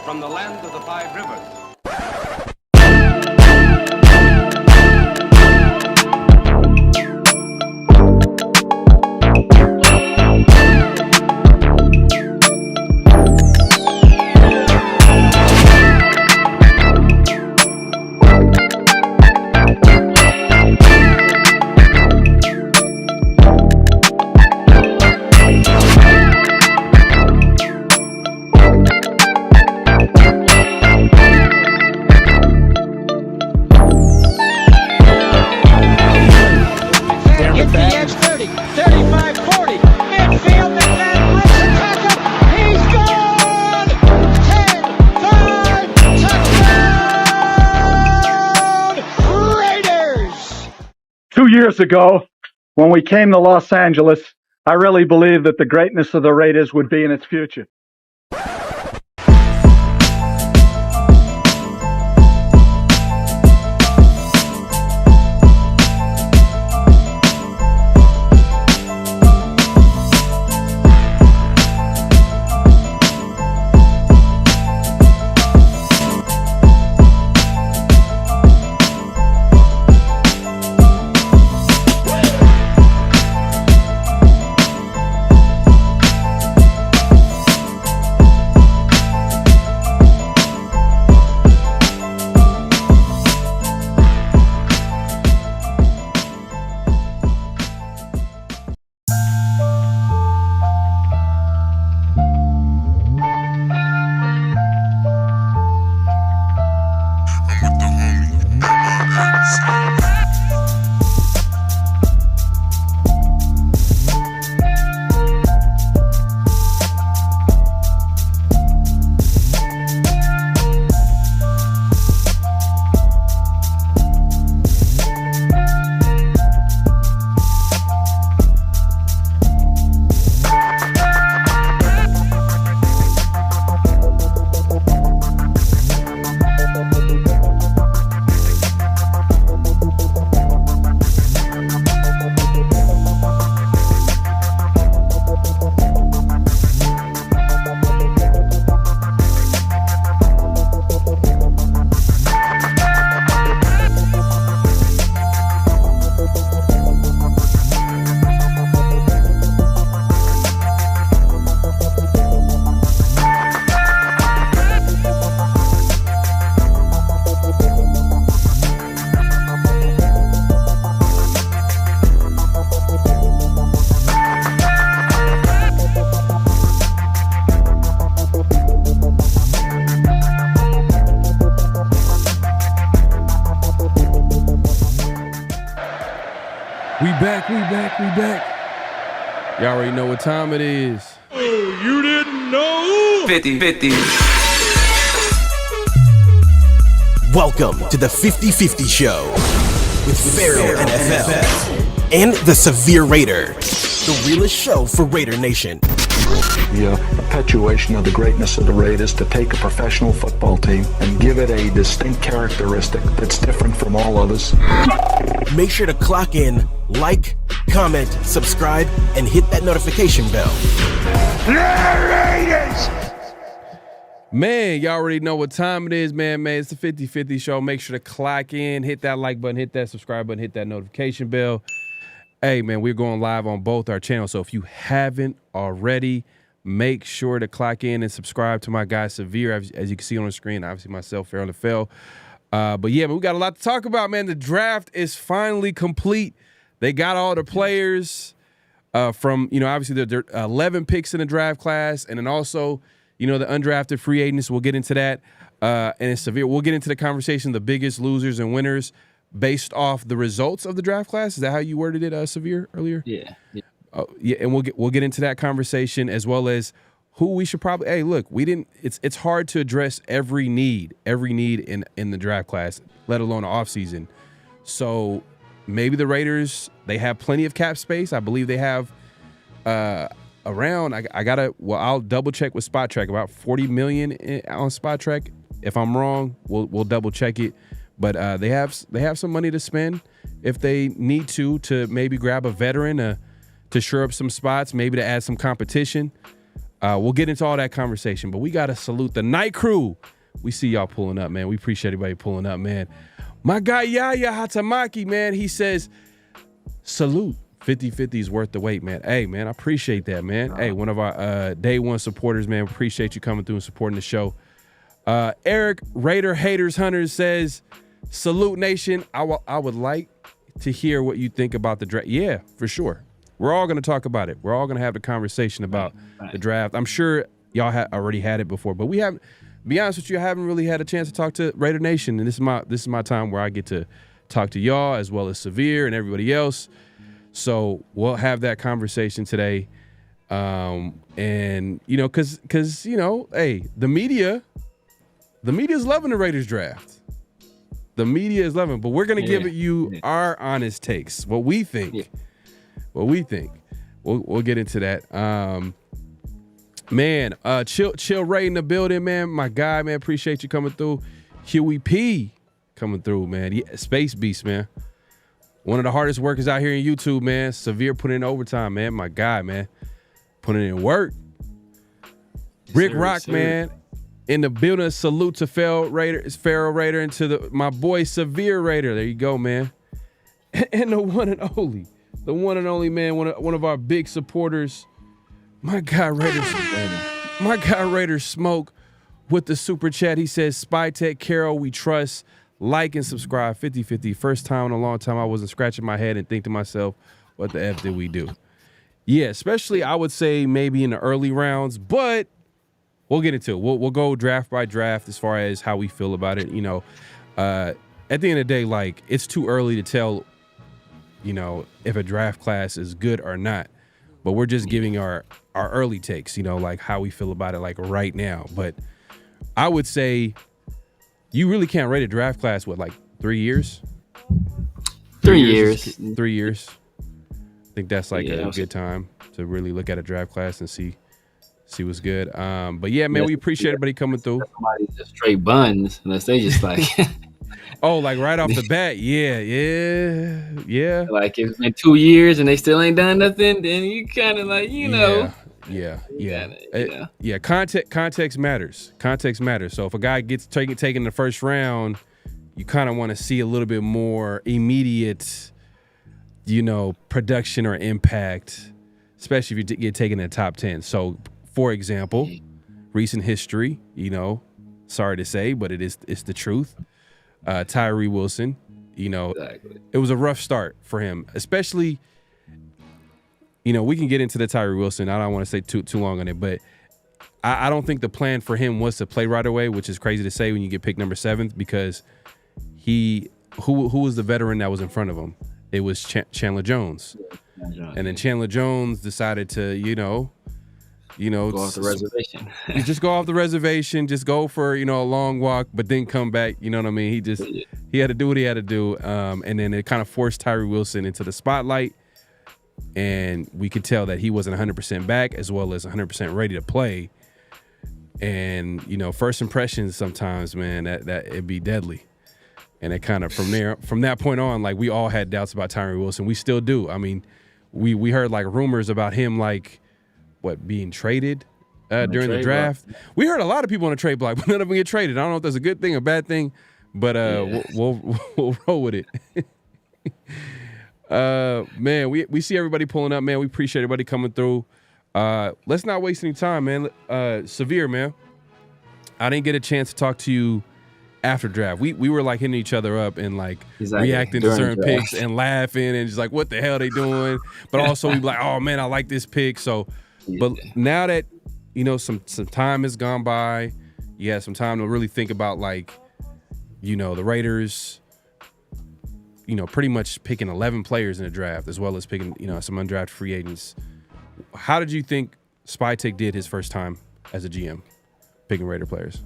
from the land of the five rivers. Years ago, when we came to Los Angeles, I really believed that the greatness of the Raiders would be in its future. We back. Y'all already know what time it is. Oh, you didn't know? 50-50. Welcome to the 50-50 Show with PharoahNFL and the Severe Raider, the realest show for Raider Nation. The perpetuation of the greatness of the Raiders to take a professional football team and give it a distinct characteristic that's different from all others. Make sure to clock in, like, comment, subscribe, and hit that notification bell. Raiders! Man, y'all already know what time it is, man. It's the 50-50 Show. Make sure to clock in, hit that like button, hit that subscribe button, hit that notification bell. Hey, man, we're going live on both our channels, so if you haven't already, make sure to clock in and subscribe to my guy Severe, as you can see on the screen. Obviously, myself, PharoahNFL. But yeah, man, we got a lot to talk about, man. The draft is finally complete. They got all the players from, obviously there are 11 picks in the draft class, and then also, the undrafted free agents. We'll get into that. And it's Severe. We'll get into the conversation, the biggest losers and winners based off the results of the draft class. Is that how you worded it, Severe, earlier? Yeah. Yeah, and we'll get into that conversation, as well as who we should probably. Hey, look, we didn't. It's hard to address every need in the draft class, let alone the offseason. So maybe the Raiders, they have plenty of cap space. I believe they have around. I'll double check with Spot Track, about $40 million on Spot Track. If I'm wrong, we'll double check it. But they have some money to spend if they need to maybe grab a veteran to shore up some spots, maybe to add some competition. We'll get into all that conversation, but we got to salute the night crew. We see y'all pulling up, man. We appreciate everybody pulling up, man. My guy Yaya Hatamaki, man, he says, salute. 50-50 is worth the wait, man. Hey, man, I appreciate that, man. Hey, one of our day one supporters, man. Appreciate you coming through and supporting the show. Eric Raider Haters Hunters says, salute nation. I would like to hear what you think about the draft. Yeah, for sure. We're all going to talk about it. We're all going to have a conversation about the draft. I'm sure y'all already had it before, but we haven't. Be honest with you, I haven't really had a chance to talk to Raider Nation, and this is my time where I get to talk to y'all as well as Severe and everybody else. So we'll have that conversation today, and you know, cause you know, hey, the media is loving the Raiders draft. The media is loving, but we're gonna give it you our honest takes, what we think. Yeah. What we think. We'll get into that. Man, chill Ray in the building, man. My guy, man, appreciate you coming through. Huey P coming through, man. Yeah, Space Beast, man. One of the hardest workers out here in YouTube, man. Severe putting in overtime, man. My guy, man. Putting in work. Rick Rock, man. In the building, salute to Pharaoh Raider, and to my boy Severe Raider. There you go, man. And the one and only, man, one of our big supporters. My guy Raiders Smoke with the super chat. He says, Spy Tech Carol, we trust. Like and subscribe. 50-50. First time in a long time I wasn't scratching my head and think to myself, what the F did we do? Yeah, especially I would say maybe in the early rounds, but we'll get into it. We'll go draft by draft as far as how we feel about it. You know, at the end of the day, like, it's too early to tell, you know, if a draft class is good or not. But we're just giving our early takes, you know, like how we feel about it, like right now. But I would say you really can't rate a draft class, what, like 3 years? 3 years. 3 years. I think that's like a good time to really look at a draft class and see what's good. But yeah, man, we appreciate everybody coming through. Somebody just straight buns, unless they just like oh, like right off the bat, yeah. Like if it's been 2 years and they still ain't done nothing, then you kind of like, you know. Yeah. Context matters. Context matters. So if a guy gets taken in the first round, you kind of want to see a little bit more immediate, you know, production or impact, especially if you get taken in the top 10. So, for example, recent history, you know, sorry to say, but it's the truth. Tyree Wilson, you know, It was a rough start for him, especially, you know, we can get into the Tyree Wilson. I don't want to say too long on it, but I don't think the plan for him was to play right away, which is crazy to say when you get picked number 7th, because who was the veteran that was in front of him? It was Chandler Jones. And then Chandler Jones decided to, you know, go off the reservation. Just go off the reservation, just go for, you know, a long walk, but then come back. You know what I mean? He had to do what he had to do. And then it kind of forced Tyree Wilson into the spotlight. And we could tell that he wasn't 100% back as well as 100% ready to play. And, you know, first impressions sometimes, man, that it'd be deadly. And it kind of from that point on, like, we all had doubts about Tyree Wilson. We still do. I mean, we heard like rumors about him, like, being traded during the draft. Block. We heard a lot of people on the trade block, but none of them get traded. I don't know if that's a good thing or bad thing, but we'll roll with it. Man, we see everybody pulling up, man. We appreciate everybody coming through. Let's not waste any time, man. Severe, man. I didn't get a chance to talk to you after draft. We were like hitting each other up and like reacting to certain picks and laughing and just like, what the hell they doing? But also we be like, oh man, I like this pick. So, but now that, you know, some time has gone by, you had some time to really think about, like, you know, the Raiders, you know, pretty much picking 11 players in the draft as well as picking, you know, some undrafted free agents. How did you think Spytek did his first time as a GM picking Raider players?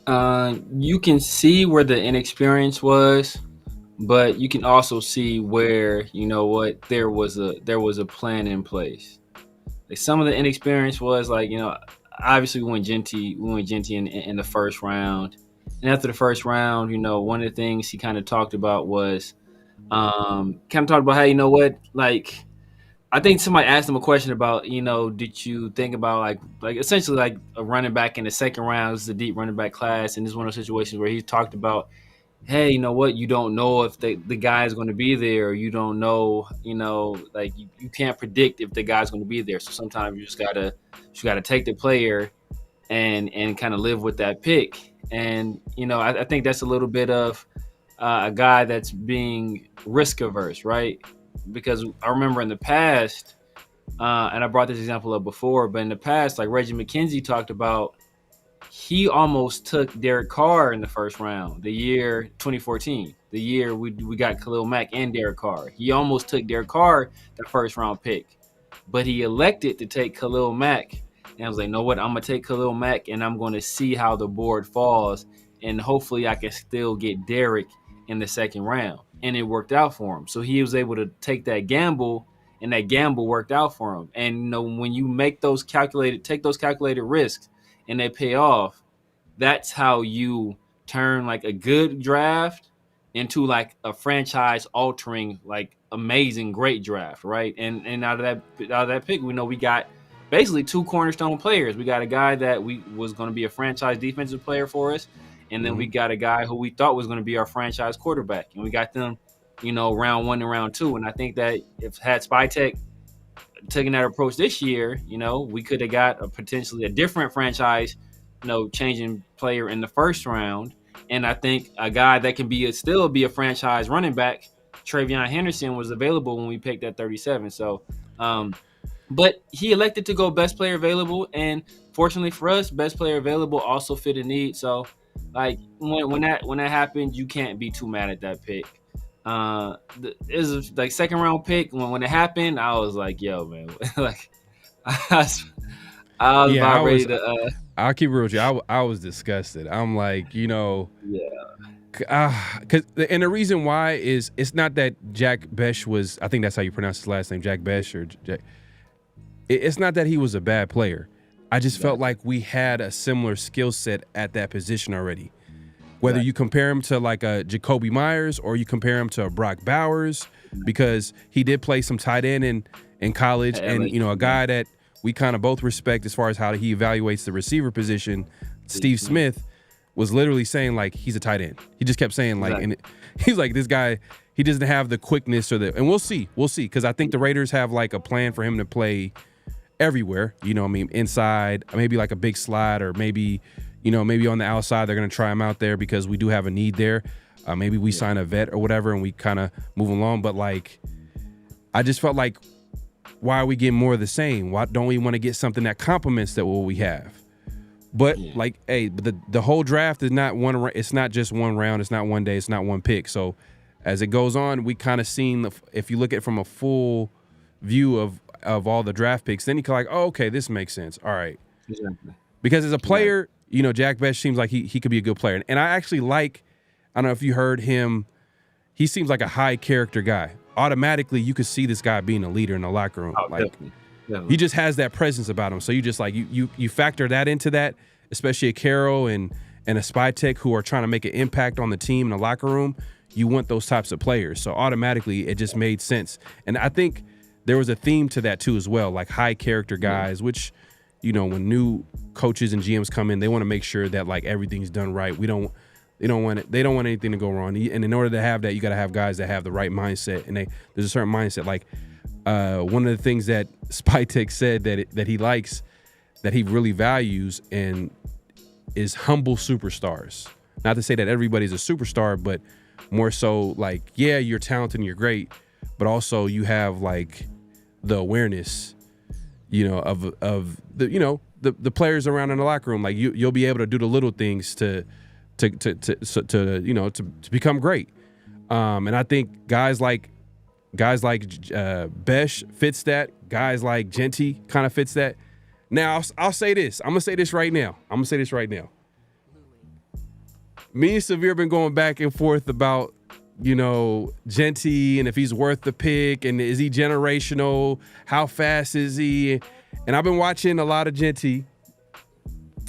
You can see where the inexperience was, but you can also see where, you know what, there was a plan in place. Like, some of the inexperience was like, you know, obviously we went Genty in the first round. And after the first round, you know, one of the things he kind of talked about was how, you know what, like, I think somebody asked him a question about, did you think about like essentially like a running back in the second round? This is a deep running back class, and this is one of those situations where he talked about, hey, you know what? You don't know if the guy is going to be there. Or you don't know, like you can't predict if the guy's going to be there. So sometimes you just gotta take the player and kind of live with that pick. And I think that's a little bit of a guy that's being risk averse, right? Because I remember in the past, and I brought this example up before, but in the past, like Reggie McKenzie talked about, he almost took Derek Carr in the first round, the year 2014, the year we got Khalil Mack and Derek Carr. He almost took Derek Carr, the first round pick, but he elected to take Khalil Mack. And I was like, you know what? I'm going to take Khalil Mack, and I'm going to see how the board falls, and hopefully I can still get Derek in the second round. And it worked out for him. So he was able to take that gamble, and that gamble worked out for him. And when you take those calculated risks and they pay off, that's how you turn like a good draft into like a franchise altering, like amazing, great draft, right? And out of that pick, we know we got basically two cornerstone players. We got a guy that was going to be a franchise defensive player for us. And then we got a guy who we thought was going to be our franchise quarterback. And we got them, round 1 and round 2. And I think that if had Spytek taken that approach this year, we could have got potentially a different franchise, changing player in the first round. And I think a guy that can still be a franchise running back, Travion Henderson, was available when we picked at 37. So, but he elected to go best player available. And fortunately for us, best player available also fit a need. So, like when that happened, you can't be too mad at that pick. It was like second round pick. When it happened, I was like, yo, man, like I was about ready to. I'll keep it real with you. I was disgusted. I'm like, Yeah. And the reason why is it's not that Jack Besh was. I think that's how you pronounce his last name, Jack Besh or Jack. It's not that he was a bad player. I just felt like we had a similar skill set at that position already. Whether you compare him to like a Jacoby Myers or you compare him to a Brock Bowers, because he did play some tight end in college, and a guy that we kind of both respect as far as how he evaluates the receiver position. Steve Smith was literally saying like he's a tight end. He just kept saying like, and he's like, this guy, he doesn't have the quickness and we'll see, because I think the Raiders have like a plan for him to play everywhere, inside, maybe like a big slide, or maybe on the outside, they're going to try him out there because we do have a need there. Maybe we sign a vet or whatever and we kind of move along. But like, I just felt like, why are we getting more of the same? Why don't we want to get something that complements what we have? But like, hey, the whole draft is not one. It's not just one round. It's not one day. It's not one pick. So as it goes on, we kind of seen, if you look at it from a full view of all the draft picks, then you can like, oh, okay, this makes sense. All right. Exactly. Because as a player, Jack Besh seems like he could be a good player. And I actually I don't know if you heard him, he seems like a high character guy. Automatically, you could see this guy being a leader in the locker room. Oh, like, definitely. He just has that presence about him. So you just like, you factor that into that, especially a Carroll and a Spytek who are trying to make an impact on the team in the locker room. You want those types of players. So automatically, it just made sense. And I think there was a theme to that too as well, like high character guys, which, when new coaches and GMs come in, they want to make sure that like everything's done right. They don't want anything to go wrong. And in order to have that, you got to have guys that have the right mindset. And there's a certain mindset. Like one of the things that Spytek said that he likes, that he really values, and is humble superstars. Not to say that everybody's a superstar, but more so like, yeah, you're talented and you're great, but also you have like the awareness, of the players around in the locker room. Like you'll be able to do the little things to become great. And I think guys like Besh fits that. Guys like Genty kind of fits that. Now I'll say this. I'm gonna say this right now. Me and Severe been going back and forth about, Genty and if he's worth the pick and is he generational? How fast is he? And I've been watching a lot of Genty.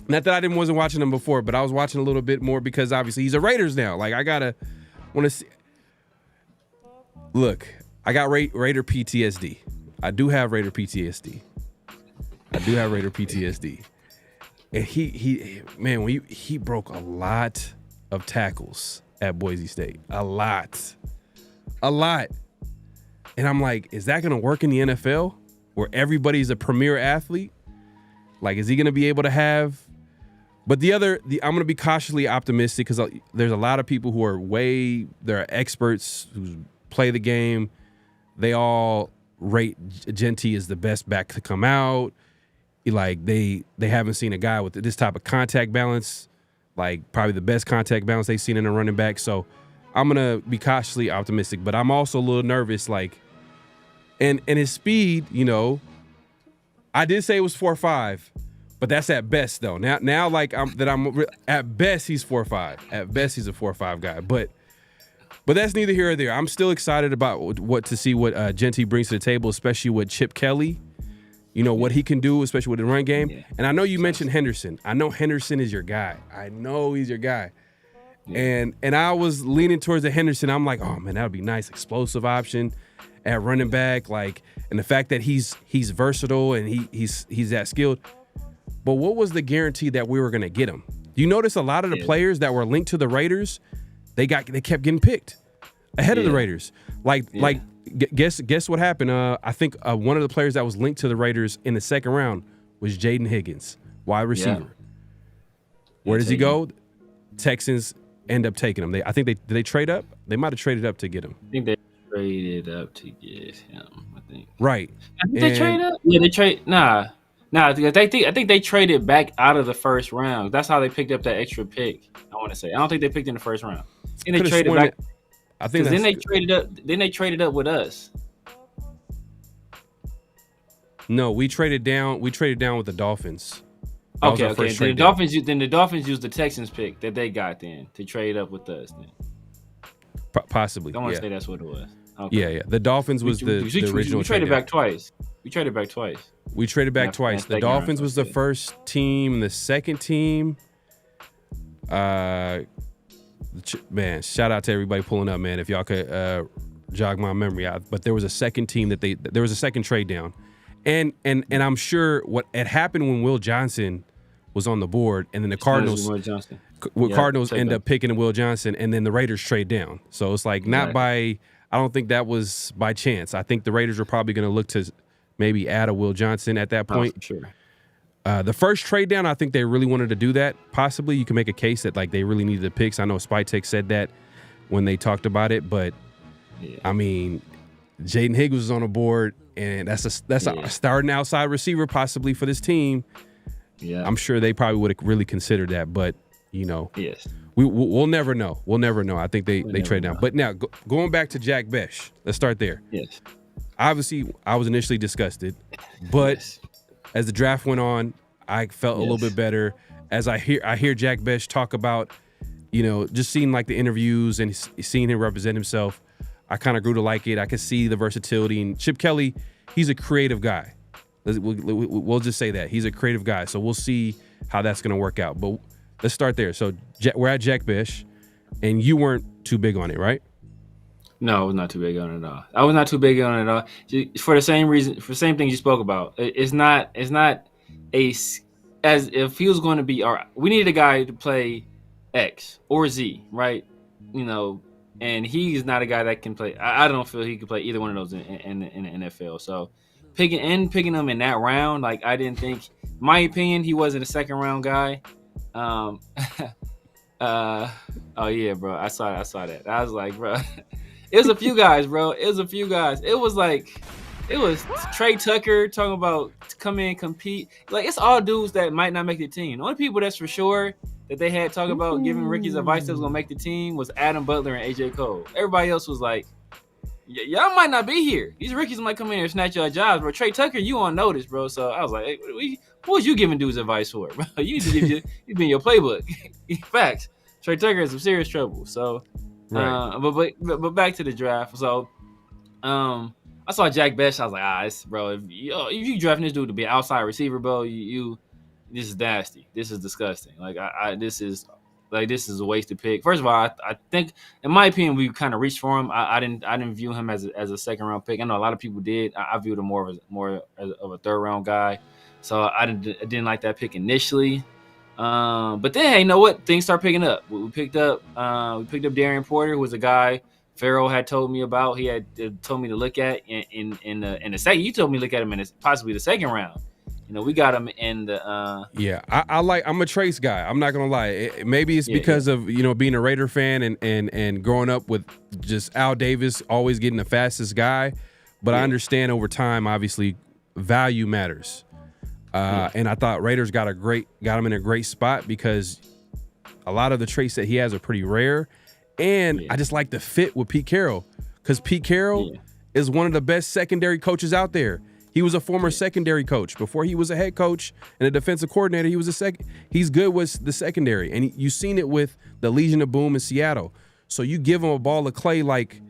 Not that I wasn't watching him before, but I was watching a little bit more because obviously he's a Raiders now. Like want to see. Look, I got Raider PTSD. I do have Raider PTSD. And he broke a lot of tackles at Boise State. A lot. And I'm like, is that going to work in the NFL where everybody's a premier athlete? Like, is he going to be able to have? But I'm going to be cautiously optimistic because there's a lot of people who are they're experts who play the game. They all rate Genty as the best back to come out. Like, they haven't seen a guy with this type of contact balance, like probably the best contact balance they've seen in a running back. So I'm going to be cautiously optimistic, but I'm also a little nervous, like, and his speed, I did say it was 4.5, but that's at best though. Now like I'm at best he's 4.5. At best he's a 4.5 guy, but that's neither here or there. I'm still excited about what Genty brings to the table, especially with Chip Kelly. What he can do, especially with the run game. Yeah. And I know you mentioned Henderson. I know Henderson is your guy. I know he's your guy. Yeah. And I was leaning towards the Henderson. I'm like, oh man, that would be nice, explosive option at running back. Like, and the fact that he's versatile and he's that skilled. But what was the guarantee that we were gonna get him? You notice a lot of the players that were linked to the Raiders, they kept getting picked ahead of the Raiders. Guess what happened? I think one of the players that was linked to the Raiders in the second round was Jaden Higgins, wide receiver. Yeah. Where does he go? Texans end up taking him. Did they trade up? They might have traded up to get him. I think they traded up to get him. I think. Right. They trade up. Yeah, they trade. Nah. I think they traded back out of the first round. That's how they picked up that extra pick. I want to say. I don't think they picked in the first round. And they traded back. I think then they traded up. Then they traded up with us. No, we traded down. We traded down with the Dolphins. Okay. Then the Dolphins used the Texans pick that they got then to trade up with us. Then possibly. I want to say that's what it was. Okay. Yeah. The Dolphins was the original. We traded back twice. We traded back twice. The Dolphins was the first team. The second team. Man, shout out to everybody pulling up, man. If y'all could jog my memory out, but there was a second team there was a second trade down, and I'm sure what had happened when Will Johnson was on the board, and then the Cardinals end up picking Will Johnson, and then the Raiders trade down. So it's like I don't think that was by chance. I think the Raiders were probably going to look to maybe add a Will Johnson at that point. For sure. The first trade down, I think they really wanted to do that. Possibly you can make a case that like they really needed the picks. I know Spytek said that when they talked about it, but I mean, Jaden Higgins was on the board, and that's a starting outside receiver possibly for this team. Yeah, I'm sure they probably would have really considered that, but we'll never know. We'll never know. I think they trade down. But now going back to Jack Besh, let's start there. Yes, obviously I was initially disgusted, but as the draft went on, I felt a little bit better. As I hear Jack Besh talk about, just seeing like the interviews and seeing him represent himself, I kind of grew to like it. I could see the versatility. And Chip Kelly, he's a creative guy. We'll just say that. He's a creative guy. So we'll see how that's going to work out. But let's start there. So we're at Jack Besh, and you weren't too big on it, right? No, I was not too big on it at all. I was not too big on it at all. For the same reason, for the same thing you spoke about. It's not as if he was going to be, all right, we needed a guy to play X or Z, right? And he's not a guy that can play. I don't feel he could play either one of those in the NFL. So picking him in that round, like I didn't think, in my opinion, he wasn't a second round guy. Oh yeah, bro. I saw that. I was like, bro. It was a few guys, bro. It was Trey Tucker talking about come in, compete. Like, it's all dudes that might not make the team. The only people that's for sure that they had talking about giving rookies advice that was going to make the team was Adam Butler and AJ Cole. Everybody else was like, y'all might not be here. These rookies might come in here and snatch your jobs, bro. Trey Tucker, you on notice, bro. So I was like, hey, what was you giving dudes advice for, bro? You need to you be in your playbook. Facts. Trey Tucker is some serious trouble. So, right. But back to the draft. So, I saw Jack Besh. I was like, bro, if you drafting this dude to be an outside receiver, bro, this is nasty. This is disgusting. Like, this is like this is a wasted pick. First of all, I think in my opinion we kind of reached for him. I didn't view him as a second round pick. I know a lot of people did. I viewed him more of a third round guy. So I didn't like that pick initially. But then, hey, you know what? Things start picking up. We picked up Darian Porter, who was a guy Pharaoh had told me about. He had told me to look at in the second. You told me to look at him in possibly the second round. You know, we got him in the. Yeah, I'm a Trace guy. I'm not gonna lie. Maybe it's because of being a Raider fan and growing up with just Al Davis always getting the fastest guy. But I understand over time, obviously, value matters. And I thought Raiders got him in a great spot because a lot of the traits that he has are pretty rare. And I just like the fit with Pete Carroll because Pete Carroll is one of the best secondary coaches out there. He was a former secondary coach before he was a head coach and a defensive coordinator. He was he's good with the secondary. And you've seen it with the Legion of Boom in Seattle. So you give him a ball of clay like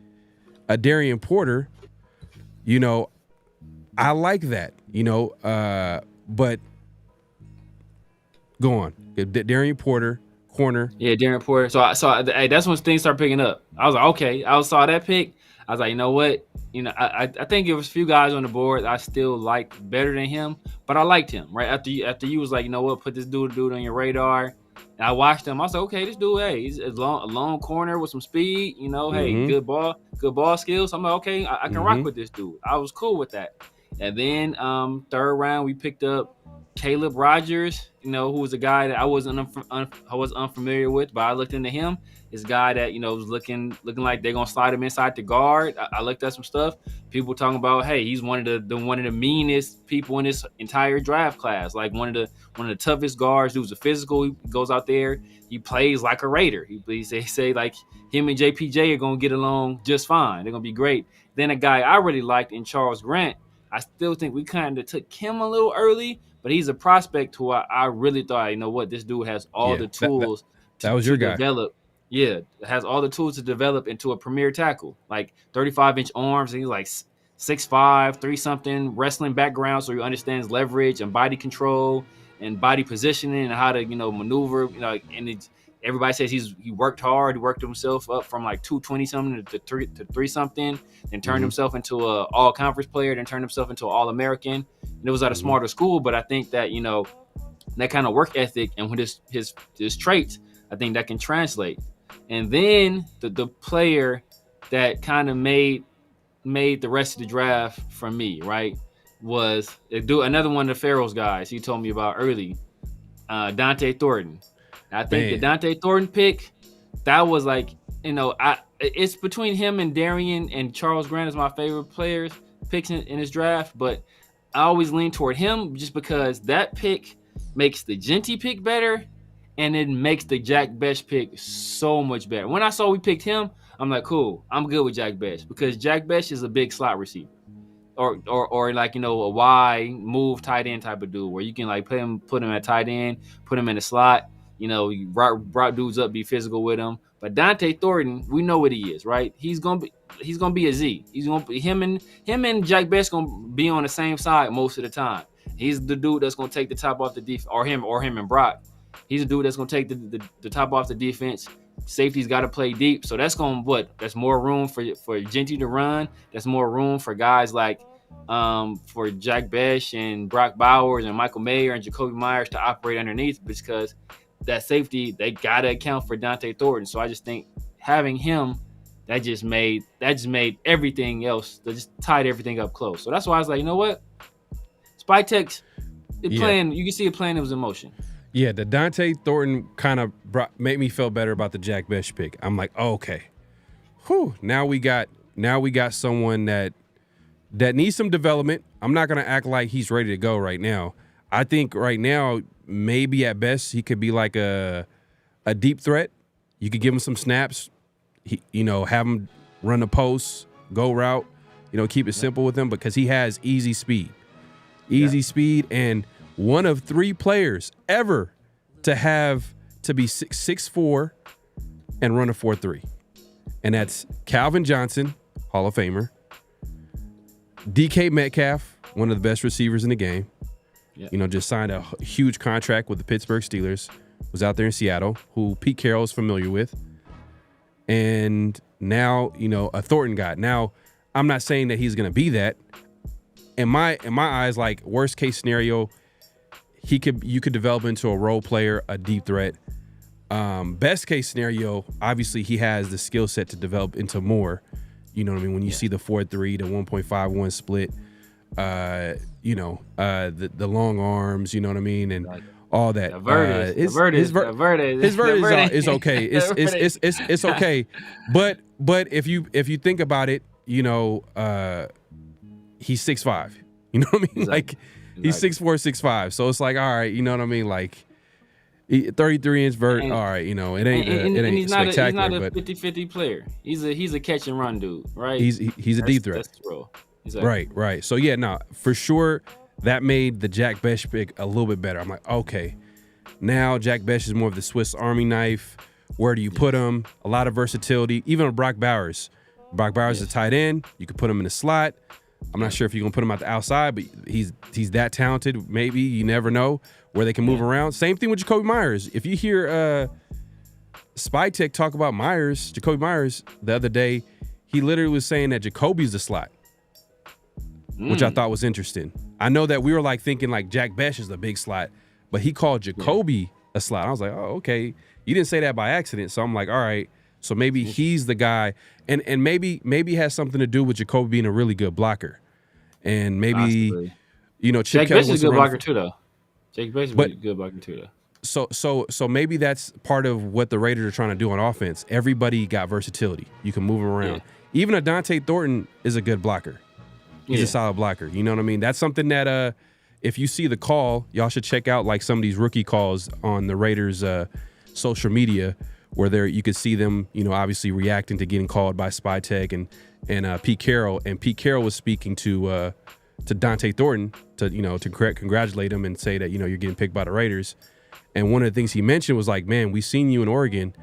a Darian Porter, I like that, but go on. Darian Porter, corner. Yeah, Darian Porter. So hey, that's when things start picking up. I was like, okay. I saw that pick. I was like, you know what? I think there was a few guys on the board I still liked better than him, but I liked him. Right after you was like, you know what? Put this dude on your radar. And I watched him. I was like, okay, this dude, hey, he's a long corner with some speed. Hey, good ball skills. So I'm like, okay, I can rock with this dude. I was cool with that. And then third round, we picked up Caleb Rogers, who was a guy that I wasn't unfamiliar with, but I looked into him. This guy that was looking like they're gonna slide him inside the guard. I looked at some stuff. People talking about, hey, he's one of the meanest people in this entire draft class. Like one of the toughest guards. Who's a physical. He goes out there. He plays like a Raider. He say like him and JPJ are gonna get along just fine. They're gonna be great. Then a guy I really liked in Charles Grant. I still think we kind of took him a little early, but he's a prospect who I really thought, this dude has all the tools that was your guy. Develop. Yeah, has all the tools to develop into a premier tackle, like 35-inch arms. And he's like 6'5", 3-something, wrestling background, so he understands leverage and body control and body positioning and how to maneuver. And everybody says he worked hard. He worked himself up from like 220-something to 3-something, then turned himself into a all-conference player, then turned himself into an All-American. And it was at a smarter school, but I think that that kind of work ethic and with his traits, I think that can translate. And then the player that kind of made the rest of the draft for me, right, was another one of the Pharaoh's guys he told me about early, Dante Thornton. I think the Dante Thornton pick, that was like, it's between him and Darian and Charles Grant is my favorite picks in his draft, but I always lean toward him just because that pick makes the Genty pick better. And it makes the Jack Bech pick so much better. When I saw we picked him, I'm like, cool. I'm good with Jack Bech because Jack Bech is a big slot receiver, or like a wide move tight end type of dude where you can like put him at tight end, put him in the slot. You route dudes up, be physical with him. But Dante Thornton, we know what he is, right? He's gonna be a Z. He's gonna be him and Jack Bech gonna be on the same side most of the time. He's the dude that's gonna take the top off the defense, or him and Brock. He's a dude that's going to take the top off the defense. Safety's got to play deep. So that's that's more room for Genty to run. That's more room for guys like for Jack Bech and Brock Bowers and Michael Mayer and Jacoby Myers to operate underneath because that safety, they got to account for Dante Thornton. So I just think having him, that just made everything else, that just tied everything up close. So that's why I was like, you know what? Spytex, you can see it playing it was in motion. Yeah, the Dante Thornton kind of made me feel better about the Jack Bech pick. I'm like, oh, okay, whew. Now we got someone that needs some development. I'm not gonna act like he's ready to go right now. I think right now, maybe at best he could be like a deep threat. You could give him some snaps. Have him run the post, go route. Keep it simple with him because he has easy speed, and one of 3 players ever to be 6'4" and run a 4.3. And that's Calvin Johnson, Hall of Famer. DK Metcalf, one of the best receivers in the game. Yep. Just signed a huge contract with the Pittsburgh Steelers. was out there in Seattle, who Pete Carroll is familiar with. And now, a Thornton guy. Now, I'm not saying that he's going to be that. In my eyes, like, worst case scenario, you could develop into a role player, a deep threat. Best case scenario, obviously he has the skill set to develop into more. You know what I mean? When you see the 4.3, the 1.51 split, the long arms, you know what I mean, and all that. His vert is okay. It's okay. But if you think about it, he's 6'5". You know what I mean? Exactly. Like he's 6'4", 6'5". So it's like, all right, you know what I mean? Like 33-inch vert, all right, it ain't he's spectacular. He's not a 50-50 player. He's a catch and run dude, right? He's a deep threat. That's the role. Exactly. Right. So yeah, for sure that made the Jack Bech pick a little bit better. I'm like, okay, now Jack Bech is more of the Swiss Army knife. Where do you put him? A lot of versatility. Even with Brock Bowers. Brock Bowers is a tight end. You could put him in the slot. I'm not sure if you're gonna put him out the outside, but he's that talented. Maybe, you never know, where they can move around. Same thing with Jacoby Myers. If you hear Spy Tech talk about Jacoby Myers the other day, he literally was saying that Jacoby's the slot, which I thought was interesting. I know that we were like thinking like Jack Bech is the big slot, but he called Jacoby a slot. I was like, oh, okay. You didn't say that by accident. So I'm like, all right. So maybe he's the guy, and maybe it has something to do with Jacoby being a really good blocker, and maybe Possibly. Chip Jack Kelly Bech is a good blocker too, though. Jack Bech is a good blocker too, though. So maybe that's part of what the Raiders are trying to do on offense. Everybody got versatility. You can move around. Yeah. Even a Dante Thornton is a good blocker. He's a solid blocker. You know what I mean? That's something that if you see the call, y'all should check out like some of these rookie calls on the Raiders social media, where you could see them, obviously reacting to getting called by Spy Tech and Pete Carroll. And Pete Carroll was speaking to Dante Thornton to congratulate him and say that, you're getting picked by the Raiders. And one of the things he mentioned was like, man, we seen you in Oregon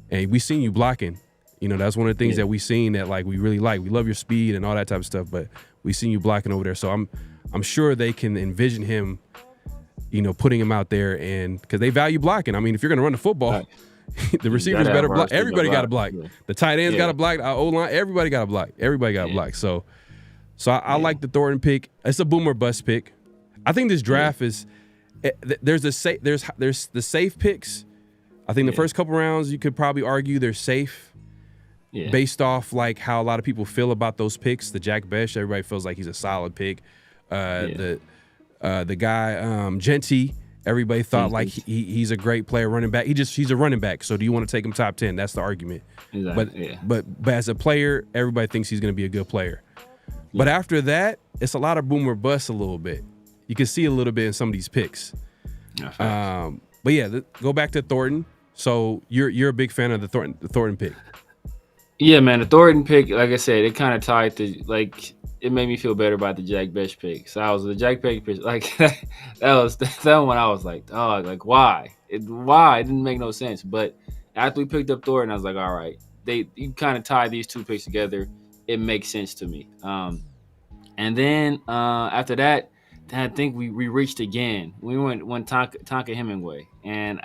and we seen you blocking. That's one of the things that we seen that like we really like. We love your speed and all that type of stuff, but we seen you blocking over there. So I'm sure they can envision him, putting him out there, and because they value blocking. I mean, if you're gonna run the football, the receivers better block. Everybody got to block. Yeah. The tight ends got to block. Our O-line, everybody got to block. Everybody got to block. So I like the Thornton pick. It's a boomer bust pick. I think this draft is there's the safe picks. I think the first couple rounds you could probably argue they're safe, based off like how a lot of people feel about those picks. The Jack Bech, everybody feels like he's a solid pick. The guy Genty. Everybody thought like he's a great player, running back. He's a running back. So do you want to take him top 10? That's the argument. Exactly. But as a player, everybody thinks he's going to be a good player. Yeah. But after that, it's a lot of boomer bust a little bit. You can see a little bit in some of these picks. But yeah, go back to Thornton. So you're a big fan of the Thornton pick. Yeah, man, the Thornton pick, like I said, it kind of tied to like. It made me feel better about the Jack Bech pick. So I was the Jack Bech pick, like that one. I was like, oh, like why? Why? It didn't make no sense. But after we picked up Thornton, I was like, all right, you kind of tie these two picks together. It makes sense to me. And then after that, I think we reached again. We went Tonka Hemingway, and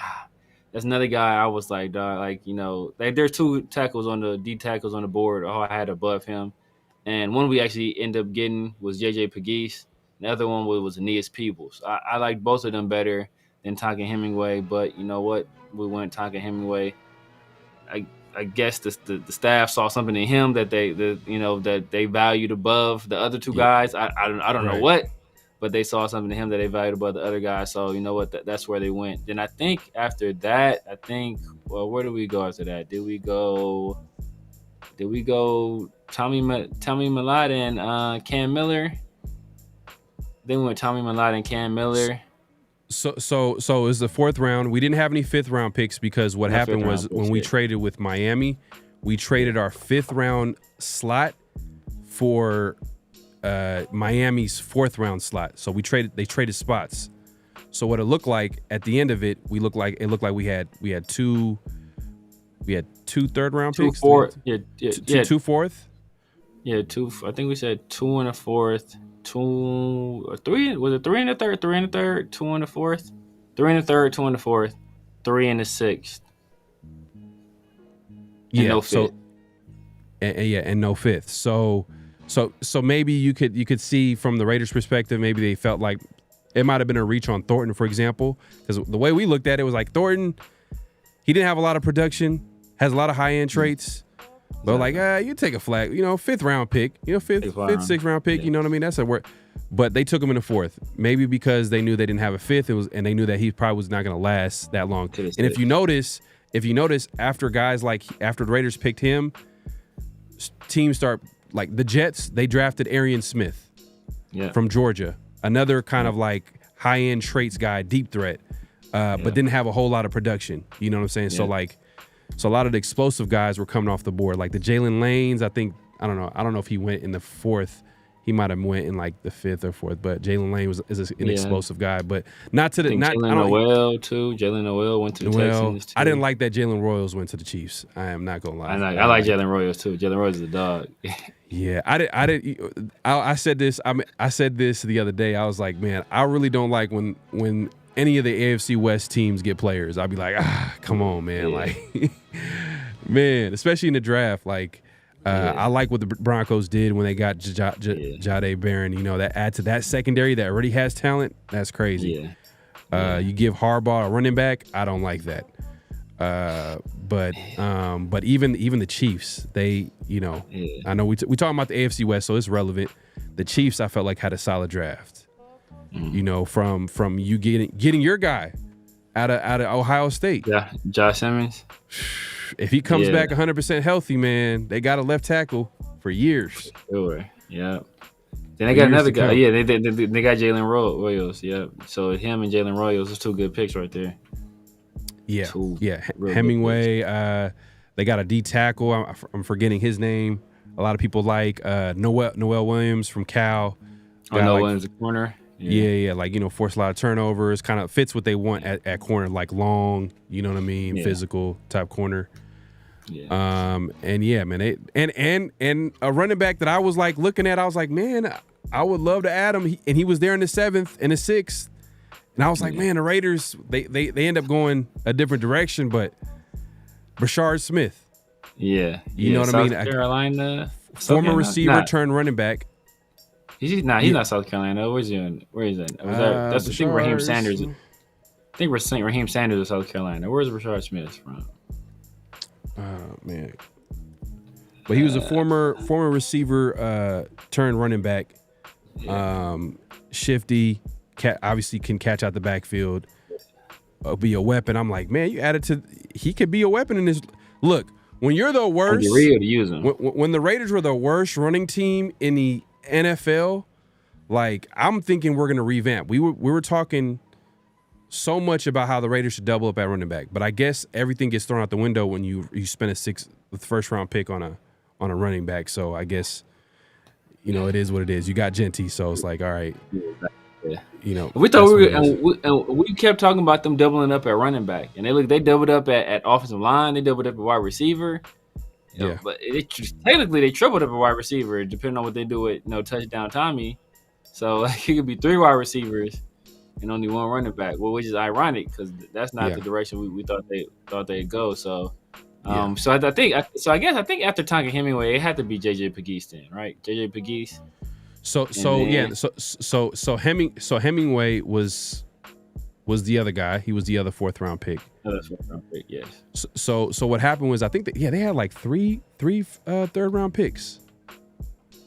that's another guy. I was like, there's two tackles on the D tackles on the board. I had above him. And one we actually ended up getting was J.J. Pegues. The other one was Aeneas Peebles. I liked both of them better than Tonka Hemingway, but you know what? We went Tonka Hemingway. I guess the staff saw something in him that they valued above the other two guys. I don't know what, but they saw something in him that they valued above the other guys. So you know what? That's where they went. Then I think after that, where did we go after that? Did we go Tommy Mellott and Cam Miller? Then we went Tommy Mellott and Cam Miller. So it was the fourth round. We didn't have any fifth round picks because what happened was when we traded with Miami, we traded our fifth round slot for Miami's fourth round slot. So they traded spots. So what it looked like at the end of it, it looked like we had two third round picks. Two fourth. Yeah, two. I think we said 2 and a fourth, 2 or 3. Was it 3 and a third? 3 and a third, 2 and a fourth, 3 and a third, 2 and a fourth. 3 and a 6th. Yeah, no so fifth. and no fifth. So maybe you could see from the Raiders' perspective, maybe they felt like it might have been a reach on Thornton, for example, because the way we looked at it was like Thornton, he didn't have a lot of production, has a lot of high end traits, but like you take a flag, 5th round pick, fifth, 6th round pick, you know what I mean? That's a word. But they took him in the 4th, maybe because they knew they didn't have a 5th, and they knew that he probably was not going to last that long. And if you notice, after the Raiders picked him, teams start like the Jets. They drafted Arian Smith from Georgia, another kind of like high end traits guy, deep threat, but didn't have a whole lot of production. You know what I'm saying? Yeah. So a lot of the explosive guys were coming off the board, like the Jalen Lanes. I don't know if he went in the 4th. He might have went in like the 5th or 4th, but Jalen Lane is an explosive guy, but not to the Jalen Noel too. Jalen Noel went to the Texans too. I didn't like that Jalen Royals went to the Chiefs. I am not gonna lie. I like Jalen Royals too. Jalen Royals is a dog. Yeah, I said this. I said this the other day. I was like, man, I really don't like when any of the AFC West teams get players. I'd be like, come on, man, like, man, especially in the draft, like. I like what the Broncos did when they got Jahdae Barron. That add to that secondary that already has talent. That's crazy. You give Harbaugh a running back. I don't like that. But even the Chiefs, they I know we talking about the AFC West, so it's relevant. The Chiefs, I felt like had a solid draft. From you getting your guy out of Ohio State. Yeah, Josh Simmons. If he comes back 100% healthy, man, they got a left tackle for years. Sure. Yeah. Then they got another guy. Yeah, they got Jalen Royals. Yeah. So him and Jalen Royals is 2 good picks right there. Yeah. Hemingway. They got a D tackle. I'm forgetting his name. A lot of people like Noel Williams from Cal. Noel Williams, the corner. Yeah. Like, force a lot of turnovers. Kind of fits what they want at corner, like long, you know what I mean, physical type corner. Yeah. And yeah, man, and a running back that I was like looking at, I was like, man, I would love to add him. And he was there in the 7th and the 6th. And I was like, man, the Raiders, they end up going a different direction, but Brashard Smith. Yeah. You know what South I mean? Carolina. Former receiver turned running back. He's not South Carolina. Where is he? That's I think Raheem Sanders. I think Raheem Sanders is South Carolina. Where's Brashard Smith from? Oh man. But he was a former receiver turned running back. Shifty, obviously can catch out the backfield. Be a weapon. I'm like, man, he could be a weapon in this. Look, when you're the worst, real to use him. When the Raiders were the worst running team in the NFL, like I'm thinking we're gonna revamp. We were talking so much about how the Raiders should double up at running back, but I guess everything gets thrown out the window when you spend a 1st round pick on a running back. So I guess it is what it is. You got Genty, so it's like, all right. Yeah. We thought we kept talking about them doubling up at running back, and they doubled up at offensive line. They doubled up at wide receiver. But technically they tripled up at wide receiver, depending on what they do with touchdown Tommy. So it could be 3 wide receivers and only 1 running back. Well, which is ironic because that's not the direction we thought they'd go. So, so I think after Tonka Hemingway, it had to be JJ Pegues then, right? JJ Pegues. So Hemingway was the other guy. He was the other 4th round pick. That's 4th round pick, yes. So what happened was I think that they had like three 3rd round picks.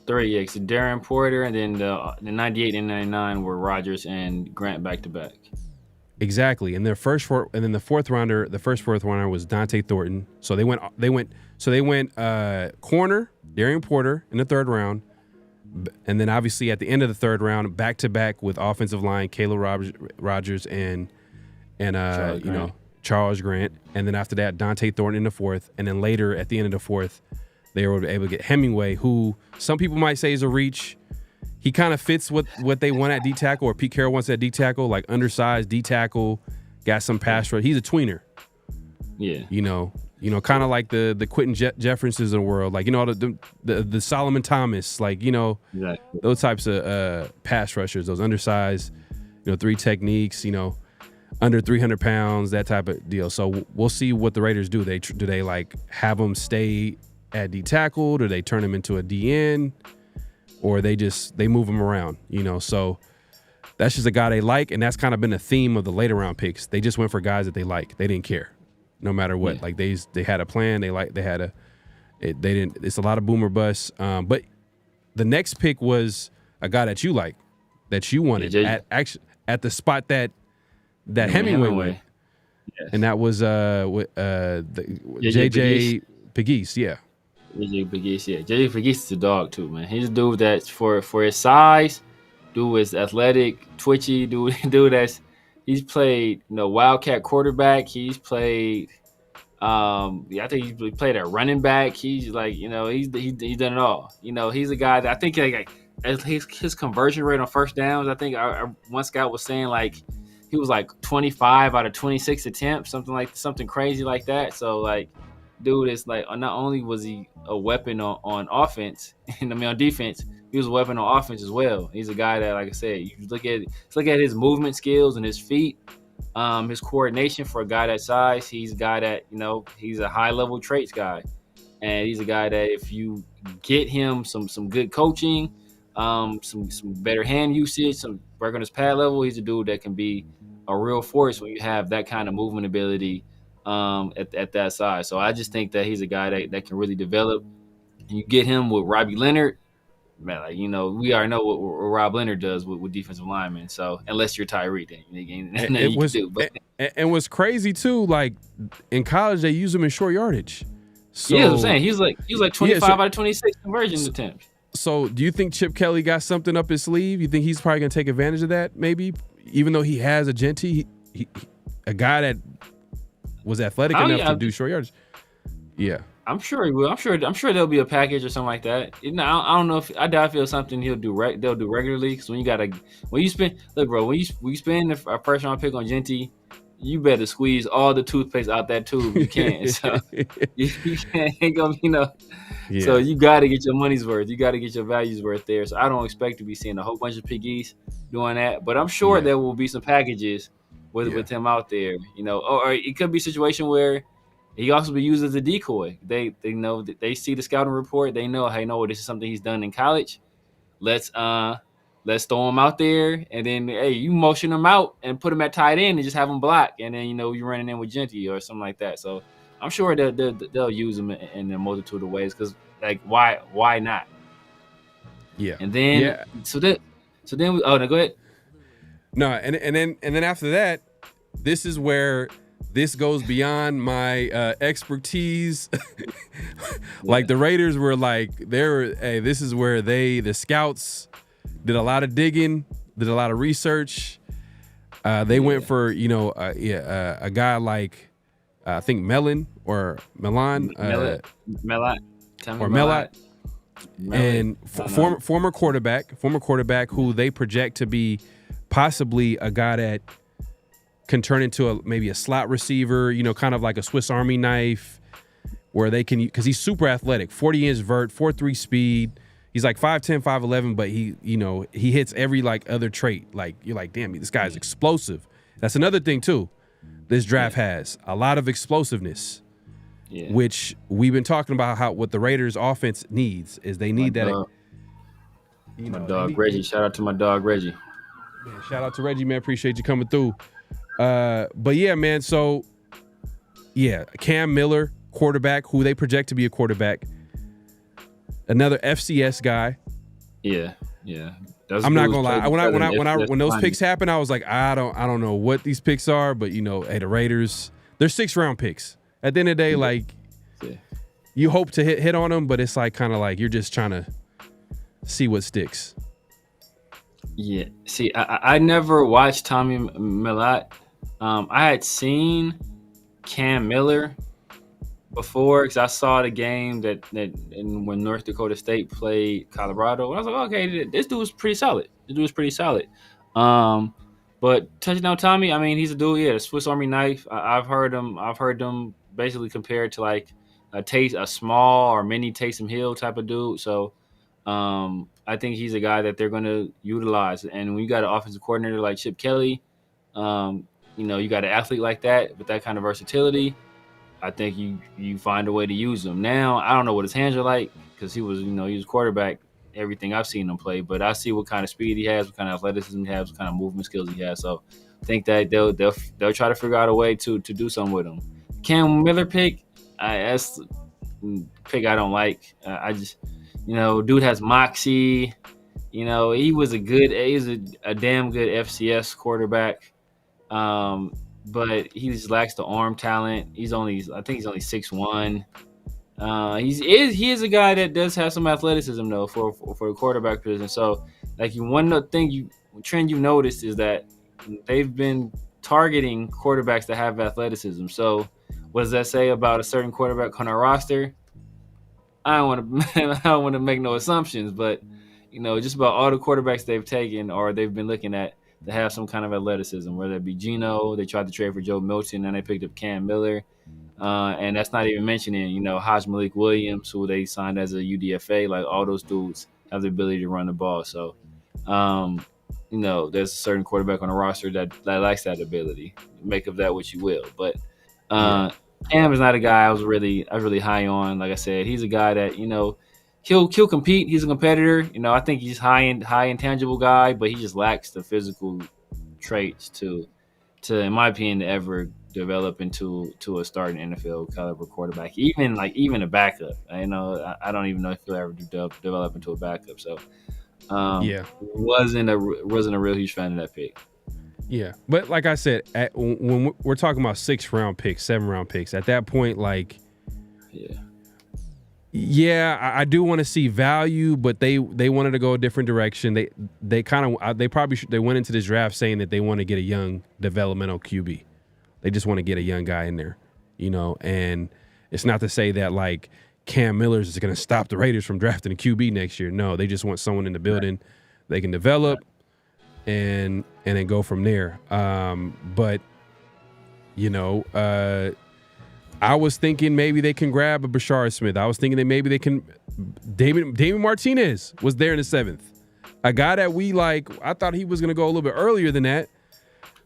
3, yeah. So Darren Porter, and then the 98 and 99 were Rodgers and Grant back to back. Exactly, and the first 4th rounder was Dante Thornton. So they went corner Darren Porter in the 3rd round, and then obviously at the end of the 3rd round, back to back with offensive line Caleb Rodgers and Charles Grant, and then after that Dante Thornton in the 4th, and then later at the end of the 4th. They were able to get Hemingway, who some people might say is a reach. He kind of fits what they want at D tackle, or Pete Carroll wants at D tackle, like undersized D tackle, got some pass rush. He's a tweener. Yeah. Kind of like the Quentin Jeffersons in the world, like the Solomon Thomas, like those types of pass rushers, those undersized, 3 techniques. under 300 pounds, that type of deal. So we'll see what the Raiders do. Do they like have him stay at D tackle? Do they turn him into a DN? Or they move him around, So that's just a guy they like, and that's kind of been a theme of the later round picks. They just went for guys that they like. They didn't care, no matter what. Yeah. Like they had a plan. It's a lot of boomer bust. But the next pick was a guy that you like, that you wanted at the spot that Hemingway went, and that was JJ Pegues, yeah. JJ Pegues, yeah. JJ Pegues is a dog too, man. He's a dude that's for his size, dude is athletic, twitchy, dude he's played, wildcat quarterback. He's played, I think he played at running back. He's like, he's done it all. He's a guy that I think like his conversion rate on first downs. I think one scout was saying like he was like 25 out of 26 attempts, something crazy like that. So like, dude is like, not only was he a weapon on offense, and on defense, he was a weapon on offense as well. He's a guy that, like I said, you look at his movement skills and his feet, his coordination for a guy that size. He's a guy that, he's a high level traits guy, and he's a guy that if you get him some good coaching, some better hand usage, some work on his pad level, he's a dude that can be a real force when you have that kind of movement ability at that size. So I just think that he's a guy that can really develop. And you get him with Robbie Leonard, man, like, we already know what Rob Leonard does with defensive linemen. So unless you're Tyreek, and what's crazy too, like in college they use him in short yardage. So, yeah, I'm saying he's like 25 out of 26 conversion attempts. So do you think Chip Kelly got something up his sleeve? You think he's probably gonna take advantage of that? Maybe, even though he has a Genty, a guy that was athletic enough to do short yardage. Yeah, I'm sure he will. I'm sure there'll be a package or something like that. I don't know if I doubt if it's something they'll do regularly. Because when you spend a first round pick on Genty, you better squeeze all the toothpaste out that tube you can. So you ain't gonna Yeah. So you got to get your money's worth. You got to get your values worth there. So I don't expect to be seeing a whole bunch of piggies doing that. But I'm sure there will be some packages with him out there, or it could be a situation where he also be used as a decoy. They know that they see the scouting report. They know, hey, no, this is something he's done in college. Let's throw him out there, and then you motion him out and put him at tight end and just have him block, and then you're running in with Genty or something like that. So I'm sure they'll use him in a multitude of ways, because like why not? Yeah. And then so then we no, go ahead. No, and then after that, this is where this goes beyond my expertise. Like the Raiders were like, this is where the scouts did a lot of digging, did a lot of research. They went for a guy like I think Milan, and former quarterback who they project to be possibly a guy that can turn into maybe a slot receiver, kind of like a Swiss Army knife, where they can, because he's super athletic, 40-inch vert, 4.3 speed. He's like 5'10", 5'11", but he hits every like other trait. Like you're like, damn, this guy's explosive. That's another thing too. This draft has a lot of explosiveness, which we've been talking about what the Raiders offense needs is they need that. My dog Reggie. Shout out to my dog Reggie. Man, shout out to Reggie, man. Appreciate you coming through. But yeah, man. So yeah, Cam Miller, quarterback, who they project to be a quarterback. Another FCS guy. Yeah. I'm not gonna lie. When those picks happen, I was like, I don't know what these picks are, but hey, the Raiders, they're 6th-round picks. At the end of the day, you hope to hit on them, but it's like kind of like you're just trying to see what sticks. Yeah. See, I never watched Tommy Millett. I had seen Cam Miller before, because I saw the game when North Dakota State played Colorado. I was like, okay, this dude was pretty solid. But touching on Tommy, I mean, he's a dude, a Swiss Army knife. I've heard him basically compared to like a small or mini Taysom Hill type of dude. So I think he's a guy that they're going to utilize. And when you got an offensive coordinator like Chip Kelly, you got an athlete like that with that kind of versatility, I think you find a way to use him. Now, I don't know what his hands are like because he was quarterback, everything I've seen him play, but I see what kind of speed he has, what kind of athleticism he has, what kind of movement skills he has. So I think that they'll try to figure out a way to do something with him. Cam Miller pick, that's a pick I don't like. I just, dude has moxie. He was a damn good FCS quarterback. But he just lacks the arm talent. I think he's only 6'1". He is a guy that does have some athleticism though for the quarterback position. So trend you noticed is that they've been targeting quarterbacks that have athleticism. So what does that say about a certain quarterback on our roster? I don't want to make no assumptions, but just about all the quarterbacks they've taken or they've been looking at to have some kind of athleticism, whether it be Geno, they tried to trade for Joe Milton, and they picked up Cam Miller. And that's not even mentioning, Haj Malik Williams, who they signed as a UDFA. Like, all those dudes have the ability to run the ball. So, there's a certain quarterback on the roster that lacks that ability. Make of that what you will. But Cam is not a guy I was really high on. Like I said, he's a guy that, he'll compete. He's a competitor. I think he's high intangible guy, but he just lacks the physical traits to in my opinion, to ever develop into a starting NFL caliber quarterback. Even a backup. I don't even know if he'll ever develop into a backup. So wasn't a real huge fan of that pick. Yeah, but like I said, when we're talking about 6th-round picks, 7th-round picks, at that point, like, I do want to see value, but they wanted to go a different direction. They went into this draft saying that they want to get a young developmental QB. They just want to get a young guy in there, and it's not to say that like Cam Miller's is going to stop the Raiders from drafting a QB next year. No, they just want someone in the building they can develop and then go from there. But I was thinking maybe they can grab a Bashar Smith. I was thinking that maybe they can. Damon Martinez was there in the 7th. A guy that we like. I thought he was going to go a little bit earlier than that.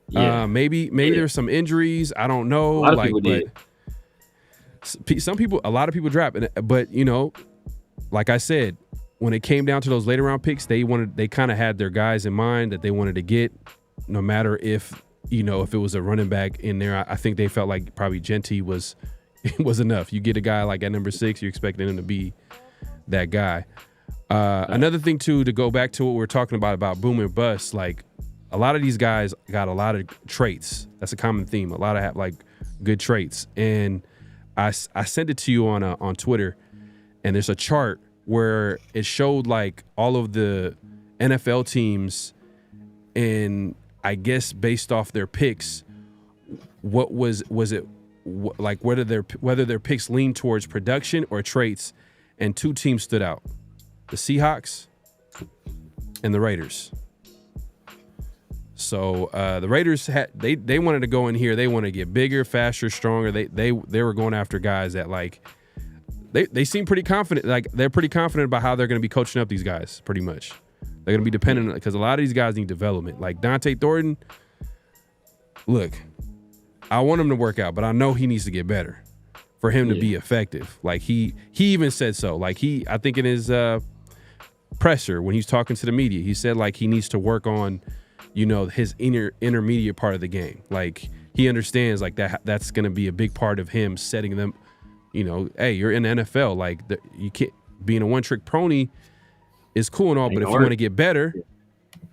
Yeah. Maybe there's some injuries. I don't know. A lot of people did. A lot of people dropped. But like I said, when it came down to those later round picks, they kind of had their guys in mind that they wanted to get, no matter if it was a running back in there. I think they felt like probably Genty was enough. You get a guy like at number 6, you're expecting him to be that guy. Another thing too, to go back to what we were talking about boom and bust, like a lot of these guys got a lot of traits. That's a common theme. A lot of have like good traits. And I sent it to you on Twitter, and there's a chart where it showed like all of the NFL teams, and I guess based off their picks, what was it like, whether their picks lean towards production or traits, and 2 teams stood out: the Seahawks and the Raiders. So the Raiders they wanted to go in here. They want to get bigger, faster, stronger. They were going after guys that like they seem pretty confident. Like they're pretty confident about how they're going to be coaching up these guys. Pretty much, they're going to be dependent because a lot of these guys need development. Like Dante Thornton. Look, I want him to work out, but I know he needs to get better for him to be effective. Like he even said so. Like I think in his presser when he's talking to the media, he said like he needs to work on his intermediate part of the game. Like he understands like that's going to be a big part of him setting them, hey, you're in the NFL. Like you can't, being a one-trick pony is cool and all, but if you want to get better,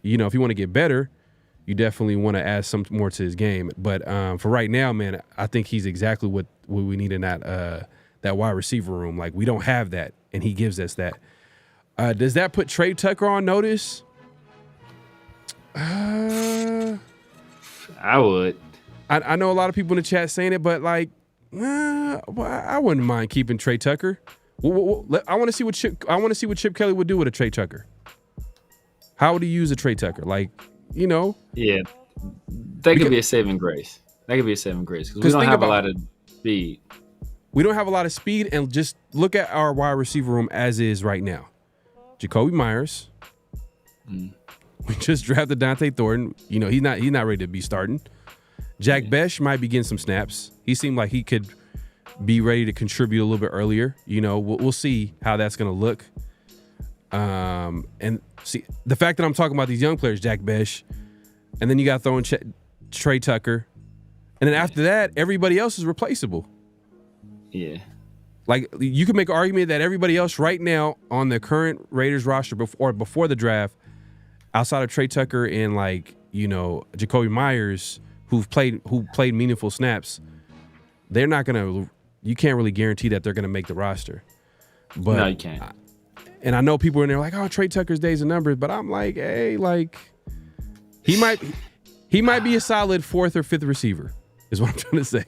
you definitely want to add some more to his game. But for right now, man, I think he's exactly what we need in that wide receiver room. Like we don't have that, and he gives us that. Does that put Trey Tucker on notice? I would. I know a lot of people in the chat saying it, but like, I wouldn't mind keeping Trey Tucker. I want to see what Chip Kelly would do with a Trey Tucker. How would he use a Trey Tucker? Like, Yeah, that could be a saving grace. Because we don't have a lot of speed. We don't have a lot of speed, and just look at our wide receiver room as is right now. Jacoby Myers. We just drafted Dante Thornton. He's not ready to be starting. Jack Besh might be getting some snaps. He seemed like he could be ready to contribute a little bit earlier. You know, we'll see how that's going to look. And see, the fact that I'm talking about these young players, Jack Besh, and then you got throwing Trey Tucker, and then after that, everybody else is replaceable. Yeah. Like, you could make an argument that everybody else right now on the current Raiders roster before the draft, outside of Trey Tucker and, like, you know, Jacoby Myers, who played meaningful snaps, they're not gonna. You can't really guarantee that they're gonna make the roster. But no, you can't. And I know people in there like, oh, Trey Tucker's days of numbers, but I'm like, hey, like, he might be a solid 4th or 5th receiver, is what I'm trying to say.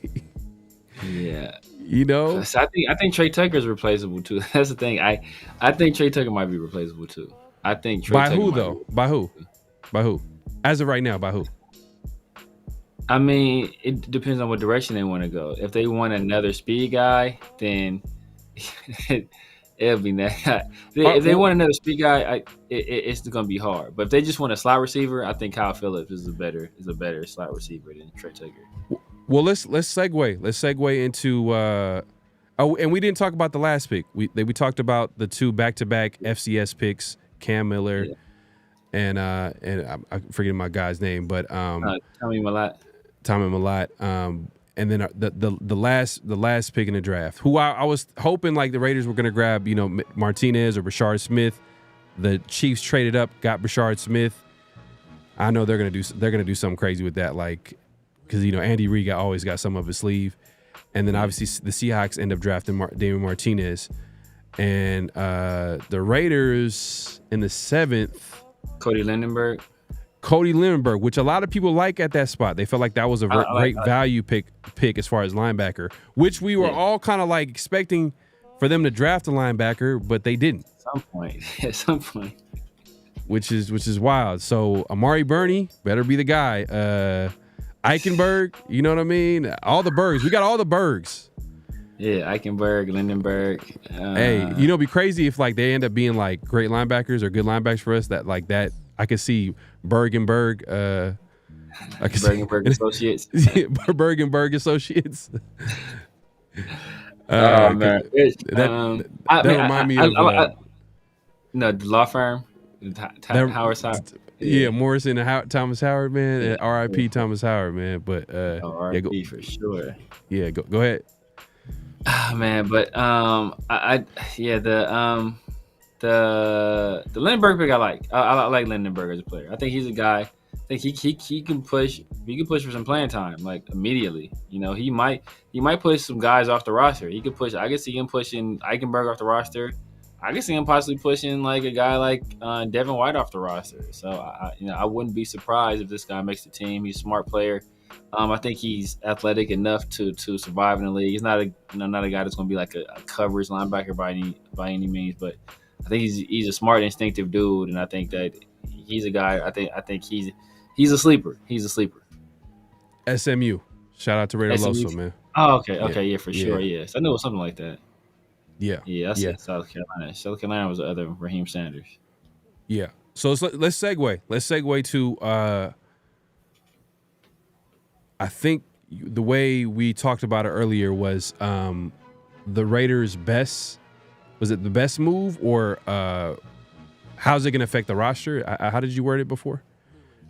Yeah. You know, So I think Trey Tucker is replaceable too. That's the thing. I think Trey Tucker might be replaceable too. I think Trey by Tucker who though? By who? As of right now, by who? I mean, it depends on what direction they want to go. If they want another speed guy, then it'll be that. If they want another speed guy, it's going to be hard. But if they just want a slot receiver, I think Kyle Phillips is a better slot receiver than Trey Tucker. Well, let's segue. Let's segue into. And we didn't talk about the last pick. We talked about the 2 back-to-back FCS picks, Cam Miller, and I'm forgetting my guy's name, but Tommy Mellott. And then the last pick in the draft, who I was hoping like the Raiders were going to grab, you know, Martinez or Brashard Smith. The Chiefs traded up, got Brashard Smith. I know they're gonna do something crazy with that, like, because, you know, Andy Reid always got some up his sleeve. And then obviously the Seahawks end up drafting Damon Martinez, and the Raiders in the 7th, Cody Lindenberg, which a lot of people like at that spot. They felt like that was a great value pick as far as linebacker, which we were all kind of like expecting for them to draft a linebacker, but they didn't. At some point. Which is wild. So Amari Burney better be the guy. Eichenberg, you know what I mean? All the Bergs. We got all the Bergs. Yeah, Eichenberg, Lindenberg. Hey, you know, it'd be crazy if like they end up being like great linebackers or good linebackers for us. That I could see Berg and Berg. I could see Berg Associates. Berg and Berg Associates. Man, that remind me of the law firm, Howard. Yeah, Morrison and Thomas Howard, man. R.I.P. Thomas Howard, man. But R.I.P. for sure. Yeah, go ahead. Man, but the Lindenberg pick I like. I like Lindenberg as a player. I think he's a guy. I think he can push. He can push for some playing time, like immediately. You know, he might push some guys off the roster. He could push. I could see him pushing Eichenberg off the roster. I could see him possibly pushing like a guy like Devin White off the roster. So I wouldn't be surprised if this guy makes the team. He's a smart player. I think he's athletic enough to survive in the league. He's not a guy that's going to be like a coverage linebacker by any means, but I think he's a smart, instinctive dude, and I think that he's a guy. I think he's a sleeper. He's a sleeper. SMU. Shout out to Ray Loso, man. Oh, okay, yeah, for sure, yes. I knew it was something like that. Yeah. I said South Carolina. South Carolina was the other Raheem Sanders. Yeah. So let's segue. Let's segue to I think the way we talked about it earlier was the Raiders' best. Was it the best move, or how's it going to affect the roster? How did you word it before?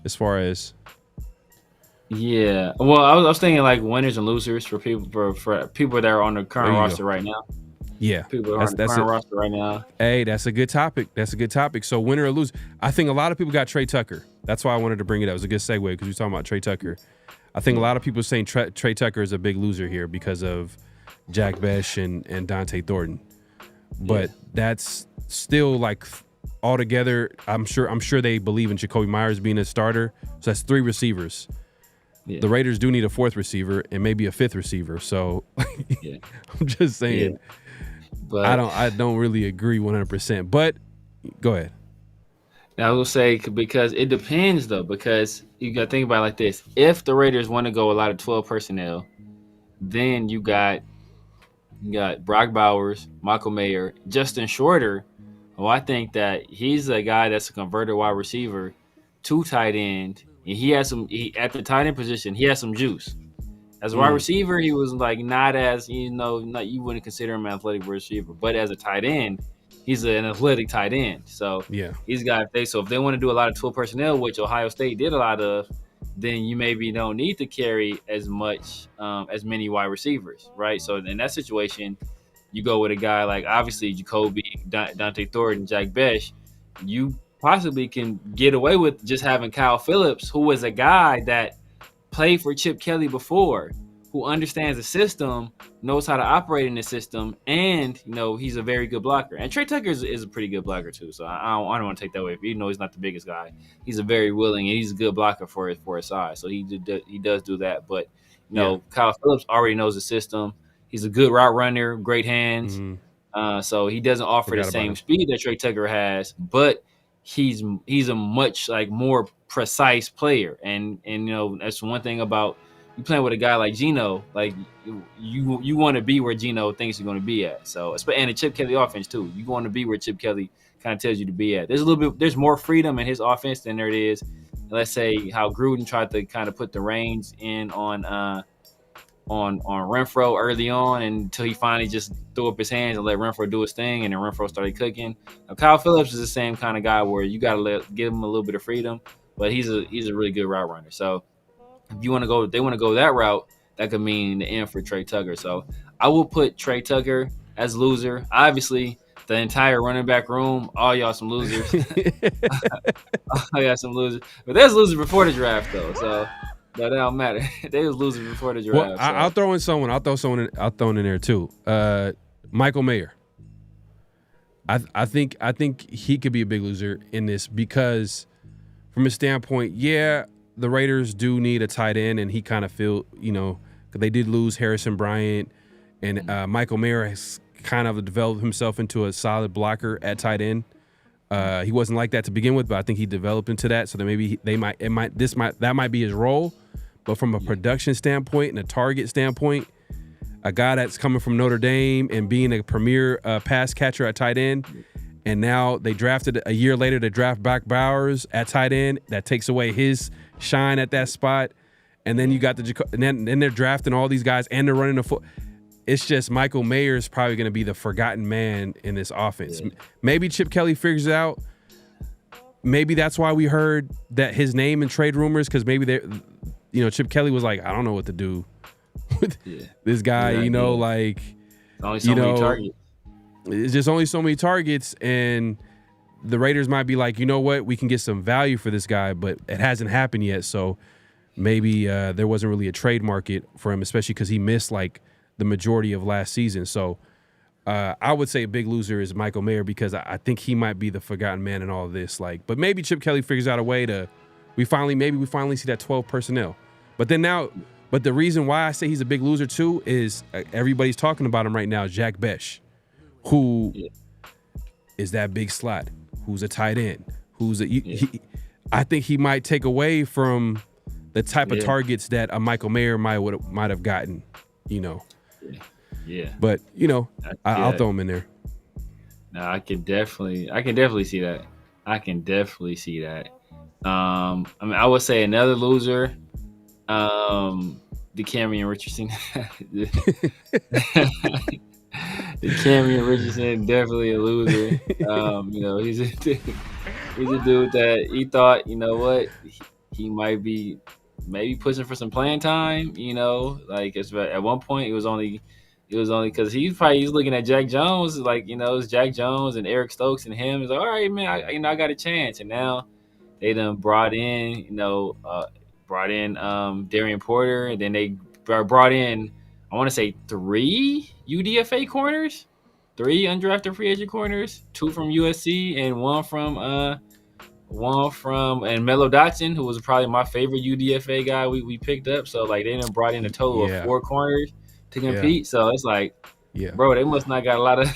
As far as well, I was thinking like winners and losers for people that are on the current roster right now. Yeah, people are on the current roster right now. Hey, that's a good topic. So win or lose, I think a lot of people got Trey Tucker. That's why I wanted to bring it up. It was a good segue because we're talking about Trey Tucker. I think a lot of people are saying Trey Tucker is a big loser here because of Jack Besh and Dante Thornton. But that's still like altogether. I'm sure they believe in Jacoby Myers being a starter. So that's 3 receivers. Yeah. The Raiders do need a 4th receiver and maybe a 5th receiver. So I'm just saying. Yeah. But I don't really agree 100%. But go ahead. I will say because it depends though, because you got to think about it like this: if the Raiders want to go a lot of 12 personnel, then you got Brock Bowers, Michael Mayer, Justin Shorter. Well, I think that he's a guy that's a converted wide receiver, 2 tight end, And he had some at the tight end position. He had some juice. As a wide receiver, he was like not as you wouldn't consider him an athletic receiver, but as a tight end, he's an athletic tight end. So he's got if they want to do a lot of 12 personnel, which Ohio State did a lot of, then you maybe don't need to carry as many wide receivers, right? So in that situation, you go with a guy like obviously Jacoby, Dante Thornton, Jack Besh. You possibly can get away with just having Kyle Phillips, who was a guy that played for Chip Kelly before, who understands the system, knows how to operate in the system, and he's a very good blocker. And Trey Tucker is a pretty good blocker too. So I don't want to take that away. Even though he's not the biggest guy, he's a very willing and he's a good blocker for his size. So he does do that. But Kyle Phillips already knows the system. He's a good route runner, great hands. So he doesn't offer the same speed that Trey Tucker has, but he's a much more precise player. And that's one thing about you playing with a guy like Geno. Like you want to be where Geno thinks you're going to be at. So and the Chip Kelly offense too. You want to be where Chip Kelly kind of tells you to be at. There's more freedom in his offense than there is. Let's say how Gruden tried to kind of put the reins in on Renfro early on until he finally just threw up his hands and let Renfro do his thing, and then Renfro started cooking. Now, Kyle Phillips is the same kind of guy where you got to give him a little bit of freedom, but he's a really good route runner. So if they want to go that route, that could mean the end for Trey Tucker. So I will put Trey Tucker as loser. Obviously, the entire running back room, all y'all some losers. All y'all some losers. But there's losers before the draft though, so. That don't matter. They was losing before the draft. Well, I'll throw in someone. I'll throw in there too. Michael Mayer. I think he could be a big loser in this because, from a standpoint, the Raiders do need a tight end, and he kind of feel because they did lose Harrison Bryant, and Michael Mayer has kind of developed himself into a solid blocker at tight end. He wasn't like that to begin with, but I think he developed into that. So that maybe that might be his role. But from a production standpoint and a target standpoint, a guy that's coming from Notre Dame and being a premier pass catcher at tight end, and now they drafted a year later to draft back Bowers at tight end. That takes away his shine at that spot. And then you got and then they're drafting all these guys and they're running the foot. It's just Michael Mayer is probably going to be the forgotten man in this offense. Yeah. Maybe Chip Kelly figures it out. Maybe that's why we heard that his name in trade rumors, because maybe Chip Kelly was like, I don't know what to do with this guy. Like only so many targets. It's just only so many targets, and the Raiders might be like, you know what, we can get some value for this guy, but it hasn't happened yet. So maybe there wasn't really a trade market for him, especially because he missed like the majority of last season. So I would say a big loser is Michael Mayer because I think he might be the forgotten man in all of this. But maybe Chip Kelly figures out a way to we finally see that 12 personnel. But the reason why I say he's a big loser too is everybody's talking about him right now, Jack Besh, who is that big slot, who's a tight end, I think he might take away from the type of targets that a Michael Mayer might have gotten, Yeah. But I'll throw him in there. No, I can definitely see that. I would say another loser, DeCamerion Richardson. DeCamerion Richardson, definitely a loser. He's a dude that he thought, he might be maybe pushing for some playing time. At one point it was only because he's looking at Jack Jones, it's Jack Jones and Eric Stokes and him. He's like, all right, man, I got a chance. And now they done brought in Darian Porter, and then they brought in, I want to say 3 UDFA corners, 3 undrafted free agent corners, 2 from USC and one from Melo Dotson, who was probably my favorite UDFA guy we picked up. So they done brought in a total of 4 corners to compete. So it's bro, they must not got a lot of.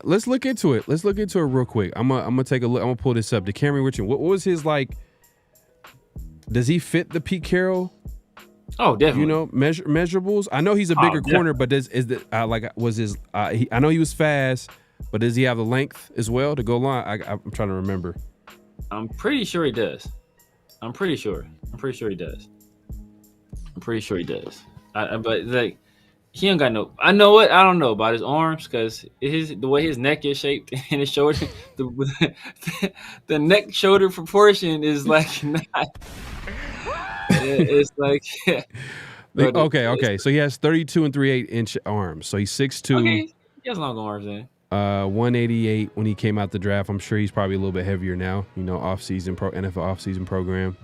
Let's look into it. Let's look into it real quick. I'm gonna take a look. I'm gonna pull this up. DeCamerion Richardson. What was his Does he fit the Pete Carroll? Oh, definitely. Measurables. I know he's a bigger corner, but I know he was fast, but does he have the length as well to go line? I'm trying to remember. I'm pretty sure he does. I'm pretty sure he does. But like, he ain't got no. I know what I don't know about his arms because the way his neck is shaped and his shoulder, the neck shoulder proportion is like not. It's like. Okay. So he has 32 and 3/8-inch arms. So he's 6'2". Okay, he has long arms then. 188 when he came out the draft. I'm sure he's probably a little bit heavier now. NFL offseason program.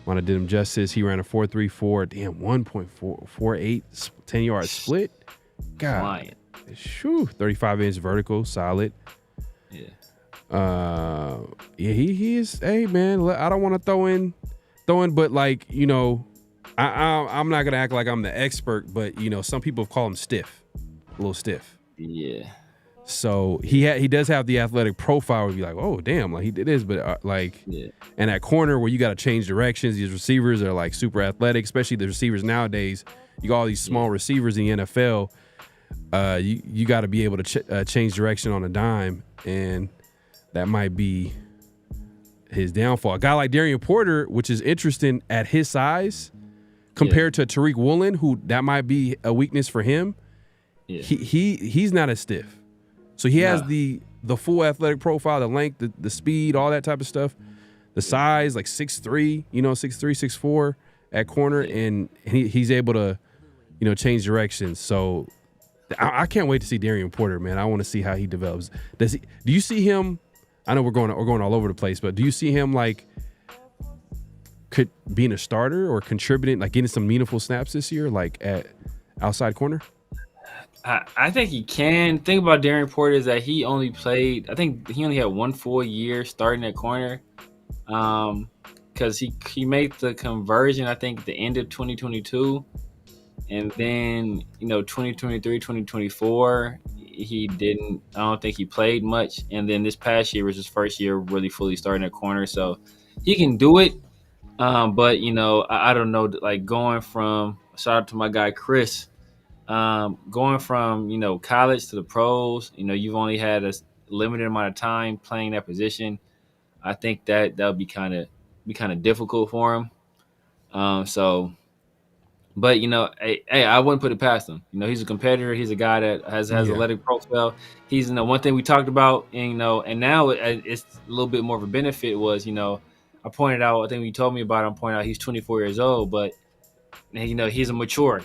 When I did him justice, he ran a 4.34. Damn, 1.48 10-yard split. God, Flying. 35-inch vertical, solid. Yeah. He is. Hey man, I don't want to throw in, but like I'm not gonna act like I'm the expert, but some people call him stiff, a little stiff. Yeah. So he does have the athletic profile where you're like, oh damn, like he did this, but and at corner where you got to change directions. These receivers are like super athletic, especially the receivers nowadays. You got all these small receivers in the NFL. You got to be able to change direction on a dime, and that might be his downfall. A guy like Darian Porter, which is interesting at his size, compared to Tariq Woolen, who that might be a weakness for him. Yeah. He's not as stiff. So he has the full athletic profile, the length, the speed, all that type of stuff. The size, like 6'3", 6'3", 6'4" at corner, and he's able to, change directions. So I can't wait to see Darian Porter, man. I want to see how he develops. Do you see him? I know we're going all over the place, but do you see him like being a starter or contributing, like getting some meaningful snaps this year, like at outside corner? I think he can. The thing about Darian Porter is that he only had 1 full year starting at corner, because he made the conversion, I think, at the end of 2022, and then 2023, 2024 he didn't. I don't think he played much, and then this past year was his first year really fully starting at corner, so he can do it. But I don't know, like going from, shout out to my guy Chris. Going from college to the pros, you've only had a limited amount of time playing that position. I think that would be kind of difficult for him. But hey, I wouldn't put it past him. He's a competitor. He's a guy that has athletic profile. He's one thing we talked about, and now it's a little bit more of a benefit was I pointed out, I think when you told me about it, I pointed out he's 24 years old, but he's mature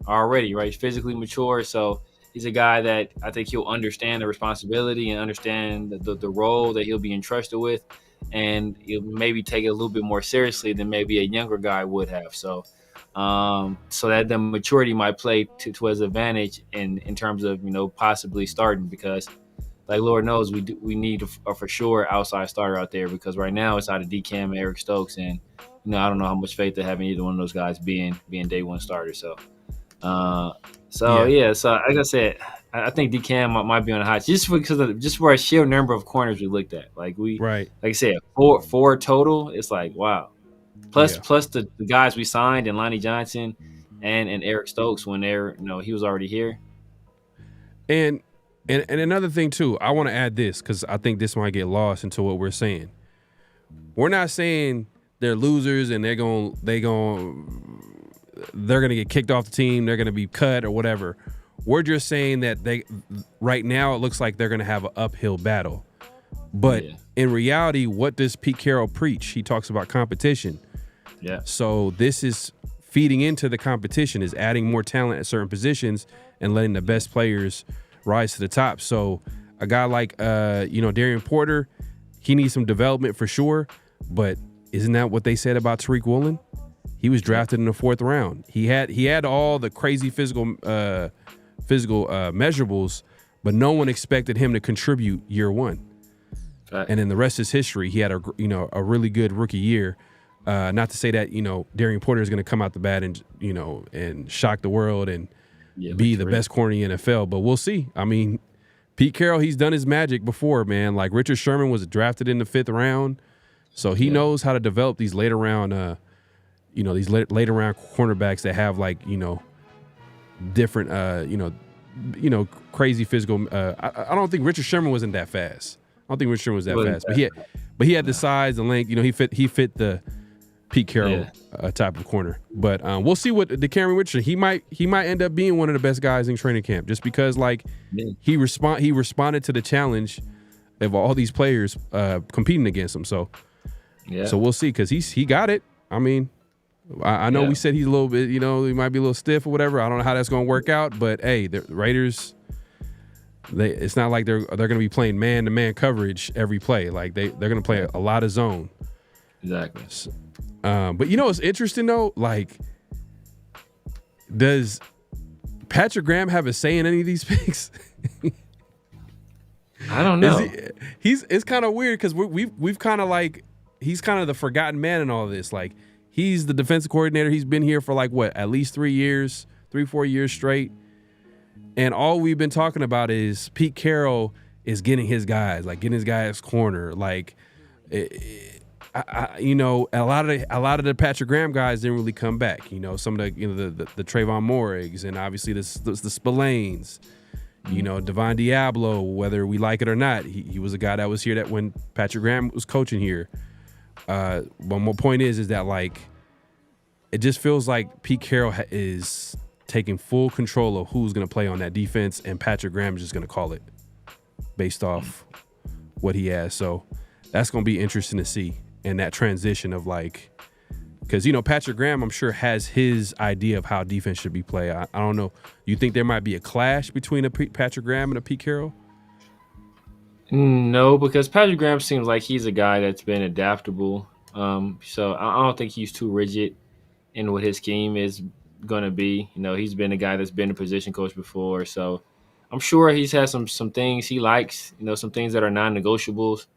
already, right? He's physically mature, so he's a guy that I think he'll understand the responsibility and understand the role that he'll be entrusted with, and he'll maybe take it a little bit more seriously than maybe a younger guy would have. So that the maturity might play to his advantage in terms of possibly starting, because like Lord knows we need a for sure outside starter out there, because right now it's out of DCam and Eric Stokes, and I don't know how much faith they have in either one of those guys being day one starters. So like I said, I think DCam might be on the hot just because of for a sheer number of corners we looked at. Like like I said, four total. It's like wow. Plus the guys we signed, and Lonnie Johnson and Eric Stokes when he was already here. And another thing too, I want to add this because I think this might get lost into what we're saying. We're not saying they're losers and they're gonna get kicked off the team, they're gonna be cut or whatever. We're just saying that right now it looks like they're gonna have an uphill battle. But in reality, what does Pete Carroll preach? He talks about competition. Yeah. So this is feeding into the competition, is adding more talent at certain positions and letting the best players rise to the top. So a guy like Darian Porter, he needs some development for sure. But isn't that what they said about Tariq Woolen? He was drafted in the 4th round. He had all the crazy physical measurables, but no one expected him to contribute year one. Right. And then the rest is history. He had a really good rookie year. Not to say that Darian Porter is going to come out the bat and and shock the world and be the best corner in the NFL, but we'll see. I mean, Pete Carroll, he's done his magic before, man. Like Richard Sherman was drafted in the 5th round, so he knows how to develop these later round, later round cornerbacks that have different, crazy physical. I don't think Richard Sherman wasn't that fast. I don't think Richard Sherman was that fast, But he had the size, the length. You know, he fit the Pete Carroll type of corner. But we'll see what the Cameron Richardson. He might end up being one of the best guys in training camp, just because he responded to the challenge of all these players competing against him. So so we'll see, because he got it. I mean, I know we said he's a little bit, you know, he might be a little stiff or whatever. I don't know how that's going to work out, but hey, the Raiders, it's not like they're going to be playing man-to-man coverage every play. Like they're going to play a lot of zone. Exactly. So, but you know what's interesting though? Like, does Patrick Graham have a say in any of these picks? I don't know. It's kind of weird, because we've kind of like, he's kind of the forgotten man in all of this. Like, he's the defensive coordinator. He's been here for like at least 4 years straight. And all we've been talking about is Pete Carroll is getting his guys corner. Like, you know, a lot of the Patrick Graham guys didn't really come back. You know, some of the Trayvon Morrigs, and obviously the Spillanes. You know, Devon Diablo, whether we like it or not, he was a guy that was here that when Patrick Graham was coaching here. But my point is that, like, it just feels like Pete Carroll is taking full control of who's going to play on that defense, and Patrick Graham is just going to call it based off what he has. So that's going to be interesting to see, and that transition of, like, because, you know, Patrick Graham, I'm sure, has his idea of how defense should be played. I don't know. You think there might be a clash between a Patrick Graham and a Pete Carroll? No, because Patrick Graham seems like he's a guy that's been adaptable. So I don't think he's too rigid in what his scheme is going to be. You know, he's been a guy that's been a position coach before. So I'm sure he's had some things he likes, you know, some things that are non-negotiables.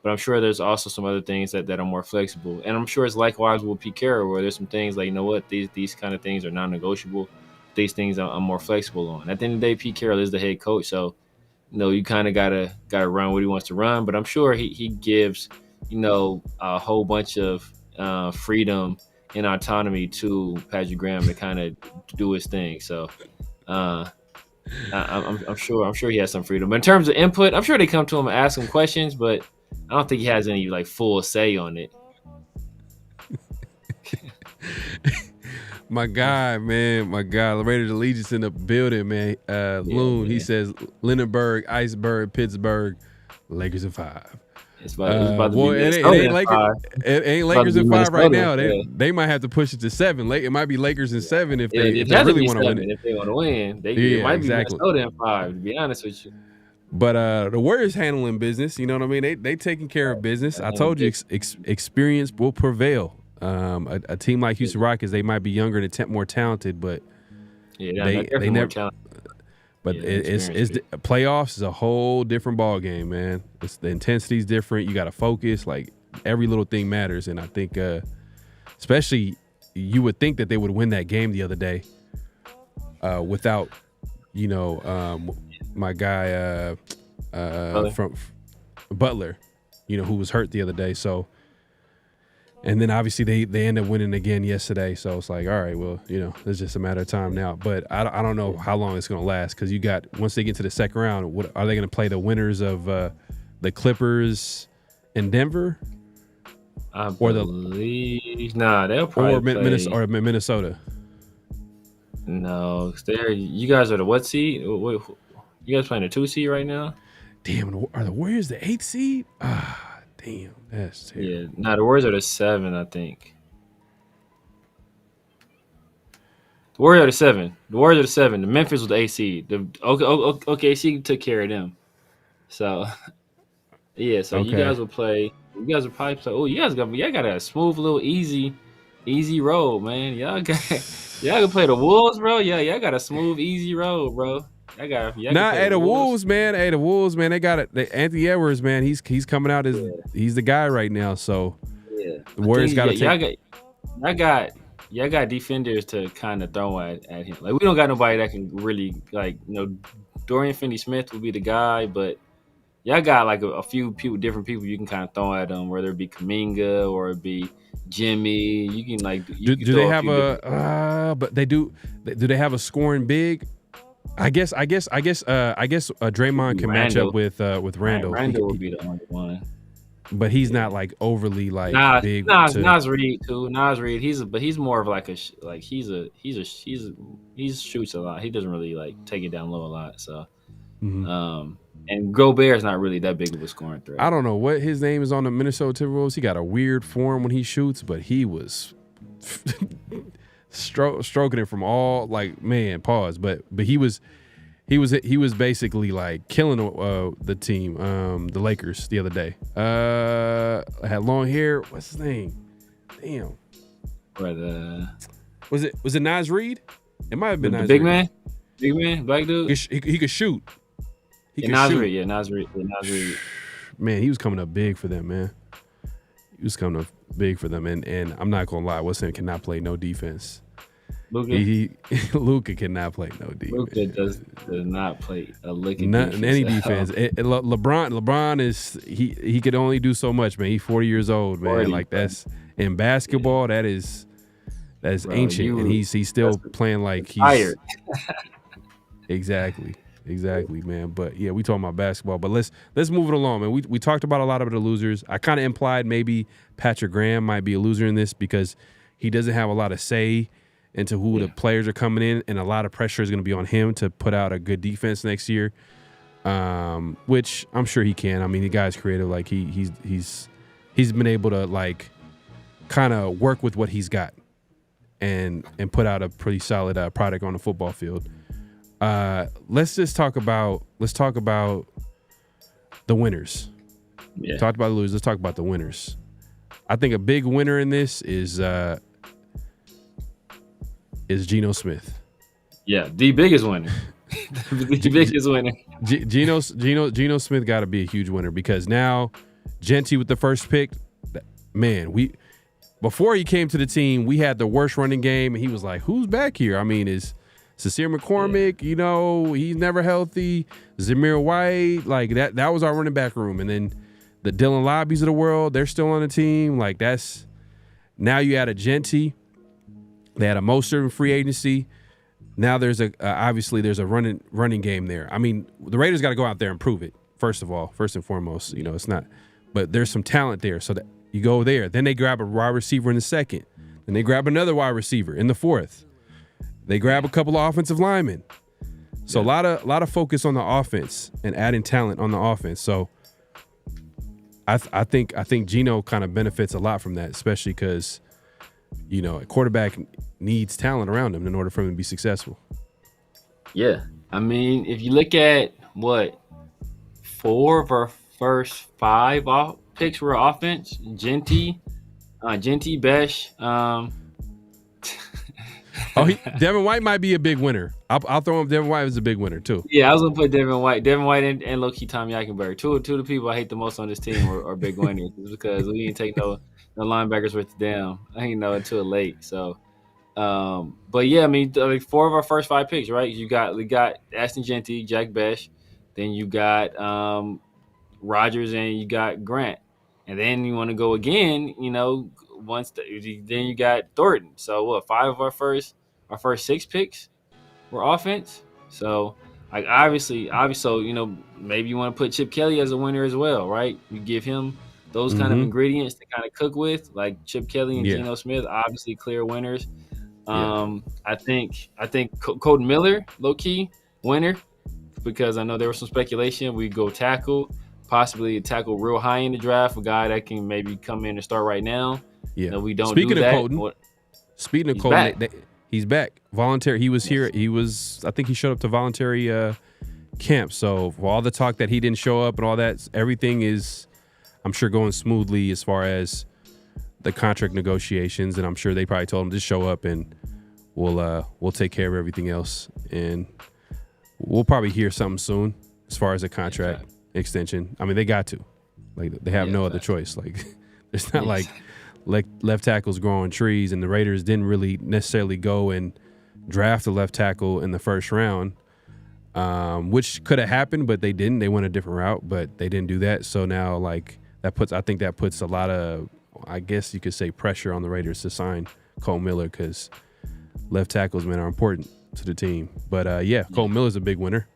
But I'm sure there's also some other things that are more flexible. And I'm sure it's likewise with Pete Carroll, where there's some things like, you know what, these kind of things are non-negotiable. These things I'm more flexible on. At the end of the day, Pete Carroll is the head coach. So, you know, you kind of gotta run what he wants to run. But I'm sure he gives, you know, a whole bunch of freedom and autonomy to Patrick Graham to kind of do his thing. So I'm sure he has some freedom. But in terms of input, I'm sure they come to him and ask him questions, but I don't think he has any like full say on it. My guy, Raiders Allegiance in the building, man. Loon, he says Lindenberg, Iceberg, Pittsburgh, Lakers in 5. It's about to boy, be it ain't Lakers in 5 right now. Yeah. They might have to push it to 7. It might be Lakers in 7 if they really want to win it. If they want to win, it might be Minnesota in 5. To be honest with you. But the Warriors handling business. You know what I mean? They taking care of business. I told you, experience will prevail. A team like Houston Rockets, they might be younger and more talented, but they never. Talented. But it's the playoffs is a whole different ball game, man. The intensity's different. You got to focus. Like, every little thing matters, and I think, especially, you would think that they would win that game the other day, without, you know, my guy from Butler, you know, who was hurt the other day. So, and then obviously they end up winning again yesterday. So it's like, all right, well, you know, it's just a matter of time now. But I don't know how long it's going to last, because you got, once they get to the second round, what are they going to play? The winners of the Clippers and Denver, they'll probably play Minnesota. No, you guys are the what seed? You guys playing the 2 seed right now? Damn, are the Warriors the 8th seed? Damn, that's terrible. Yeah, the Warriors are the 7, I think. The Warriors are the 7. The Memphis was the 8th seed. The OKC took care of them. So, yeah. So okay. You guys will play. You guys will probably play. Oh, y'all got a smooth little easy road, man. Y'all can play the Wolves, bro. Yeah, y'all got a smooth, easy road, bro. The Wolves, man. Hey, the Wolves, man. They got it. Anthony Edwards, man. He's coming out as he's the guy right now. So the Warriors got to take. Y'all got defenders to kind of throw at him. Like, we don't got nobody that can really, like, you know, Dorian Finney-Smith would be the guy, but y'all got like a few different people you can kind of throw at him, whether it be Kuminga or it be Jimmy. You can like. Do they have but they do. Do they have a scoring big? I guess Draymond can match up with Randall. Randall would be the only one. but he's not like overly like big. Nas Reed too. Nas Reed, he's more of like he shoots a lot. He doesn't really like take it down low a lot. So, and Gobert's not really that big of a scoring threat. I don't know what his name is on the Minnesota Timberwolves. He got a weird form when he shoots, but he was stroking it from all like man. Pause, but he was basically like killing the team, the Lakers the other day. Had long hair. What's his name? Damn. Was it Nas Reed? It might have been Nas big Reed. Big man, black dude. He could shoot. Nas Reed. Man, he was coming up big for them, man. He was coming up big for them, and I'm not gonna lie, West Ham cannot play no defense. Luka cannot play no defense. Luka does not play a lick of defense. Any defense. LeBron is he could only do so much, man. He's 40 years old, man. 40, like that's in basketball, that's ancient, and he's still playing like he's tired. Exactly, man. But yeah, we talking about basketball. But let's move it along, man. We talked about a lot of the losers. I kind of implied maybe Patrick Graham might be a loser in this because he doesn't have a lot of say into who the players are coming in, and a lot of pressure is going to be on him to put out a good defense next year, which I'm sure he can. I mean, the guy's creative. Like he's been able to like kind of work with what he's got and put out a pretty solid product on the football field. Let's talk about the winners. Yeah. Talked about the losers. Let's talk about the winners. I think a big winner in this is Geno Smith. Yeah, the biggest winner. The biggest winner. Geno Smith got to be a huge winner because now Genty with the first pick, man, before he came to the team, we had the worst running game, and he was like, who's back here? I mean, is Cecile McCormick, he's never healthy. Zamir White, like that was our running back room. And then the Dylan Lobbies of the world, they're still on the team. Like now you add a Genty. They had a Mostert in free agency. Now there's obviously there's a running game there. I mean, the Raiders got to go out there and prove it. First and foremost, it's not, but there's some talent there. So that you go there. Then they grab a wide receiver in the second. Then they grab another wide receiver in the fourth. They grab a couple of offensive linemen. So a lot of focus on the offense and adding talent on the offense. So I think Geno kind of benefits a lot from that, especially because a quarterback needs talent around him in order for him to be successful. Yeah. I mean, if you look at 4 of our first 5 picks were offense, Genty, Besh. Devin White might be a big winner. I'll throw him. Devin White was a big winner too. Yeah, I was gonna put Devin White and low-key Tom Eichenberg. Two of the people I hate the most on this team are big winners because we didn't take no linebackers worth a damn. I ain't know until late. So, but yeah, I mean, 4 of our first 5 picks, right? We got Ashton Genty, Jack Besh, then you got Rogers, and you got Grant, and then you want to go again, then you got Thornton. So 5 of our first 6 picks were offense. So like obviously, maybe you want to put Chip Kelly as a winner as well, right? You give him those kind of ingredients to kind of cook with, like Chip Kelly and Geno Smith, obviously clear winners. I think Colton Miller, low key winner, because I know there was some speculation we go tackle, possibly tackle real high in the draft, a guy that can maybe come in and start right now. Yeah, we don't. Speaking do of that. Colton, he's back. Voluntary. He was here. I think he showed up to voluntary camp. So for all the talk that he didn't show up and all that, everything is, I'm sure, going smoothly as far as the contract negotiations. And I'm sure they probably told him to show up and we'll take care of everything else. And we'll probably hear something soon as far as a contract extension. I mean, they got to. Like, they have no other choice. Like, it's not like left tackles growing trees, and the Raiders didn't really necessarily go and draft a left tackle in the first round, which could have happened, but they didn't. They went a different route, but they didn't do that. So now, like, I think that puts a lot of, I guess you could say, pressure on the Raiders to sign Cole Miller, because left tackles, man, are important to the team. But Cole Miller's a big winner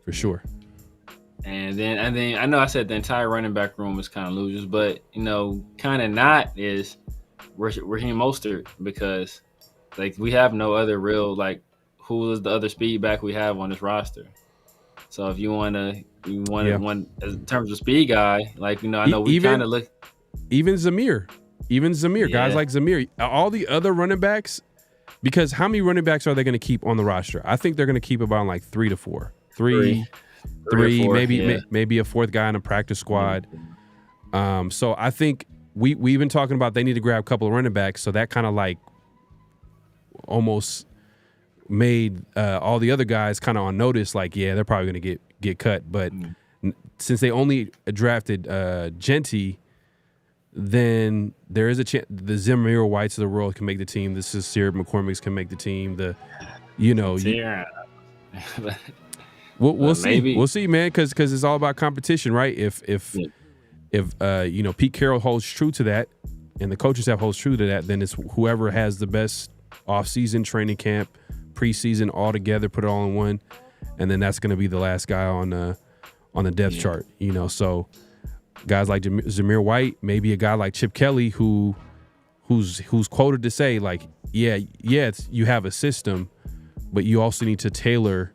for sure. And then I know I said the entire running back room is kind of losers, but kind of not is Raheem Mostert, because like we have no other real, like, who is the other speed back we have on this roster. So if you want one in terms of speed guy, like, I know we kind of look. Even Zamir, guys like Zamir, all the other running backs, because how many running backs are they going to keep on the roster? I think they're going to keep about like 3 to 4. Three, maybe a fourth guy in a practice squad. So I think we've been talking about they need to grab a couple of running backs. So that kind of like almost made all the other guys kind of on notice, like, yeah, they're probably going to get cut. But since they only drafted Genty, then there is a chance the Zamir Whites of the world can make the team. The Sincere McCormick's can make the team. We'll see. Maybe. We'll see, man, because it's all about competition, right? If Pete Carroll holds true to that, and the coaching staff holds true to that, then it's whoever has the best off-season, training camp, preseason, all together, put it all in one, and then that's going to be the last guy on the depth chart. So guys like Zamir White, maybe a guy like Chip Kelly, who's quoted to say, like, you have a system, but you also need to tailor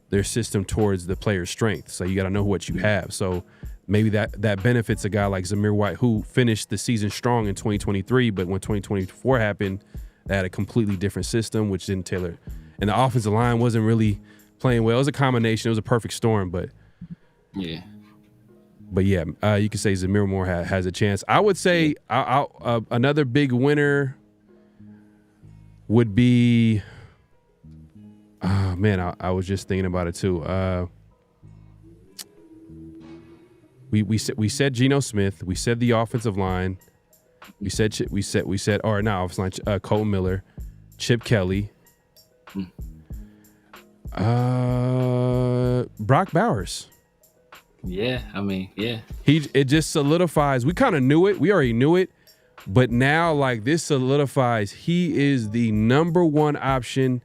their system towards the player's strength. So you got to know what you have. So maybe that benefits a guy like Zamir White, who finished the season strong in 2023, but when 2024 happened, they had a completely different system, which didn't tailor. And the offensive line wasn't really playing well. It was a combination. It was a perfect storm, but yeah. But yeah, you could say Zamir Moore has a chance. I would say another big winner would be. Man, I was just thinking about it too. We said Geno Smith. We said the offensive line. We said offensive line. Cole Miller, Chip Kelly, Brock Bowers. Yeah, I mean, yeah. It just solidifies. We kind of knew it. We already knew it, but now like this solidifies. He is the number one option.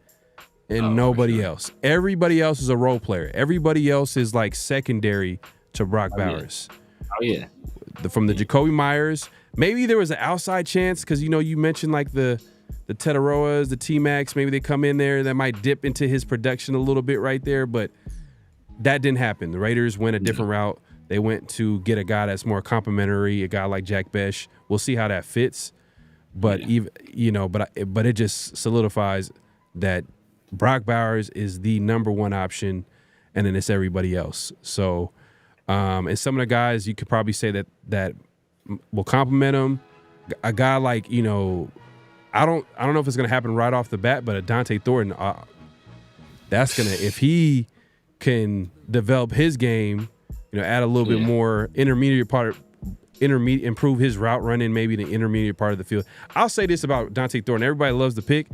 And nobody else. Everybody else is a role player. Everybody else is like secondary to Brock Bowers. Yeah. From the Jacoby Myers. Maybe there was an outside chance because, you mentioned like the Tetaroas, the T-Max. Maybe they come in there that might dip into his production a little bit right there. But that didn't happen. The Raiders went a different route. They went to get a guy that's more complimentary, a guy like Jack Besh. We'll see how that fits. But but it just solidifies that Brock Bowers is the number one option, and then it's everybody else. So, and some of the guys you could probably say that will complement him. A guy like I don't know if it's gonna happen right off the bat, but a Dante Thornton, that's gonna, if he can develop his game, add a little bit more improve his route running, maybe the intermediate part of the field. I'll say this about Dante Thornton: everybody loves the pick.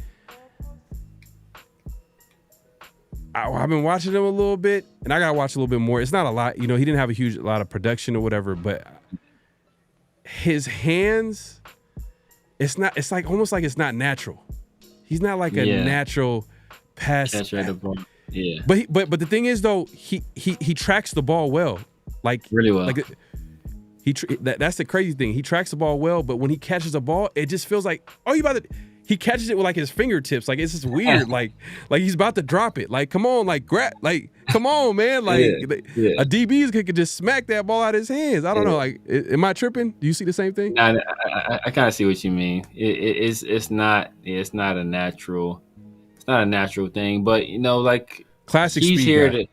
I've been watching him a little bit, and I gotta watch a little bit more. It's not a lot, he didn't have a lot of production or whatever, but his hands, it's like almost like it's not natural. He's not like a natural pass. Yeah. But the thing is though, he tracks the ball well, like really well. Like that's the crazy thing. He tracks the ball well, but when he catches a ball, it just feels like he catches it with like his fingertips. Like it's just weird. like he's about to drop it. Like, come on, come on, man. Like a DB could just smack that ball out of his hands. I don't know. Like, am I tripping? Do you see the same thing? I kind of see what you mean. It's not a natural thing. But like classic. He's speed here guy.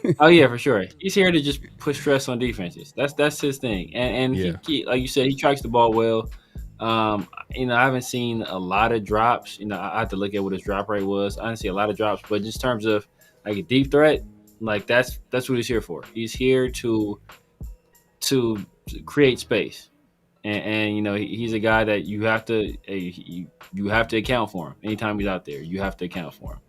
to. Oh yeah, for sure. He's here to just put stress on defenses. That's his thing. And he, like you said, he tracks the ball well. I haven't seen a lot of drops. I have to look at what his drop rate was. I didn't see a lot of drops, but just in terms of like a deep threat, like that's what he's here for. He's here to create space, and he's a guy that you have to account for him anytime he's out there. You have to account for him.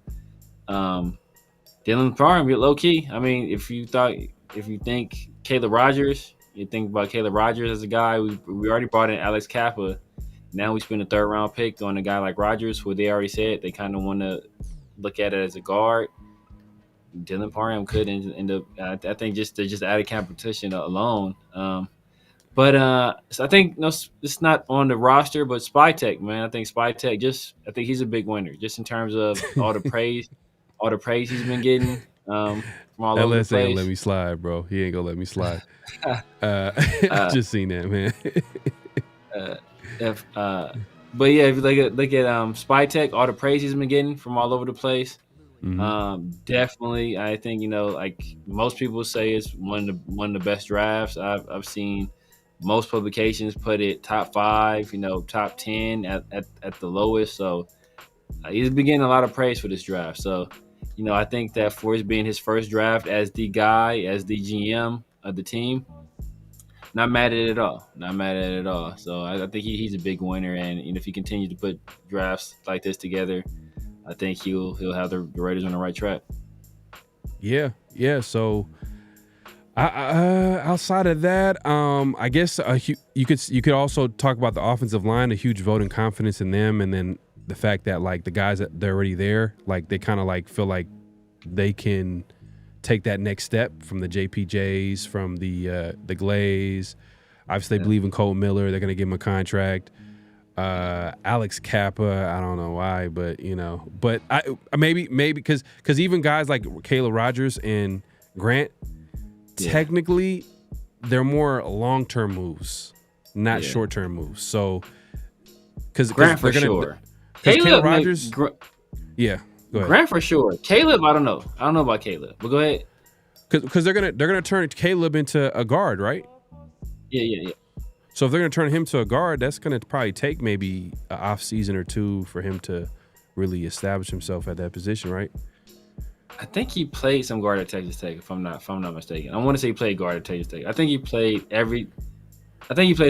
Dylan Parham, low key. I mean, if you think Caleb Rogers. You think about Caleb Rogers as a guy. We already brought in Alex Kappa. Now we spend a third-round pick on a guy like Rogers, who they already said they kind of want to look at it as a guard. Dylan Parham could end up. I think just added competition alone. So I think it's not on the roster, but Spytek, man. I think Spytek I think he's a big winner just in terms of all the praise he's been getting from all over the LS ain't place. gonna let me slide, bro. He ain't gonna let me slide. Just seen that, man. But yeah, if you look at Spytek, all the praise he's been getting from all over the place. Definitely, I think like most people say, it's one of the best drafts I've seen. Most publications put it top 5, top 10 at the lowest. So he's been getting a lot of praise for this draft. So I think that for it being his first draft as the guy, as the GM of the team, not mad at it at all. Not mad at it at all. So I think he's a big winner, and if he continues to put drafts like this together, I think he'll have the Raiders on the right track. Yeah. So, outside of that, I guess you could also talk about the offensive line, a huge vote in confidence in them, and then the fact that like the guys that they're already there, like they kind of like feel like they can take that next step from the JPJs, from the Glaze. Obviously, they believe in Cole Miller. They're going to give him a contract. Alex Kappa, I don't know why, but but I maybe because even guys like Caleb Rogers and Grant, technically they're more long-term moves, not short-term moves. So because Grant for sure, Caleb Rogers, go ahead. Grant for sure. Caleb, I don't know about Caleb, but go ahead. Because they're gonna turn Caleb into a guard, right? Yeah. So if they're going to turn him to a guard, that's going to probably take maybe an off season or two for him to really establish himself at that position, right? I think he played some guard at Texas Tech, if I'm not mistaken. I want to say he played guard at Texas Tech. I think he played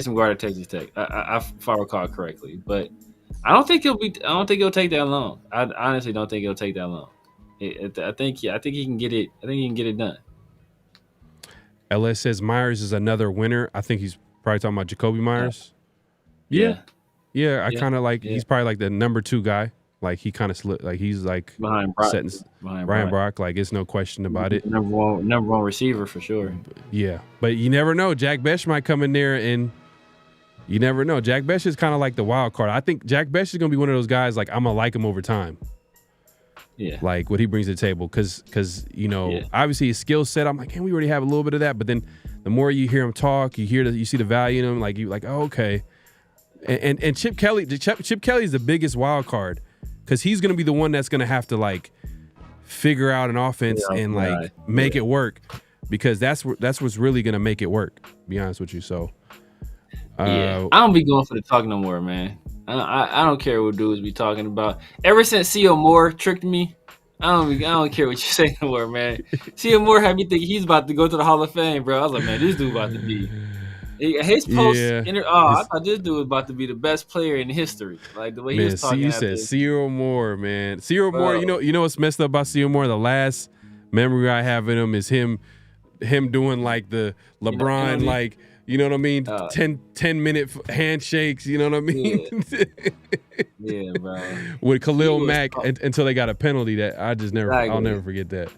some guard at Texas Tech, if I recall correctly. But I don't think it'll take that long. I honestly don't think it'll take that long. I think he can get it. I think he can get it done. LS says Myers is another winner. I think he's probably talking about Jacoby Myers. Yeah. I kind of like he's probably like the number 2 guy. Like he kind of slipped. Like he's like behind Brock. Brian Brock. Like it's no question about it. Number one receiver for sure. Yeah, but you never know. Jack Besh might come in there, and you never know. Jack Besh is kind of like the wild card. I think Jack Besh is gonna be one of those guys. Like I'm gonna like him over time. Yeah, like what he brings to the table, because obviously his skill set. I'm like, we already have a little bit of that, but then the more you hear him talk, you see the value in him. Like oh, okay. And Chip Kelly is the biggest wild card, because he's gonna be the one that's gonna have to like figure out an offense and like make it work, because that's what's really gonna make it work. To be honest with you, so I don't be going for the talk no more, man. I don't care what dudes be talking about. Ever since C.O. Moore tricked me, I don't care what you say no more, man. C.O. Moore had me thinking he's about to go to the Hall of Fame, bro. I was like, man, this dude about to be. His post, I thought this dude was about to be the best player in history. Like the way he was talking. You said C.O. Moore, man. C.O. Moore, you know what's messed up about C.O. Moore? The last memory I have in him is him doing like the LeBron, like. You know what I mean? 10-minute handshakes. You know what I mean? Yeah, bro. With Khalil Mack until they got a penalty that I'll never forget that.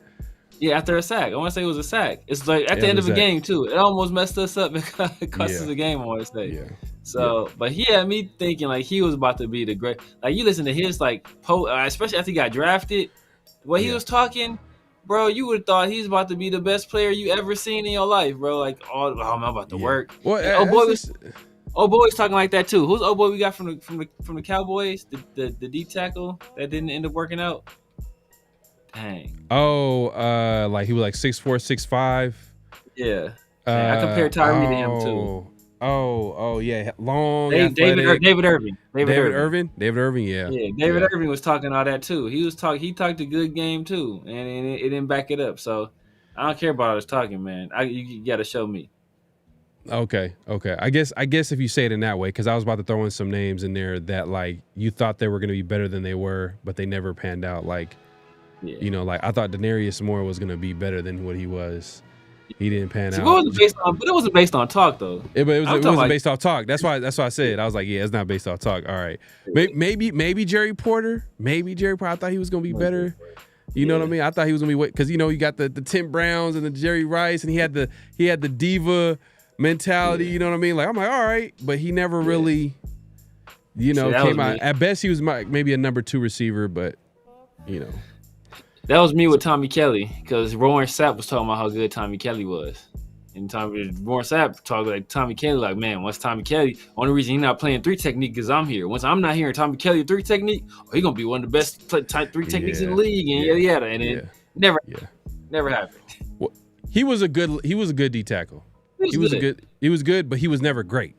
Yeah, after a sack. I want to say it was a sack. It's like at the end of a game too. It almost messed us up because it cost us a game, I want to say. Yeah. So, but he had me thinking like he was about to be the great. Like you listen to his like especially after he got drafted, what he was talking. Bro, you would have thought he's about to be the best player you ever seen in your life, bro. Like, I'm about to work. Well, boy was talking like that too. Who's boy we got from the Cowboys? The D tackle that didn't end up working out. Dang. Like he was like 6'4", 6'5". Yeah. I compared Tyree to him too. Oh, yeah, long. David Irving. David Irving, yeah. Yeah, David Irving was talking all that too. He talked a good game too, and it didn't back it up. So I don't care about all this talking, man. You got to show me. Okay. I guess if you say it in that way, because I was about to throw in some names in there that like you thought they were going to be better than they were, but they never panned out. Like, like I thought Denarius Moore was going to be better than what he was. He didn't pan out. But it wasn't based on talk though. It wasn't based off talk. That's why I said I was like, it's not based off talk. All right, maybe Jerry Porter. I thought he was gonna be better. You know what I mean? I thought he was gonna be because you got the Tim Browns and the Jerry Rice, and he had the diva mentality. You know what I mean? Like I'm like, all right, but he never really, came out. At best, he was maybe a number 2 receiver, but that was me with Tommy Kelly because Warren Sapp was talking about how good Tommy Kelly was. And Warren Sapp talked like Tommy Kelly, like, man, once Tommy Kelly, only reason he's not playing 3 technique because I'm here. Once I'm not hearing Tommy Kelly 3 technique, he's gonna be one of the best 3 techniques in the league, and yada. And it never happened. Well, he was a good D tackle. He was good, but he was never great.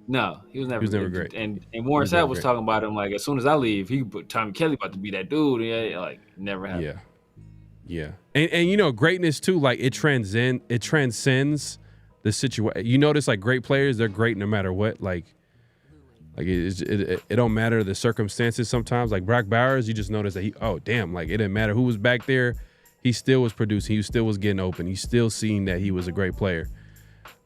No, he was never great. And Warren Sapp was talking about him like, as soon as I leave, Tommy Kelly about to be that dude. Yeah, like never happened. Yeah. And greatness too, like it transcends the situation. You notice like great players, they're great no matter what. Like it don't matter the circumstances sometimes. Like Brock Bowers, you just notice that it didn't matter who was back there, he still was producing, he still was getting open, he's still seeing that he was a great player.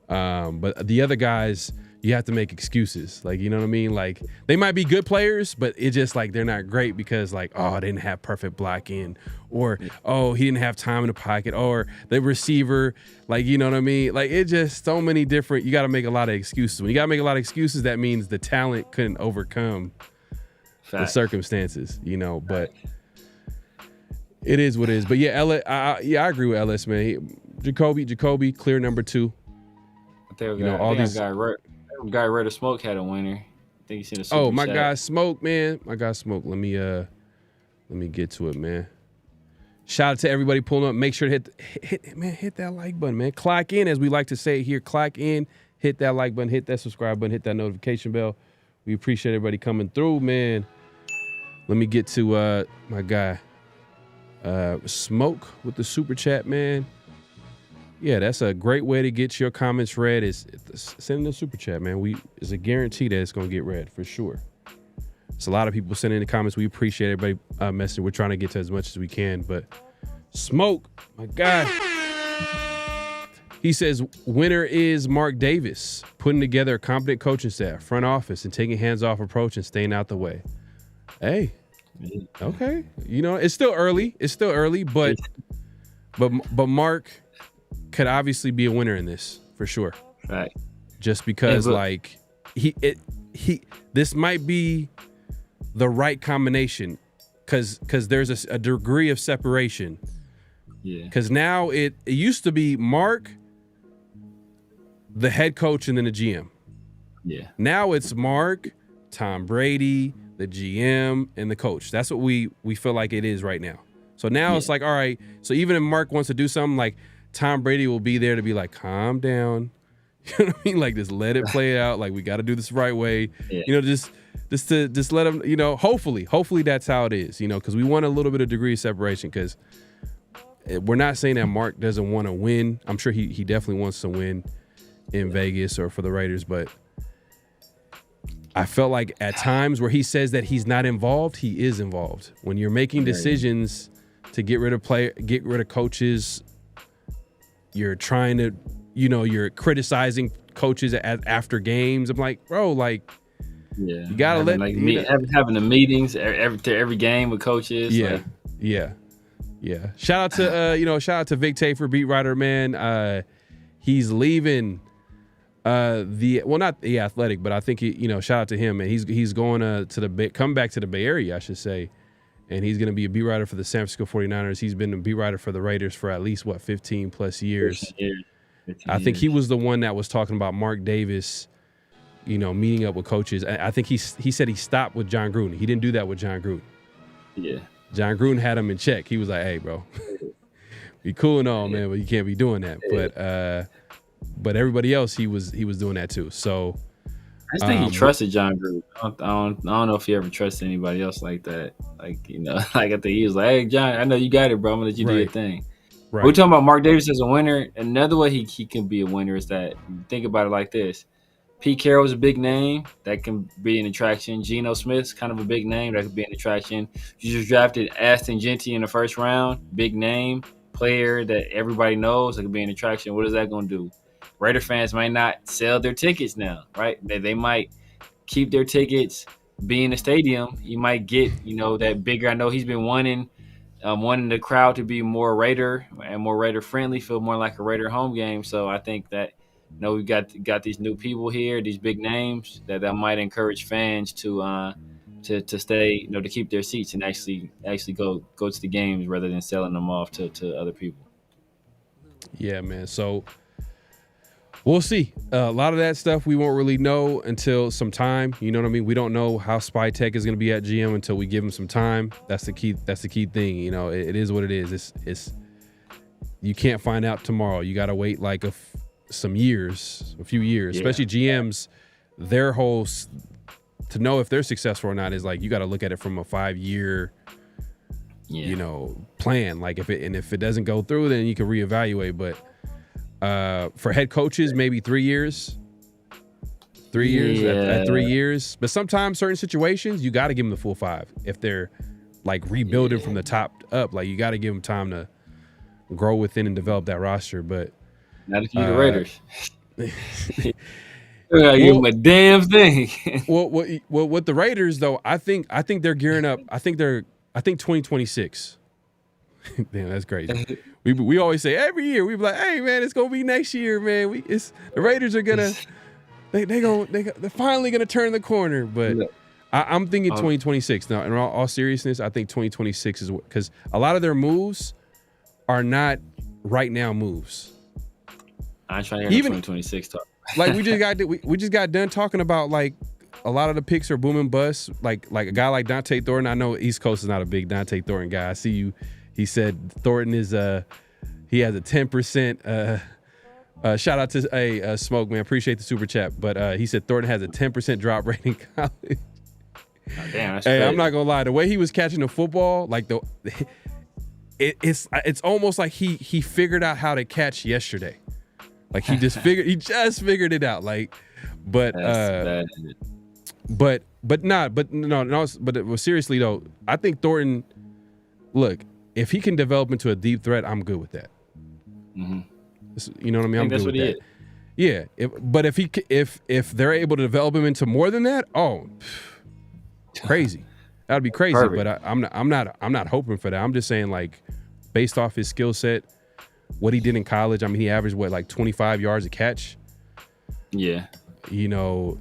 But the other guys, you have to make excuses. Like, you know what I mean? Like, they might be good players, but it's just like they're not great because, like, they didn't have perfect blocking, or, he didn't have time in the pocket, or the receiver, like, you know what I mean? Like, it's just so many different, you got to make a lot of excuses. When you got to make a lot of excuses, that means the talent couldn't overcome the circumstances, but it is what it is. But yeah, I agree with Ellis, man. Jacoby, clear number 2. All these guy Red of Smoke had a winner. I think you seen a super my chat. guy Smoke, man. My guy Smoke. Let me get to it, man. Shout out to everybody pulling up. Make sure to hit that like button, man. Clock in, as we like to say here. Clock in, hit that like button, hit that subscribe button, hit that notification bell. We appreciate everybody coming through, man. Let me get to my guy Smoke with the super chat, man. Yeah, that's a great way to get your comments read, is sending a super chat, man. It's a guarantee that it's going to get read for sure. It's a lot of people sending in the comments. We appreciate everybody messaging. We're trying to get to as much as we can, but Smoke, my guy, he says, winner is Mark Davis, putting together a competent coaching staff, front office, and taking hands-off approach and staying out the way. Hey, okay. It's still early, but Mark could obviously be a winner in this for sure. Right. Just because this might be the right combination because there's a degree of separation. Yeah. Because now it used to be Mark, the head coach, and then the GM. Yeah. Now it's Mark, Tom Brady, the GM, and the coach. That's what we feel like it is right now. So now it's like, all right, so even if Mark wants to do something, like Tom Brady will be there to be like, calm down. You know what I mean? Like, just let it play out. Like, we got to do this the right way. Yeah. Just let him, hopefully that's how it is, because we want a little bit of degree of separation, because we're not saying that Mark doesn't want to win. I'm sure he definitely wants to win in Vegas or for the Raiders, but I felt like at times where he says that he's not involved, he is involved. When you're making decisions to get rid of coaches, you're trying to, you're criticizing coaches after games. I'm like, bro, like, you gotta having the meetings every game with coaches. Yeah. Shout out to Vic Tafer, beat writer, man. He's leaving not the Athletic, but I think shout out to him, man. He's going come back to the Bay Area, I should say. And he's going to be a beat writer for the San Francisco 49ers. He's been a beat writer for the Raiders for at least, 15 plus years. I think he was the one that was talking about Mark Davis, meeting up with coaches. I think he said he stopped with John Gruden. He didn't do that with John Gruden. Yeah. John Gruden had him in check. He was like, hey, bro, be cool and all, man, but you can't be doing that. But everybody else, he was doing that too. So I just think he trusted John Gruden. I don't know if he ever trusted anybody else like that. Like, like I think he was like, hey, John, I know you got it, bro. I'm going to let you do your thing. Right. We're talking about Mark Davis as a winner. Another way he can be a winner is that, think about it like this. Pete Carroll's a big name. That can be an attraction. Geno Smith's kind of a big name. That could be an attraction. You just drafted Aston Genty in the first round. Big name, player that everybody knows. That could be an attraction. What is that going to do? Raider fans might not sell their tickets now, right? They might keep their tickets, be in the stadium. You might get, that bigger. I know he's been wanting wanting the crowd to be more Raider and more Raider friendly, feel more like a Raider home game. So I think that we got these new people here, these big names that might encourage fans to stay, to keep their seats and actually go to the games rather than selling them off to other people. Yeah, man. So we'll see. A lot of that stuff we won't really know until some time. You know what I mean? We don't know how Spytek is going to be at GM until we give him some time. That's the key. That's the key thing. It is what it is. It's you can't find out tomorrow. You got to wait like a few years, especially GMs. Their whole to know if they're successful or not is like you got to look at it from a 5-year, plan. Like if it doesn't go through, then you can reevaluate. But for head coaches, maybe 3 years. 3 years at 3 years. But sometimes certain situations, you got to give them the full 5 if they're like rebuilding from the top up. Like you got to give them time to grow within and develop that roster. But not if you're the Raiders. You gotta give them a damn thing. well, with the Raiders though, I think they're gearing up. I think 2026. Damn, that's crazy. We always say every year we be like, hey man, it's gonna be next year, man. The Raiders are gonna they're finally gonna turn the corner. But I'm thinking 2026 now. In all seriousness, I think 2026 is because a lot of their moves are not right now moves. I'm trying to hear 2026 talk. Like we just got done talking about like a lot of the picks are boom and bust. Like a guy like Dante Thornton. I know East Coast is not a big Dante Thornton guy. I see you. He said Thornton is he has a 10%. Shout out to Smoke, man. Appreciate the super chat. But he said Thornton has a 10% drop rate in college. Oh, damn, that's hey, crazy. I'm not gonna lie. The way he was catching the football, like it's almost like he figured out how to catch yesterday. Like he just figured it out. Like, but seriously though, I think Thornton. Look, if he can develop into a deep threat, I'm good with that. Mm-hmm. You know what I mean? I'm good with that. Yeah, but if they're able to develop him into more than that, crazy. That'd be crazy. Perfect. But I'm not hoping for that. I'm just saying like, based off his skill set, what he did in college. I mean, he averaged like 25 yards a catch. Yeah. 26.6,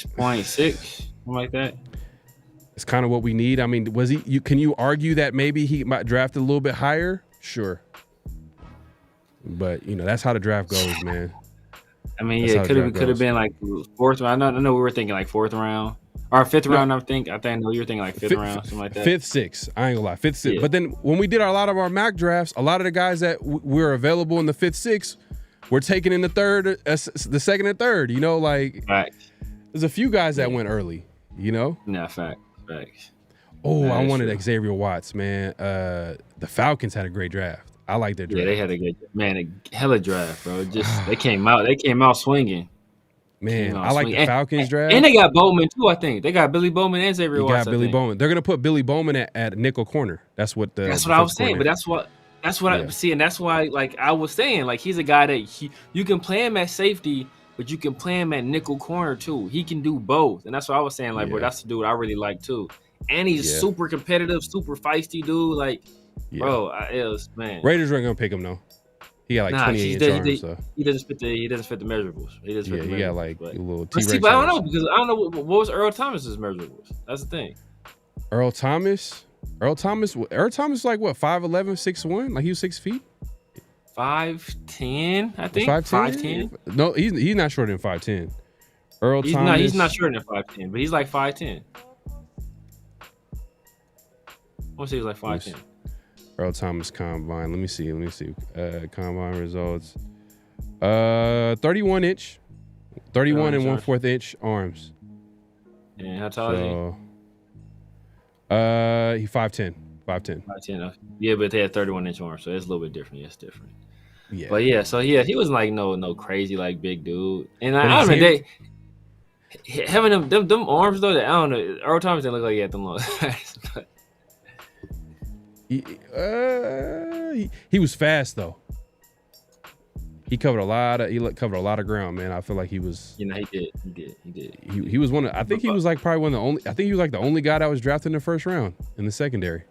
something like that. It's kind of what we need. I mean, can you argue that maybe he might draft a little bit higher? Sure. But that's how the draft goes, man. I mean, it could have been like 4th round. I know we were thinking like 4th round or 5th round. I think you were thinking like 5th round, something like that. 5th, 6th. I ain't gonna lie, 5th, 6th. Yeah. But then when we did a lot of our mock drafts, a lot of the guys that were available in the 5th, 6th were taken in the 3rd, the 2nd and 3rd. Like there's a few guys that went early. Nah, facts. Oh, I wanted Xavier Watts, man. The Falcons had a great draft. I like their draft. Yeah, they had a good hella draft, bro. Just they came out swinging. Man, I like the Falcons draft. And they got Bowman too, I think. They got Billy Bowman and Xavier Watts. Billy Bowman. They're gonna put Billy Bowman at nickel corner. That's what I was saying. But that's what I see, and that's why like I was saying, like he's a guy that you can play him at safety, but you can play him at nickel corner too. He can do both. And that's what I was saying, like, bro, that's the dude I really like too. And he's super competitive, super feisty dude. Like, bro, it was, man. Raiders weren't gonna pick him though. He got like 28 inch arms. He doesn't fit the measurables. He got like a little T-Rex. See, but I don't know because I don't know what was Earl Thomas's measurables. That's the thing. Earl Thomas is like what, 5'11", 6'1"? Like he was 6 feet? 5'10", I think. 5'10"? No, he's not shorter than 5'10". Earl Thomas. He's not shorter than 5'10", but he's like 5'10". I want to say he's like 5'10". Earl Thomas combine. Let me see. Combine results. 31 inch. 31 and 1/4 inch arms. And how tall is he? He's 5'10". 5'10". Yeah, but they had 31 inch arms, so it's a little bit different. Yeah, it's different. Yeah. But he was like no crazy like big dude. And I don't know, having them arms though. I don't know. Earl Thomas didn't look like he had them long. But he was fast though. He covered a lot of ground, man. I feel like he was. He did. He was one of. I think he was like probably one of the only. I think he was like the only guy that was drafted in the first round in the secondary.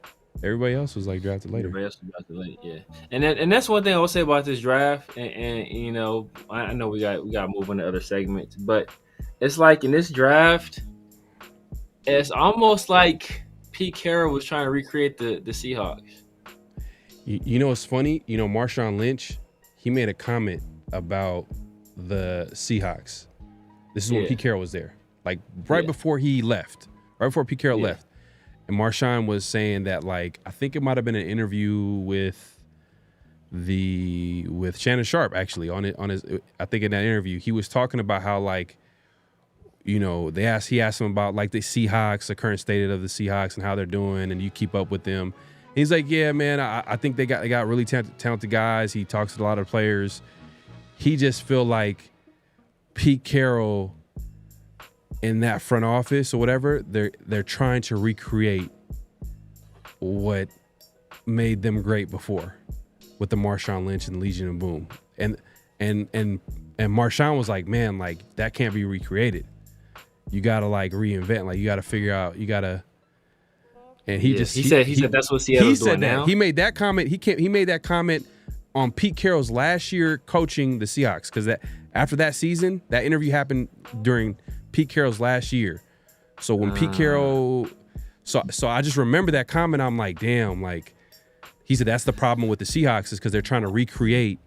Everybody else was like drafted later. Everybody else was drafted late, yeah. And that's one thing I will say about this draft. And you know, I know we got to move on to other segments, but it's like in this draft, it's almost like Pete Carroll was trying to recreate the Seahawks. You know what's funny? You know, Marshawn Lynch, he made a comment about the Seahawks. This is when Pete Carroll was there, like right before he left, right before Pete Carroll left. And Marshawn was saying that, like, I think it might have been an interview with Shannon Sharp, actually, on his I think in that interview he was talking about how, like, you know, he asked him about like the Seahawks, the current state of the Seahawks and how they're doing, and you keep up with them. And he's like, yeah, man, I think they got really talented guys. He talks to a lot of players. He just feel like Pete Carroll in that front office or whatever, they're trying to recreate what made them great before with the Marshawn Lynch and Legion of Boom. And Marshawn was like, man, like that can't be recreated. You gotta like reinvent, like you gotta figure out, you gotta. And he said that's what Seattle's doing now. He made that comment. He made that comment on Pete Carroll's last year coaching the Seahawks, because that after that season, that interview happened during Pete Carroll's last year. So when Pete Carroll, so I just remember that comment. I'm like, damn, like he said that's the problem with the Seahawks is because they're trying to recreate,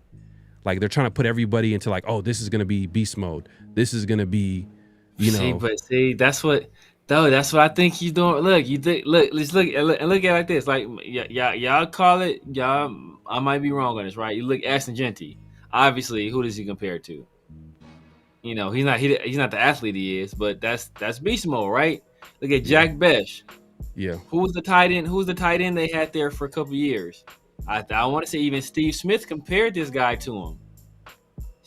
like they're trying to put everybody into like, oh, this is gonna be beast mode. This is gonna be, you know. That's what I think he's doing. Look, let's look at it like this. Like y'all call it, I might be wrong on this, right? You look Ashton Genty. Obviously, who does he compare to? You know, he's not the athlete he is, but that's beast mode, right? Look at Jack Besh. Yeah. Who was the tight end they had there for a couple years? I want to say even Steve Smith compared this guy to him.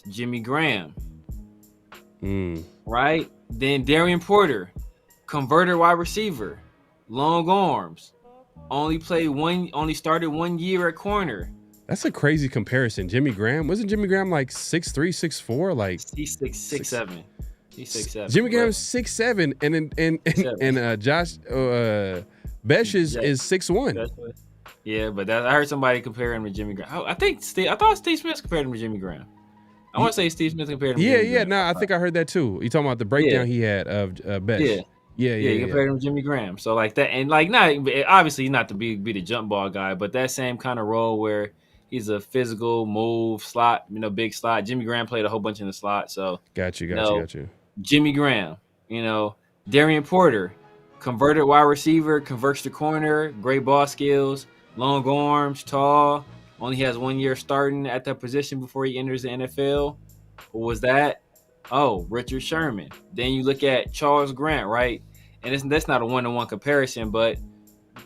Jimmy Graham. Right? Then Darian Porter, converted wide receiver, long arms, only started 1 year at corner. That's a crazy comparison. Jimmy Graham, wasn't Jimmy Graham like 6'3", 6'4"? Like he's 6'7". He's 6'7". Jimmy Graham's 6'7", and Josh Besh is 6'1". Yeah, but I heard somebody compare him to Jimmy Graham. I thought Steve Smith compared him to Jimmy Graham. I want to say Steve Smith compared him to Jimmy Graham. No, I think I heard that too. You talking about the breakdown he had of Besh. Yeah, he compared him to Jimmy Graham. So like that, and like not obviously not to be the jump ball guy, but that same kind of role where he's a physical move slot, you know, big slot. Jimmy Graham played a whole bunch in the slot. So got you. Jimmy Graham, you know, Darian Porter, converted wide receiver, converts to corner, great ball skills, long arms, tall, only has 1 year starting at that position before he enters the NFL. Who was that? Oh, Richard Sherman. Then you look at Charles Grant, right? And that's not a one-to-one comparison, but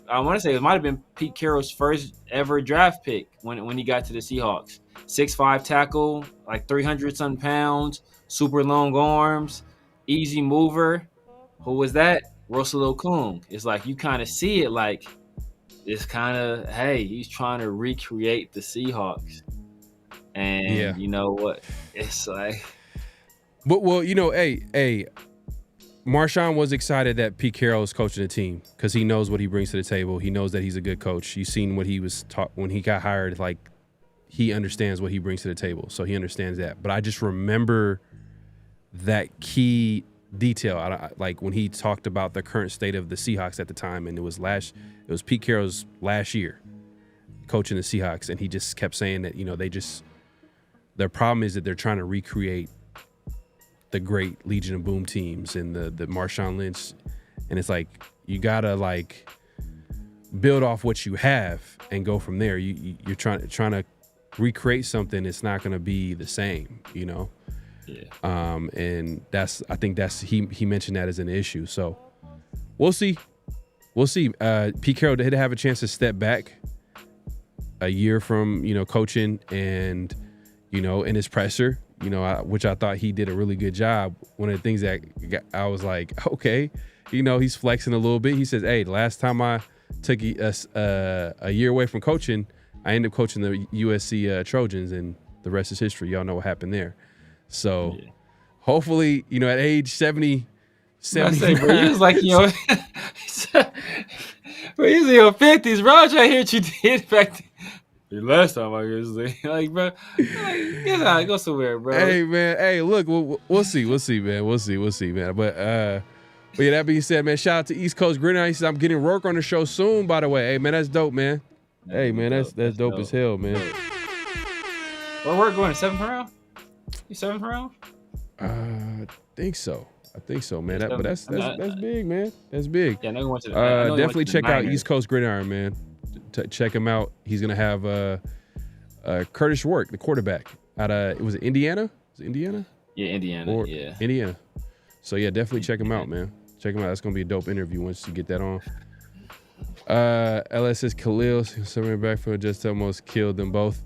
I want to say it might have been Pete Carroll's first ever draft pick when he got to the Seahawks. 6'5" tackle, like 300-something pounds, super long arms, easy mover. Who was that? Russell Okung. It's like you kind of see it like it's kind of, hey, he's trying to recreate the Seahawks. And you know what? It's like... But, well, you know, hey, Marshawn was excited that Pete Carroll is coaching the team because he knows what he brings to the table. He knows that he's a good coach. You've seen what he was taught when he got hired. Like, he understands what he brings to the table, so he understands that. But I just remember that key detail, like when he talked about the current state of the Seahawks at the time, and it was Pete Carroll's last year coaching the Seahawks, and he just kept saying that, you know, their problem is that they're trying to recreate the great Legion of Boom teams and the Marshawn Lynch, and it's like you gotta like build off what you have and go from there. You're trying to recreate something. It's not gonna be the same, you know. Yeah. And I think he mentioned that as an issue. So we'll see. Pete Carroll did have a chance to step back a year from, you know, coaching and, you know, in his presser, you know, which I thought he did a really good job. One of the things that I was like, okay, you know, he's flexing a little bit. He says, hey, the last time I took a year away from coaching, I ended up coaching the USC Trojans, and the rest is history. Y'all know what happened there. So hopefully, you know, at age 70, he was like, you know, Bro, he's in your 50s, bro. I'm trying to hear what you did back then. Last time I guess, like, bro, like, get out, go somewhere, bro. Hey, man. Hey, look, we'll see, man. We'll see, man. But yeah, that being said, man, shout out to East Coast Gridiron. He says, I'm getting Rourke on the show soon, by the way. Hey, man, that's dope, man. Hey, man, that's dope as hell, man. Well, we're going to 7th round? You 7th round? I think so, man. That's big, man. That's big. Yeah, no one went to definitely check out East Coast Gridiron, man. Check him out. He's gonna have Curtis Rourke, the quarterback, out of was it Indiana? Was it Indiana? Yeah, Indiana. Indiana. So yeah, definitely check him out, man. Check him out. That's gonna be a dope interview once you get that on. LS says Khalil, somebody back from just almost killed them both.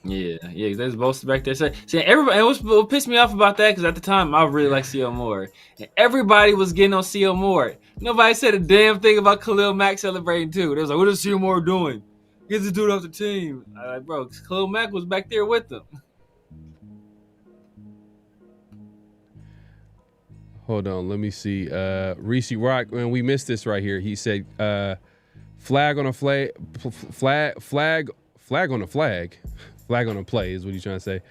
yeah, there's both back there. See, everybody. What pissed me off about that, because at the time I really liked C.L. Moore, and everybody was getting on C.L. Moore. Nobody said a damn thing about Khalil Mack celebrating too. They was like, "What is C.L. Moore doing? Get this dude off the team." I'm like, bro, Khalil Mack was back there with them. Hold on, let me see. Reese Rock, man, we missed this right here. He said, flag on a flag on a flag. Flag on a play is what he's trying to say.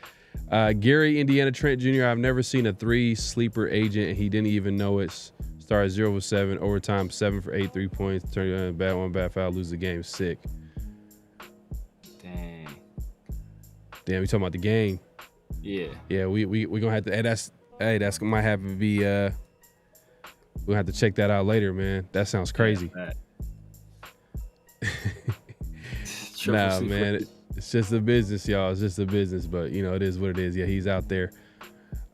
Gary Indiana Trent Jr., I've never seen a 3 sleeper agent, and he didn't even know it. Started 0 for 7, overtime 7 for 8, 3 points, turn bad one, bad foul, lose the game, sick. Damn, we talking about the game. Yeah, we gonna have to. That's might have to be. We'll have to check that out later, man. That sounds crazy. Nah, man, it's just a business, y'all. It's just a business, but you know it is what it is. Yeah, he's out there.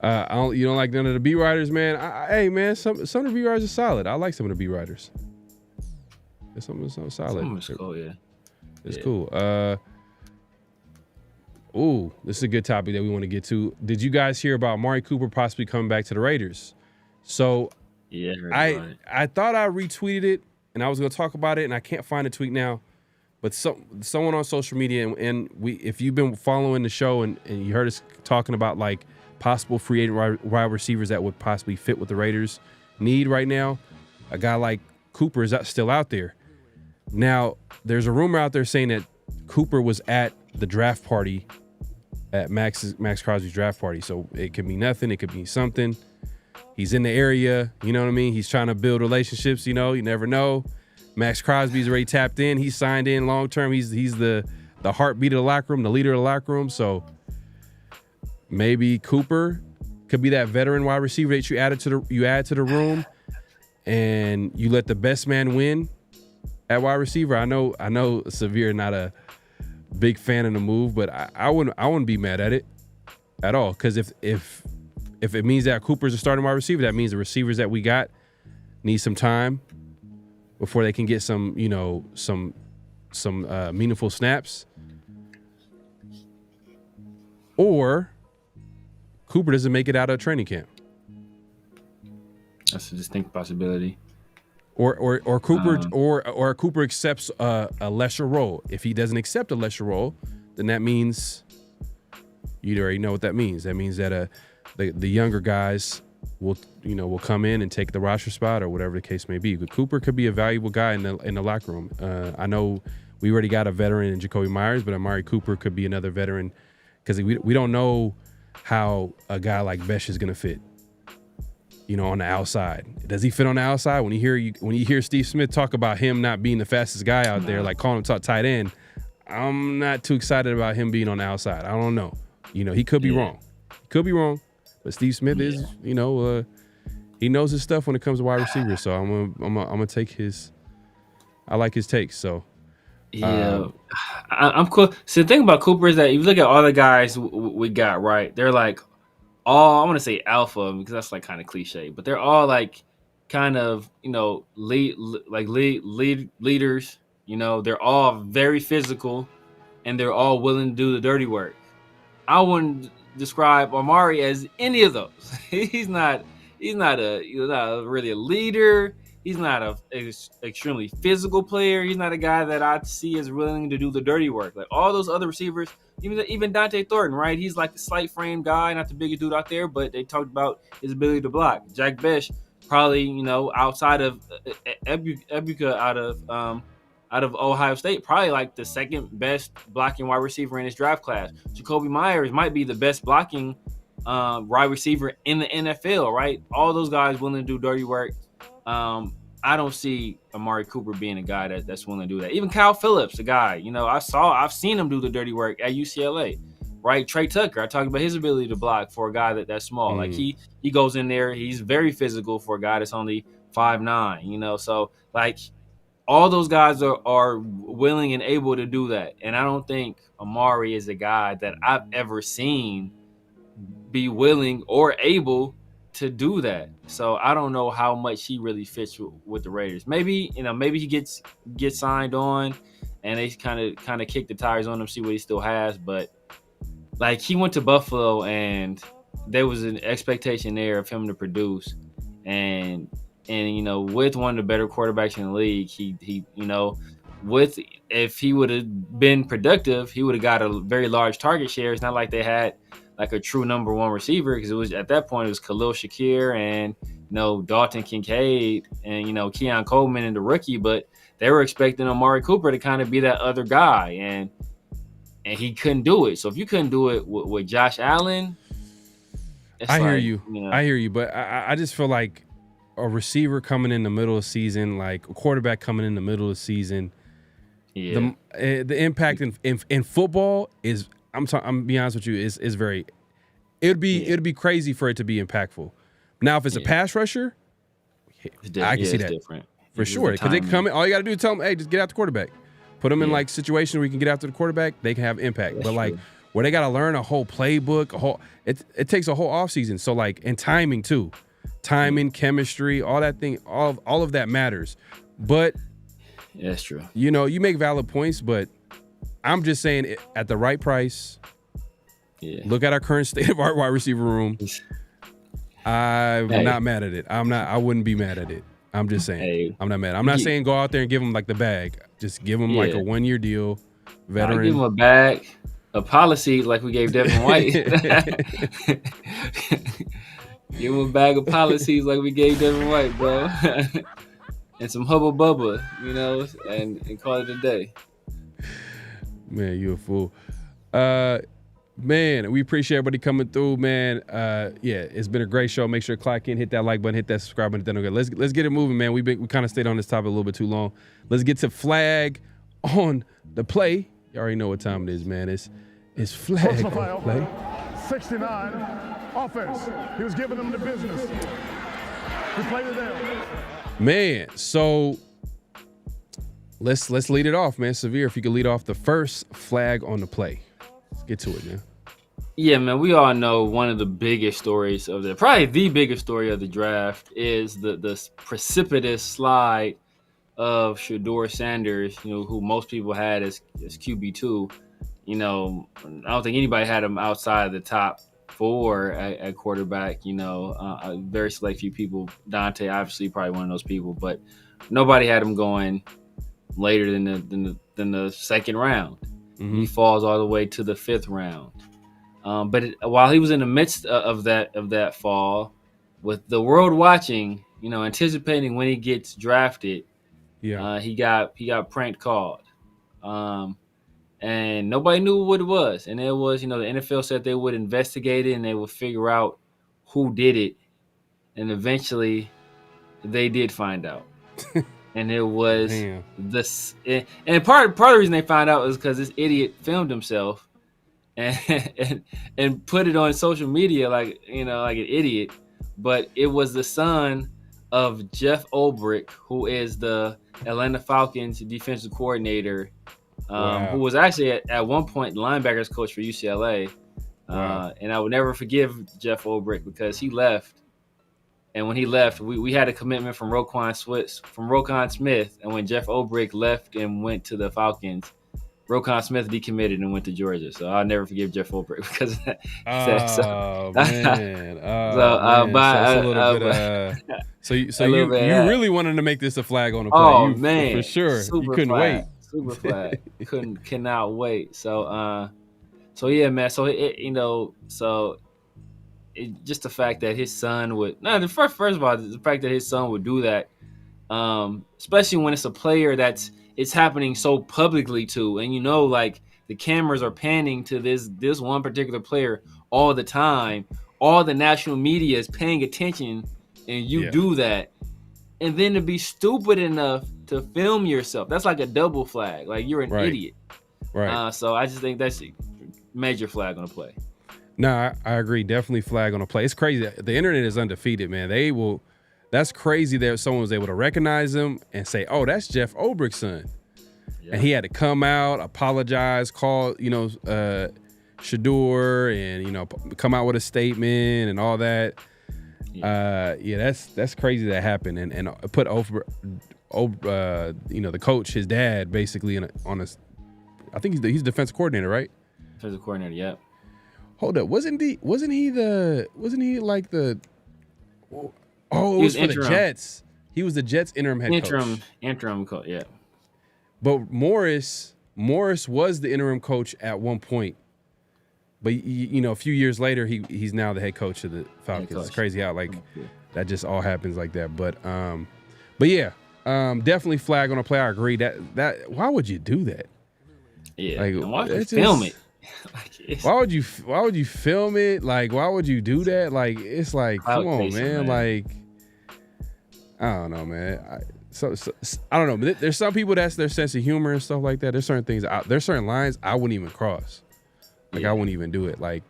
You don't like none of the beat writers, man. Hey, man, some of the beat writers are solid. I like some of the beat writers. Some solid. Some is cool, yeah. It's cool. Ooh, this is a good topic that we want to get to. Did you guys hear about Amari Cooper possibly coming back to the Raiders? So yeah, I thought I retweeted it and I was going to talk about it, and I can't find the tweet now. But someone on social media, and if you've been following the show and you heard us talking about like possible free agent wide receivers that would possibly fit what the Raiders need right now, a guy like Cooper is still out there. Now, there's a rumor out there saying that Cooper was at the draft party, at Max Crosby's draft party. So it could be nothing. It could be something. He's in the area. You know what I mean? He's trying to build relationships. You know, you never know. Max Crosby's already tapped in. He's signed in long term. He's the heartbeat of the locker room, the leader of the locker room. So maybe Cooper could be that veteran wide receiver that you add to the room, and you let the best man win at wide receiver. I know Severe not a big fan of the move, but I wouldn't be mad at it at all, because if it means that Cooper's a starting wide receiver, that means the receivers that we got need some time before they can get some meaningful snaps, or Cooper doesn't make it out of training camp. That's a distinct possibility. Or Cooper or Cooper accepts a lesser role. If he doesn't accept a lesser role, then that means you already know what that means. That means that the younger guys will come in and take the roster spot or whatever the case may be. But Cooper could be a valuable guy in the locker room. I know we already got a veteran in Jacoby Myers, but Amari Cooper could be another veteran, because we don't know how a guy like Besh is gonna fit. On the outside, does he fit on the outside? When you hear Steve Smith talk about him not being the fastest guy out there, like calling him tight end, I'm not too excited about him being on the outside. I don't know. He could be wrong. He could be wrong. But Steve Smith is, he knows his stuff when it comes to wide receivers. So I'm gonna take his. I like his takes. So I'm cool. So the thing about Cooper is that if you look at all the guys we got, right, they're like all, I want to say alpha, because that's like kind of cliche, but they're all like kind of leaders. They're all very physical, and they're all willing to do the dirty work. I wouldn't describe Amari as any of those. He's not really a leader. He's not a extremely physical player. He's not a guy that I see as willing to do the dirty work. Like all those other receivers, even Dante Thornton, right? He's like the slight frame guy, not the biggest dude out there, but they talked about his ability to block. Jack Besh, probably, you know, outside of Ebuka out of Ohio State, probably like the second best blocking wide receiver in his draft class. Jacoby Myers might be the best blocking wide receiver in the NFL, right? All those guys willing to do dirty work. I don't see Amari Cooper being a guy that's willing to do that. Even Kyle Phillips, a guy, you know, I've seen him do the dirty work at UCLA, right? Trey Tucker, I talked about his ability to block for a guy that's small. Like he goes in there, he's very physical for a guy that's only 5'9", you know. So like all those guys are willing and able to do that. And I don't think Amari is a guy that I've ever seen be willing or able to do that. So I don't know how much he really fits with the Raiders. Maybe, you know, maybe he gets signed on and they kind of kick the tires on him, see what he still has. But like he went to Buffalo and there was an expectation there of him to produce. And you know, with one of the better quarterbacks in the league, he you know, if he would have been productive, he would have got a very large target share. It's not like they had like a true number one receiver, because it was at that point it was Khalil Shakir and, you know, Dalton Kincaid and, you know, Keon Coleman and the rookie, but they were expecting Amari Cooper to kind of be that other guy, and he couldn't do it. So if you couldn't do it with Josh Allen, I hear you. I hear you, but I just feel like a receiver coming in the middle of the season, like a quarterback coming in the middle of the season, the impact in football is, I'm being honest with you, is very. It'd be crazy for it to be impactful. Now, if it's a pass rusher, I can see that different for sure. Because they can come in, all you got to do is tell them, hey, just get out the quarterback. Put them in like situations where you can get after the quarterback. They can have impact. But like where they got to learn a whole playbook, it takes a whole offseason. So like, and timing too, chemistry, all that thing, all of that matters. But that's true. You know, you make valid points, but I'm just saying at the right price. Yeah. Look at our current state of our wide receiver room. I'm not mad at it. I wouldn't be mad at it. I'm just saying. I'm not mad. I'm not saying go out there and give him like the bag. Just give him like a 1-year deal. Veteran. Give him a bag, a policy like we gave Devin White. Give him a bag of policies like we gave Devin White, bro. And some Hubba Bubba, you know, and call it a day. Man, you a fool. Man, we appreciate everybody coming through, man. It's been a great show. Make sure to clock in, hit that like button, hit that subscribe button. Let's get it moving, man. We kind of stayed on this topic a little bit too long. Let's get to flag on the play. You already know what time it is, man. It's flag on the play. 69 offense. He was giving them the business. He played it there. Man, so let's lead it off, man. Severe, if you could lead off the first flag on the play. Let's get to it, man. Yeah, man, we all know one of the biggest stories of probably the biggest story of the draft is the precipitous slide of Shedeur Sanders, you know, who most people had as QB2. You know, I don't think anybody had him outside of the top 4 at quarterback. You know, a very select few people. Dante, obviously, probably one of those people, but nobody had him going later than the second round. Mm-hmm. He falls all the way to the 5th round. But while he was in the midst of that fall, with the world watching, you know, anticipating when he gets drafted, he got prank called. And nobody knew what it was. And it was, you know, the NFL said they would investigate it and they would figure out who did it. And eventually they did find out. And it was this. And part of the reason they found out was because this idiot filmed himself and put it on social media like, you know, like an idiot. But it was the son of Jeff Ulbrich, who is the Atlanta Falcons defensive coordinator, who was actually at one point the linebackers coach for UCLA. And I would never forgive Jeff Ulbrich because he left. And when he left, we had a commitment from Roquan Smith. And when Jeff Ulbrich left and went to the Falcons, Roquan Smith decommitted and went to Georgia. So I'll never forgive Jeff Ulbrich because of that. So you really wanted to make this a flag on the play. Oh, man. For sure. Super you couldn't flag. wait. Super flag. Cannot wait. So yeah, man. So it, you know, so just the fact that his son would first of all, the fact that his son would do that, especially when it's a player it's happening so publicly to, and like the cameras are panning to this one particular player all the time, all the national media is paying attention, and you do that, and then to be stupid enough to film yourself, that's like a double flag. Like, you're an idiot. Right. So I just think that's a major flag on the play. No, I agree. Definitely flag on the play. It's crazy. The internet is undefeated, man. That's crazy that someone was able to recognize him and say, oh, that's Jeff Ulbricht's son. Yeah. And he had to come out, apologize, call, Shador, and, come out with a statement and all that. Yeah, that's crazy that happened, and put the coach, his dad, basically on a. I think he's defensive coordinator, right? Defensive coordinator, yeah. Hold up, wasn't he like the? Oh, it was for the Jets. He was the Jets interim head coach. Interim coach, yeah. But Morris was the interim coach at one point. But a few years later, he's now the head coach of the Falcons. It's crazy how that just all happens like that. But yeah, definitely flag on a play. I agree that why would you do that? Yeah, why would you film it? Why would you film it? Like, why would you do that? Like, it's like, come on, man. Like, I don't know, man. I don't know. But there's some people that's their sense of humor and stuff like that. There's certain things. There's certain lines I wouldn't even cross. Like, I wouldn't even do it. Like,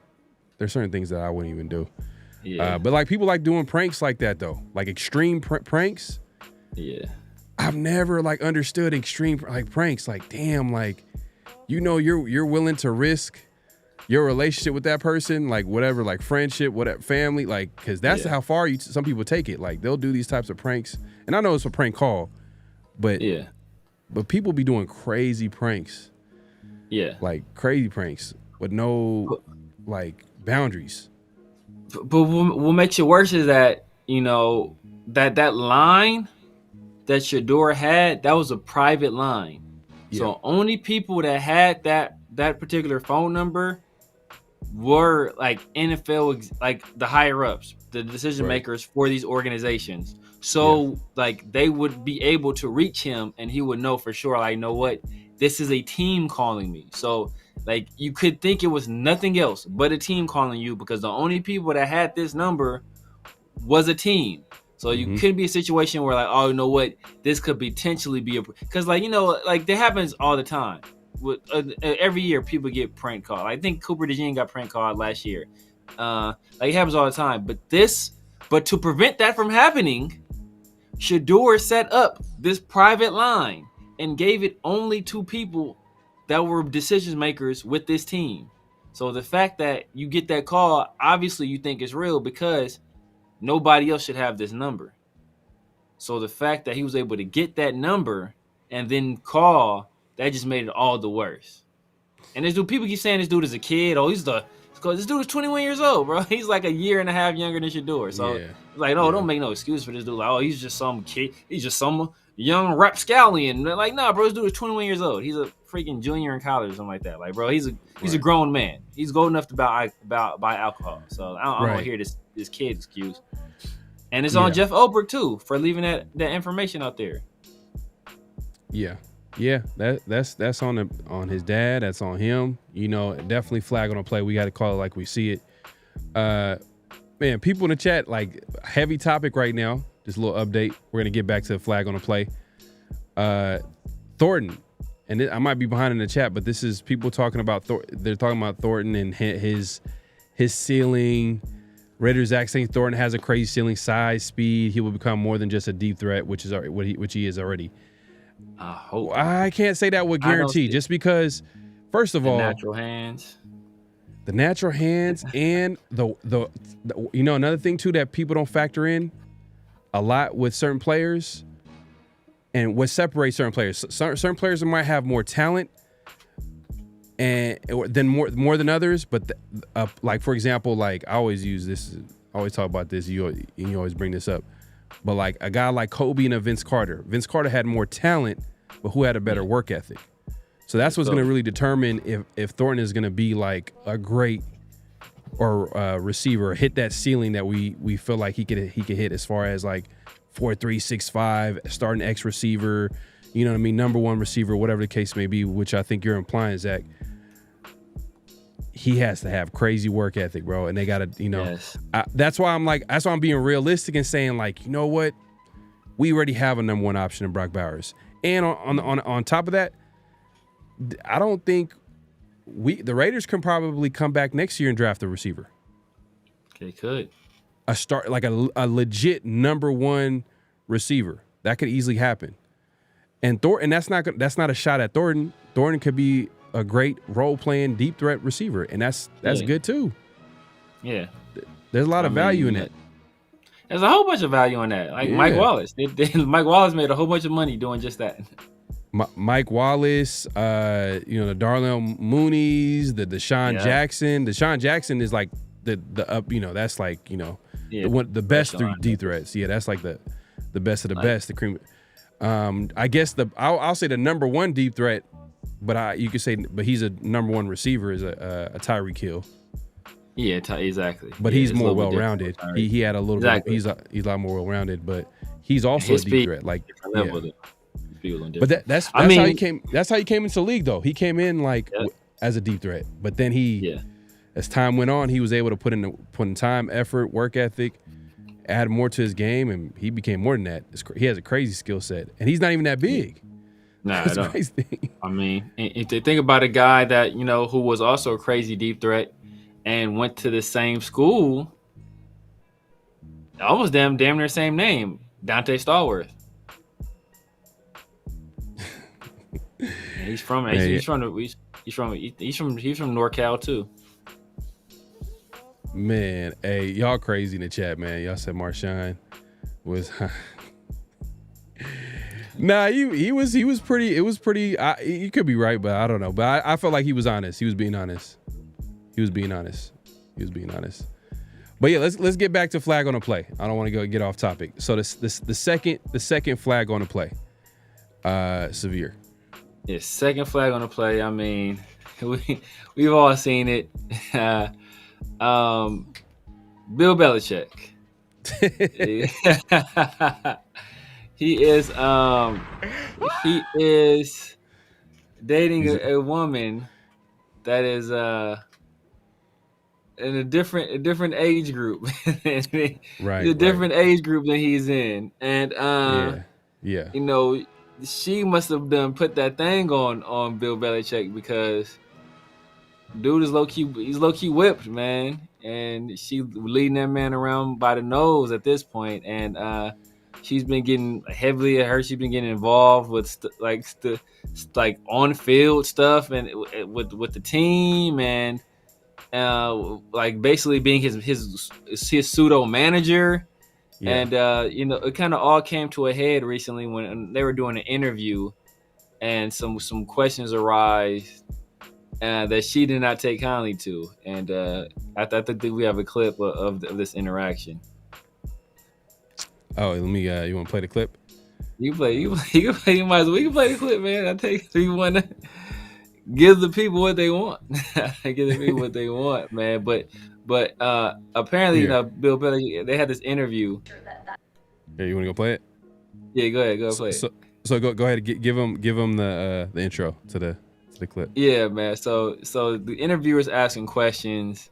there's certain things that I wouldn't even do. Yeah. But like, people like doing pranks like that though, like extreme pranks. Yeah. I've never understood extreme pranks. Like, damn, like, you're willing to risk your relationship with that person, like whatever, like friendship, whatever, family, like, because that's how far some people take it. Like, they'll do these types of pranks, and I know it's a prank call, but people be doing crazy pranks. Yeah. Like crazy pranks with no boundaries. But what makes it worse is that, that line that Shador had, that was a private line. Yeah. So only people that had that particular phone number were NFL, the higher ups, the decision makers for these organizations. So they would be able to reach him, and he would know for sure, know what, this is a team calling me. So you could think it was nothing else but a team calling you, because the only people that had this number was a team. So you could be a situation where oh, you know what, this could potentially be because that happens all the time. With every year people get prank called. I think Cooper DeJean got prank called last year. It happens all the time. But to prevent that from happening, Shador set up this private line and gave it only to people that were decision makers with this team. So the fact that you get that call, obviously you think it's real, because nobody else should have this number. So the fact that he was able to get that number and then call, that just made it all the worse. And people keep saying this dude is a kid. Oh, this dude is 21 years old, bro. He's like a year and a half younger than Shador. So don't make no excuse for this dude. He's just some kid. He's just some young rapscallion. Nah, bro, this dude is 21 years old. He's a freaking junior in college or something like that. Bro, he's a grown man. He's old enough to buy alcohol. So I don't want to hear this kid excuse. And it's on Jeff Ulbrich too for leaving that information out there. Yeah. Yeah, that's on his dad. That's on him. Definitely flag on a play. We got to call it like we see it. Man, people in the chat, heavy topic right now. Just a little update. We're gonna get back to the flag on a play. Thornton, and I might be behind in the chat, but this is people talking about they're talking about Thornton and his ceiling. Raiders Zach saying Thornton has a crazy ceiling, size, speed. He will become more than just a deep threat, which he is already. I hope. I can't say that with guarantee, just because, first of all, natural hands, and the another thing too that people don't factor in a lot with certain players, and what separates certain players. Certain players might have more talent and more than others, but for example, I always use this. I always talk about this. You always bring this up. But a guy like Kobe and a Vince Carter. Vince Carter had more talent, but who had a better work ethic? So that's what's going to really determine if Thornton is going to be a great receiver, hit that ceiling that we feel like he could hit as far as like 4'3", 6'5", starting X receiver, you know what I mean, number one receiver, whatever the case may be, which I think you're implying, Zach. He has to have crazy work ethic, bro, and they gotta, Yes. That's why I'm being realistic and saying, like, you know what, we already have a number one option in Brock Bowers, and on top of that, I don't think the Raiders can probably come back next year and draft a receiver. They could. A legit number one receiver. That could easily happen. And that's not a shot at Thornton. Thornton could be a great role playing deep threat receiver, and that's good too. Yeah. There's a lot of value in that. There's a whole bunch of value in that. Like Mike Wallace. Mike Wallace made a whole bunch of money doing just that. Mike Wallace, the Darnell Mooney's, the Deshaun Jackson. Deshaun Jackson is like the that's like, the best three deep threats. Yeah, that's like the best of the best. The cream. I guess I'll say the number one deep threat, but you could say, but he's a number one receiver is a Tyreek Hill. Yeah, exactly. But he's more well rounded. He had a little bit. He's a lot more well rounded, but he's also a deep threat. Like, but that's how he came. That's how he came into the league, though. He came in as a deep threat, but then as time went on, he was able to put in time, effort, work ethic, add more to his game, and he became more than that. He has a crazy skill set, and he's not even that big. Nah, that's crazy. I mean, if they think about a guy that who was also a crazy deep threat and went to the same school, almost damn near same name, Dante Stallworth. He's from NorCal too. Man, hey, y'all crazy in the chat, man. Y'all said Marshawn was Nah, he was pretty. It was pretty. You could be right, but I don't know. But I felt like he was honest. He was being honest. But yeah, let's get back to flag on the play. I don't want to get off topic. So the second flag on the play, Severe. Yeah, second flag on the play. I mean, we've all seen it. Bill Belichick. He is dating a woman that is in a different age group. Right. A different age group than he's in. And yeah. She must have put that thing on Bill Belichick, because dude is he's low key whipped, man. And she leading that man around by the nose at this point. And she's been getting heavily at her. She's been getting involved with like on field stuff and with the team, and like basically being his pseudo manager. Yeah. And it kind of all came to a head recently when they were doing an interview, and some questions arise that she did not take kindly to. And I think we have a clip of this interaction. Oh, let me. You want to play the clip? You can play. You might as well. You can play the clip, man. I think we want to give the people what they want. Give the people what they want, man. But apparently, Bill Belichick, they had this interview. Yeah, you want to go play it? Yeah, go ahead, play it. So go ahead, give him the intro to the clip. Yeah, man. So the interviewer's asking questions,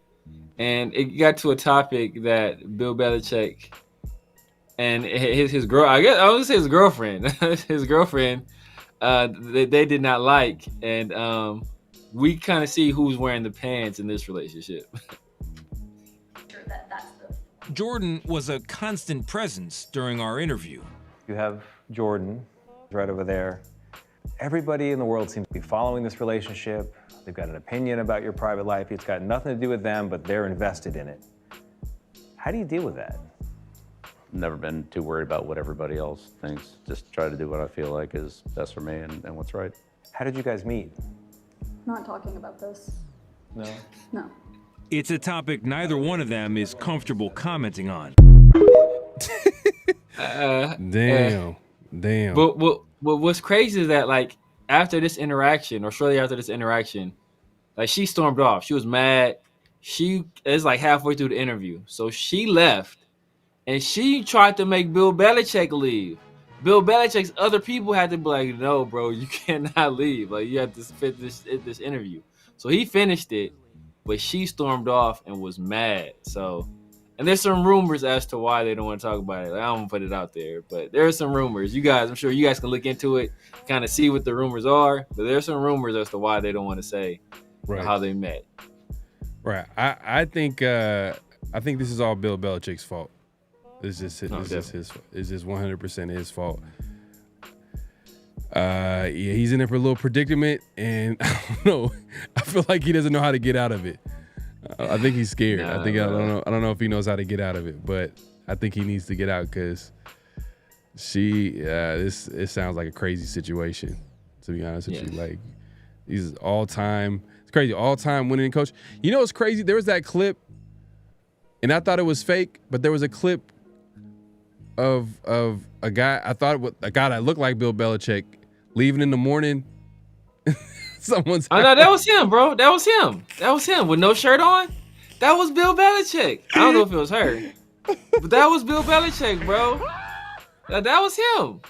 and it got to a topic that Bill Belichick and his girl, I guess I was gonna say his girlfriend, they did not like, and we kind of see who's wearing the pants in this relationship. Jordan was a constant presence during our interview. You have Jordan right over there. Everybody in the world seems to be following this relationship. They've got an opinion about your private life. It's got nothing to do with them, but they're invested in it. How do you deal with that? Never been too worried about what everybody else thinks. Just try to do what I feel like is best for me and what's right. How did you guys meet? Not talking about this. No? No. It's a topic neither one of them is comfortable commenting on. Damn. But what's crazy is that, like, after this interaction, or shortly after this interaction, like, she stormed off. She was mad. it's like halfway through the interview. So she left and she tried to make Bill Belichick leave. Bill Belichick's other people had to be like, no, bro, you cannot leave. Like, you have to fit this interview. So he finished it, but she stormed off and was mad. So, and there's some rumors as to why they don't want to talk about it. Like, I don't want to put it out there, but there are some rumors. I'm sure you guys can look into it, kind of see what the rumors are. But there's some rumors as to why they don't want to say how they met. Right. I think this is all Bill Belichick's fault. It's just his fault. It's just 100% his fault. Yeah, he's in it for a little predicament, and I don't know. I feel like he doesn't know how to get out of it. I think he's scared. I don't know if he knows how to get out of it, but I think he needs to get out because it sounds like a crazy situation, to be honest with you. Like, he's all-time winning coach. You know what's crazy? There was that clip, and I thought it was fake, but there was a clip of a guy, I thought a guy that looked like Bill Belichick leaving in the morning. Someone's I know that was him, bro. That was him with no shirt on. That was Bill Belichick. I don't know if it was her, but that was Bill Belichick, bro. That was him.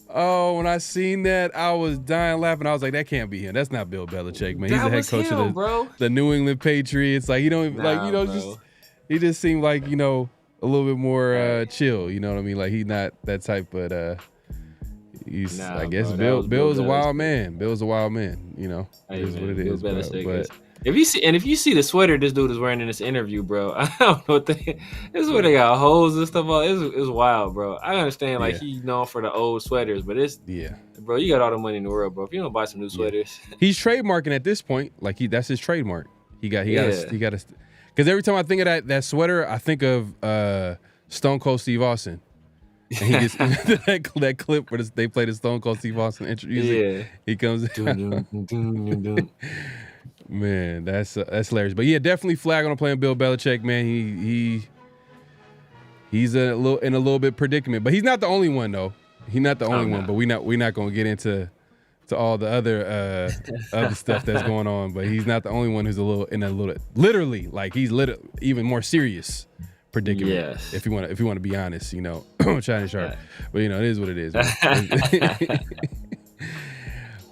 Oh, when I seen that, I was dying laughing. I was like, that can't be him. That's not Bill Belichick, man. He's the head coach of the New England Patriots. Like, he don't even he just seemed like, a little bit more chill, you know what I mean? Like, he's not that type, but I guess Bill is a wild man. Bill's a wild man, It is what it is. But if you see the sweater this dude is wearing in this interview, bro, I don't know what this is where they got holes and stuff. It's wild, bro. I understand, like, he's known for the old sweaters, but bro, you got all the money in the world, bro. If you don't buy some new sweaters, he's trademarking at this point. Like, that's his trademark. He got to. Because every time I think of that sweater, I think of Stone Cold Steve Austin. And he gets that clip where they play the Stone Cold Steve Austin intro music. He comes in. Man, that's hilarious. But yeah, definitely flag on playing Bill Belichick, man. He's in a little bit predicament. But he's not the only one, though. He's not the only one. But we're not gonna get into all the other stuff that's going on, but he's not the only one who's literally even more serious predicament. Yes. If you want to be honest, China sharp. But it is what it is.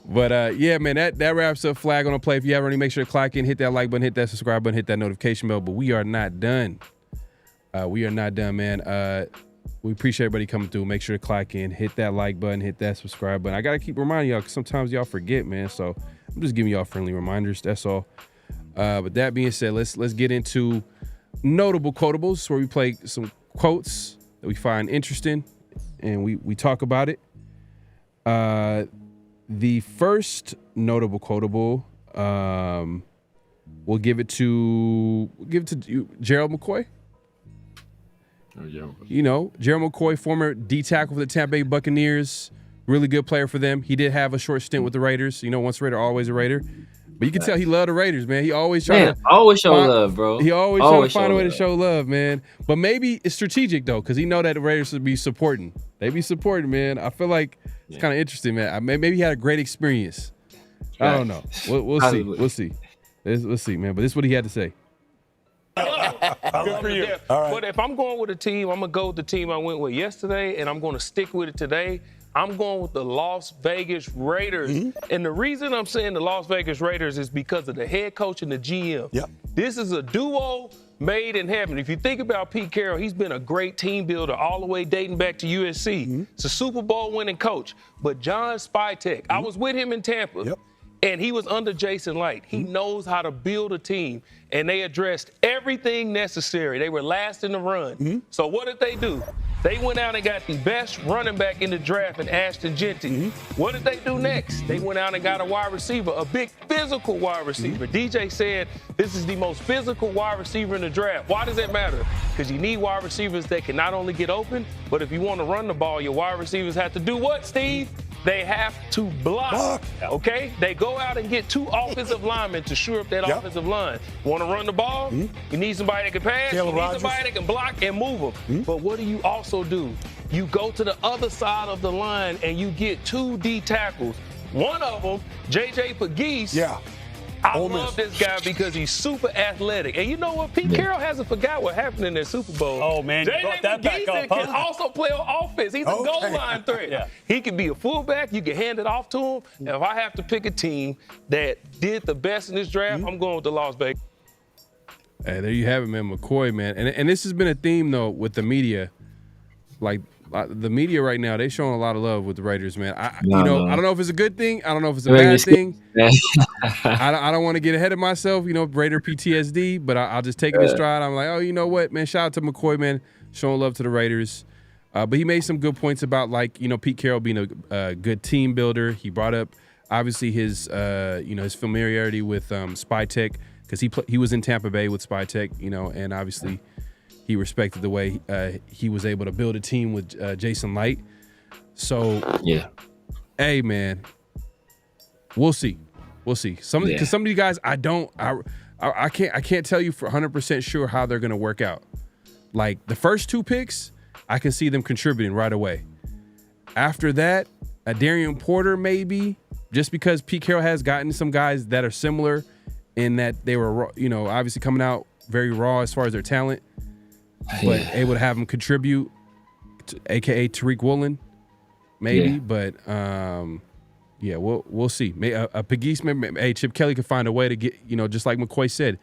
But yeah, man, that wraps up Flag on the Play. If you haven't already, make sure to clock in, hit that like button, hit that subscribe button, hit that notification bell. But we are not done. Man. We appreciate everybody coming through. Make sure to clock in, hit that like button, hit that subscribe button. I got to keep reminding y'all because sometimes y'all forget, man. So I'm just giving y'all friendly reminders. That's all. But that being said, let's get into notable quotables, where we play some quotes that we find interesting and we talk about it. The first notable quotable, we'll give it to Gerald McCoy. Gerald McCoy, former D tackle for the Tampa Bay Buccaneers, really good player for them. He did have a short stint with the Raiders. Once a Raider, always a Raider. But you can tell he loved the Raiders, man. He always show love, bro. He always try to find a way to show love, man. But maybe it's strategic though, because he know that the Raiders would be supporting. They be supporting, man. I feel like it's kind of interesting, man. Maybe he had a great experience. I don't know. We'll see. We'll see, man. But this is what he had to say. Good for you. But if I'm going with a team, I'm going to go with the team I went with yesterday, and I'm going to stick with it today. I'm going with the Las Vegas Raiders. Mm-hmm. And the reason I'm saying the Las Vegas Raiders is because of the head coach and the GM. Yep. This is a duo made in heaven. If you think about Pete Carroll, he's been a great team builder all the way dating back to USC. Mm-hmm. It's a Super Bowl winning coach. But John Spytek, I was with him in Tampa. Yep. And he was under Jason Light. He knows how to build a team, and they addressed everything necessary. They were last in the run. Mm-hmm. So what did they do? They went out and got the best running back in the draft in Ashton Genty. Mm-hmm. What did they do next? They went out and got a wide receiver, a big physical wide receiver. Mm-hmm. DJ said this is the most physical wide receiver in the draft. Why does that matter? Because you need wide receivers that can not only get open, but if you want to run the ball, your wide receivers have to do what, Steve? They have to block, okay? They go out and get 2 offensive linemen to shore up that offensive line. Want to run the ball? Mm-hmm. You need somebody that can pass. You need somebody that can block and move them. Mm-hmm. But what do you also do? You go to the other side of the line and you get 2 D tackles. One of them, J.J. Pegues, I love this guy because he's super athletic. And you know what? Pete Carroll hasn't forgot what happened in that Super Bowl. Oh, man, you brought that back up, huh? Can also play on offense. He's a goal line threat. Yeah. He can be a fullback. You can hand it off to him. And if I have to pick a team that did the best in this draft, I'm going with the Las Vegas. Hey, there you have it, man. McCoy, man. And this has been a theme, though, with the media. Like, the media right now, they showing a lot of love with the Raiders, man. I don't know if it's a good thing. I don't know if it's a bad thing. I don't want to get ahead of myself, Raider PTSD, but I'll just take it in stride. I'm like, oh, you know what, man? Shout out to McCoy, man, showing love to the Raiders. But he made some good points about, like, Pete Carroll being a good team builder. He brought up, obviously, his his familiarity with Spy Tech, because he was in Tampa Bay with Spy Tech, and obviously he respected the way he was able to build a team with Jason Light. So, hey, man, we'll see. Some of these guys, I can't tell you for 100% sure how they're going to work out. Like, the first 2 picks, I can see them contributing right away. After that, a Darian Porter maybe, just because Pete Carroll has gotten some guys that are similar in that they were, obviously coming out very raw as far as their talent, but able to have them contribute, a.k.a. Tariq Woolen, maybe. But, we'll see. A Pegues, hey, Chip Kelly could find a way to get, just like McCoy said,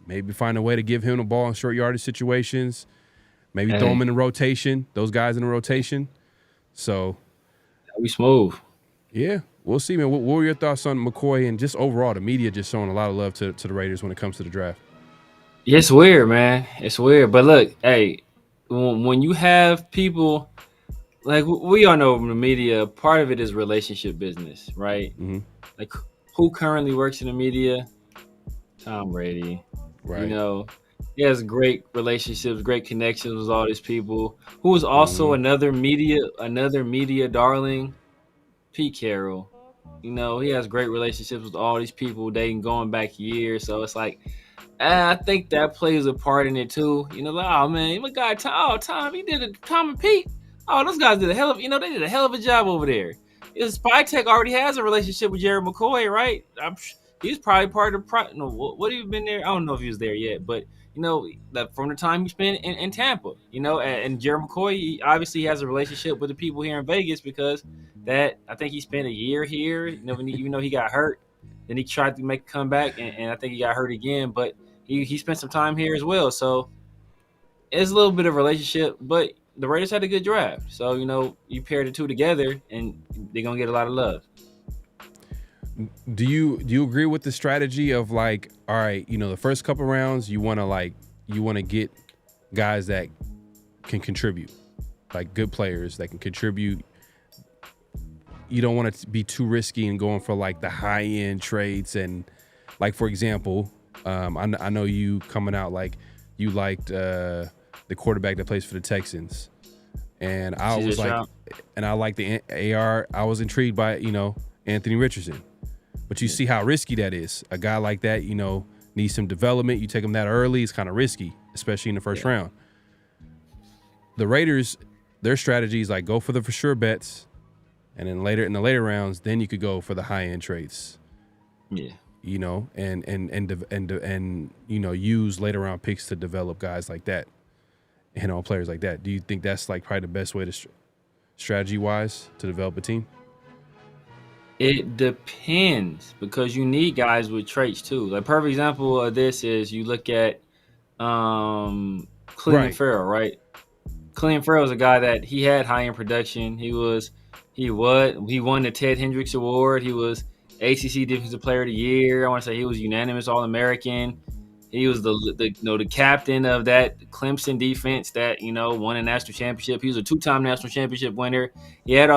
maybe find a way to give him the ball in short yardage situations, maybe throw him in the rotation, those guys in the rotation. So we smooth. Yeah, we'll see, man. What were your thoughts on McCoy and just overall the media just showing a lot of love to the Raiders when it comes to the draft? It's weird, man. It's weird. But look, hey, when you have people like we all know in the media, part of it is relationship business, right? Mm-hmm. Like who currently works in the media? Tom Brady. Right. He has great relationships, great connections with all these people. Who is also another media darling? Pete Carroll. He has great relationships with all these people dating going back years. So it's like, I think that plays a part in it too. Oh man, my guy Tom, Tom and Pete. Oh, those guys did they did a hell of a job over there. Spy Tech already has a relationship with Jared McCoy, right? He's probably part of the what have you been there? I don't know if he was there yet, but that from the time he spent in Tampa, and Jared McCoy obviously has a relationship with the people here in Vegas because I think he spent a year here. Even though he got hurt, then he tried to make a comeback, and I think he got hurt again. But he spent some time here as well, so it's a little bit of a relationship. But the Raiders had a good draft, so you pair the two together, and they're gonna get a lot of love. Do you agree with the strategy of like, all right, the first couple rounds you want to get guys that can contribute, like good players that can contribute. You don't want it to be too risky and going for like the high end trades and like, for example, I know you coming out like you liked the quarterback that plays for the Texans, and I was like, and I like the AR. I was intrigued by Anthony Richardson. But you see how risky that is. A guy like that, needs some development. You take him that early, it's kind of risky, especially in the first round. The Raiders, their strategy is like go for the for sure bets, and then later in the later rounds, then you could go for the high end trades. Yeah. And use later round picks to develop guys like that, and players like that. Do you think that's like probably the best way to strategy wise to develop a team? It depends because you need guys with traits too. Like perfect example of this is you look at Clelin Ferrell, right? Clelin Ferrell is a guy that he had high end production. He won the Ted Hendricks Award. He was ACC Defensive Player of the Year. I want to say he was unanimous All-American. He was the captain of that Clemson defense that won a national championship. He was a 2-time national championship winner. He had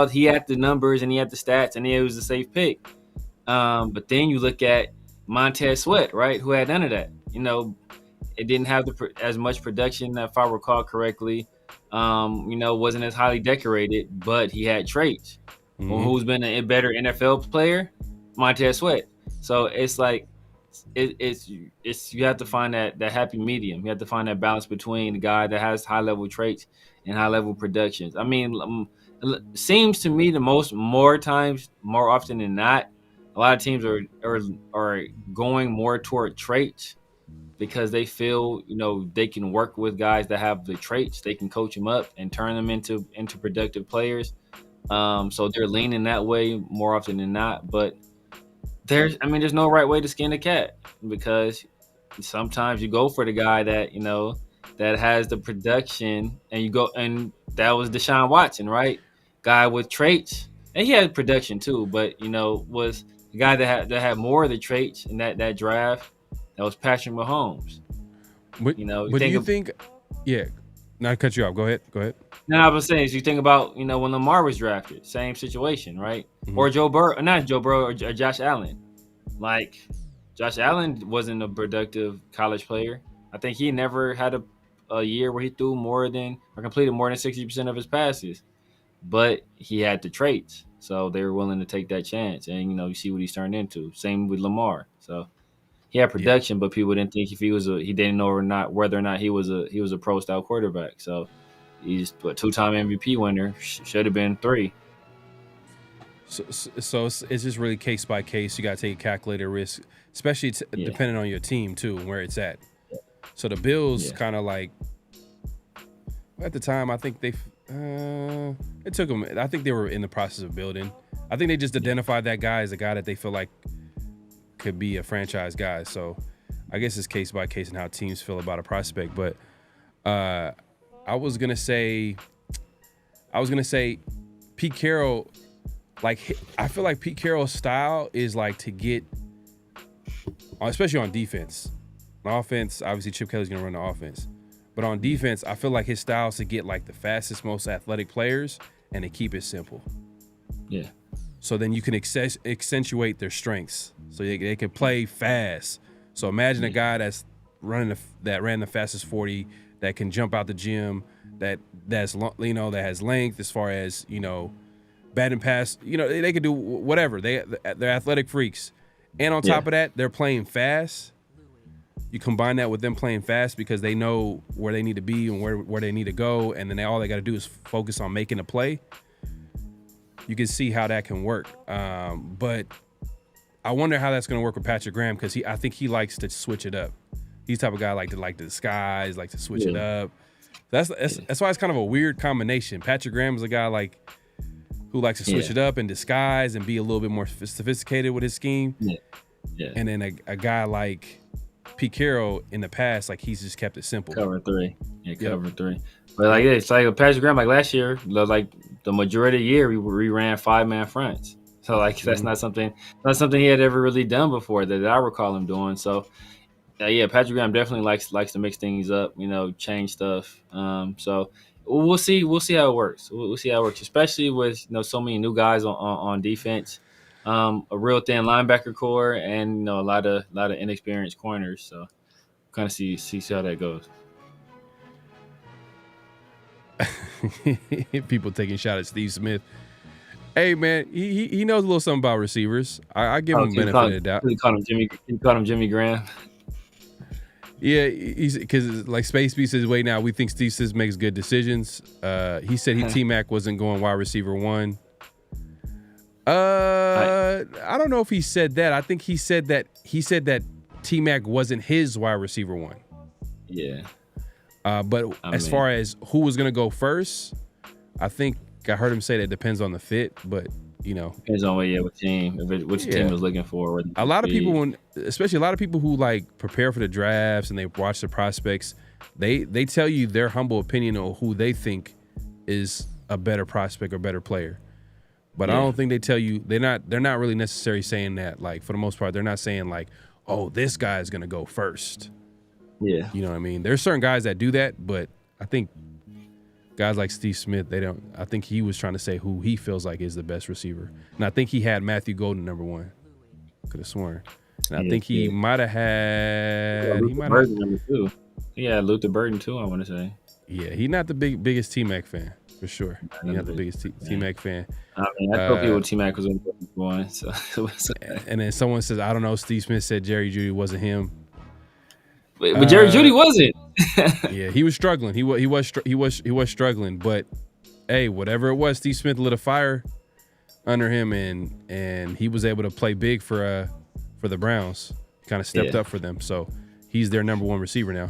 the numbers and he had the stats and he was a safe pick. But then you look at Montez Sweat, right, who had none of that. It didn't have as much production, if I recall correctly. Wasn't as highly decorated, but he had traits. Mm-hmm. Well, who's been a better NFL player? Montez Sweat. So it's like. It's you have to find that happy medium. You have to find that balance between the guy that has high level traits and high level productions. I mean, it seems to me more often than not, a lot of teams are going more toward traits because they feel, they can work with guys that have the traits. They can coach them up and turn them into productive players. So they're leaning that way more often than not. But there's no right way to skin a cat, because sometimes you go for the guy that, that has the production, and that was Deshaun Watson, right? Guy with traits, and he had production too, but was the guy that had more of the traits in that draft. That was Patrick Mahomes. But do you think? Yeah, not to cut you off. Go ahead. No, I was saying, you think about when Lamar was drafted, same situation, right? Mm-hmm. Or not Joe Burrow, or Josh Allen. Like, Josh Allen wasn't a productive college player. I think he never had a year where he threw completed more than 60% of his passes, but he had the traits, so they were willing to take that chance. And you see what he's turned into. Same with Lamar. So he had production, but people didn't think if he didn't know whether or not he was a pro style quarterback. So he's a 2-time MVP winner. Should have been 3. So it's just really case by case. You got to take a calculated risk, especially depending on your team too and where it's at. So the Bills kind of like, at the time, I think it took them. I think they were in the process of building. I think they just identified that guy as a guy that they feel like could be a franchise guy. So I guess it's case by case and how teams feel about a prospect. But I was gonna say Pete Carroll. Like, I feel like Pete Carroll's style is like to get, especially on defense. On offense, obviously Chip Kelly's gonna run the offense, but on defense, I feel like his style is to get like the fastest, most athletic players and to keep it simple. Yeah. So then you can accentuate their strengths, so they can play fast. So imagine a guy that ran the fastest 40, that can jump out the gym, that has length as far as batting pass. They can do whatever. They're athletic freaks, and on top of that, they're playing fast. You combine that with them playing fast because they know where they need to be and where they need to go, and then all they got to do is focus on making a play. You can see how that can work. But I wonder how that's going to work with Patrick Graham, because I think he likes to switch it up. He's the type of guy like to disguise, like to switch it up. That's why it's kind of a weird combination. Patrick Graham is a guy who likes to switch it up and disguise and be a little bit more sophisticated with his scheme. Yeah. And then a guy like Pete Carroll in the past, like he's just kept it simple. Cover 3. Yeah, cover 3. But it's like Patrick Graham, like last year, like the majority of the year, we ran 5-man fronts. So that's not something he had ever really done before that I recall him doing. So Patrick Graham definitely likes to mix things up, change stuff. So we'll see how it works. We'll see how it works, especially with so many new guys on defense, a real thin linebacker core, and a lot of inexperienced corners. So kind of see how that goes. People taking shot at Steve Smith. Hey man, he knows a little something about receivers. I give him benefit of the doubt. He called him Jimmy Graham. Yeah, because like Space Beast says, wait now, we think Steve Smith makes good decisions. He said T-Mac wasn't going wide receiver 1. I don't know if he said that. I think he said that T-Mac wasn't his wide receiver 1. Yeah. But as far as who was gonna go first, I think I heard him say that depends on the fit, but depends on which team was looking for. A lot of people, especially a lot of people who like prepare for the drafts and they watch the prospects, they tell you their humble opinion on who they think is a better prospect or better player. But I don't think they tell you they're not really necessarily saying that. Like, for the most part, they're not saying like, oh, this guy is gonna go first. Yeah, you know what I mean. There's certain guys that do that, but I think guys like Steve Smith, they don't. I think he was trying to say who he feels like is the best receiver, and I think he had Matthew Golden number 1. Could have sworn, and I think he might have had. Burden number 2. Yeah, Luther Burden too. I want to say. Yeah, he's not the biggest T-Mac fan for sure. He's not the biggest T-Mac fan. I told people T-Mac was one. So. And then someone says, I don't know. Steve Smith said Jerry Jeudy wasn't him. But Jerry Jeudy wasn't. Yeah, he was struggling. He was struggling. But hey, whatever it was, Steve Smith lit a fire under him, and he was able to play big for the Browns. Kind of stepped up for them, so he's their number one receiver now.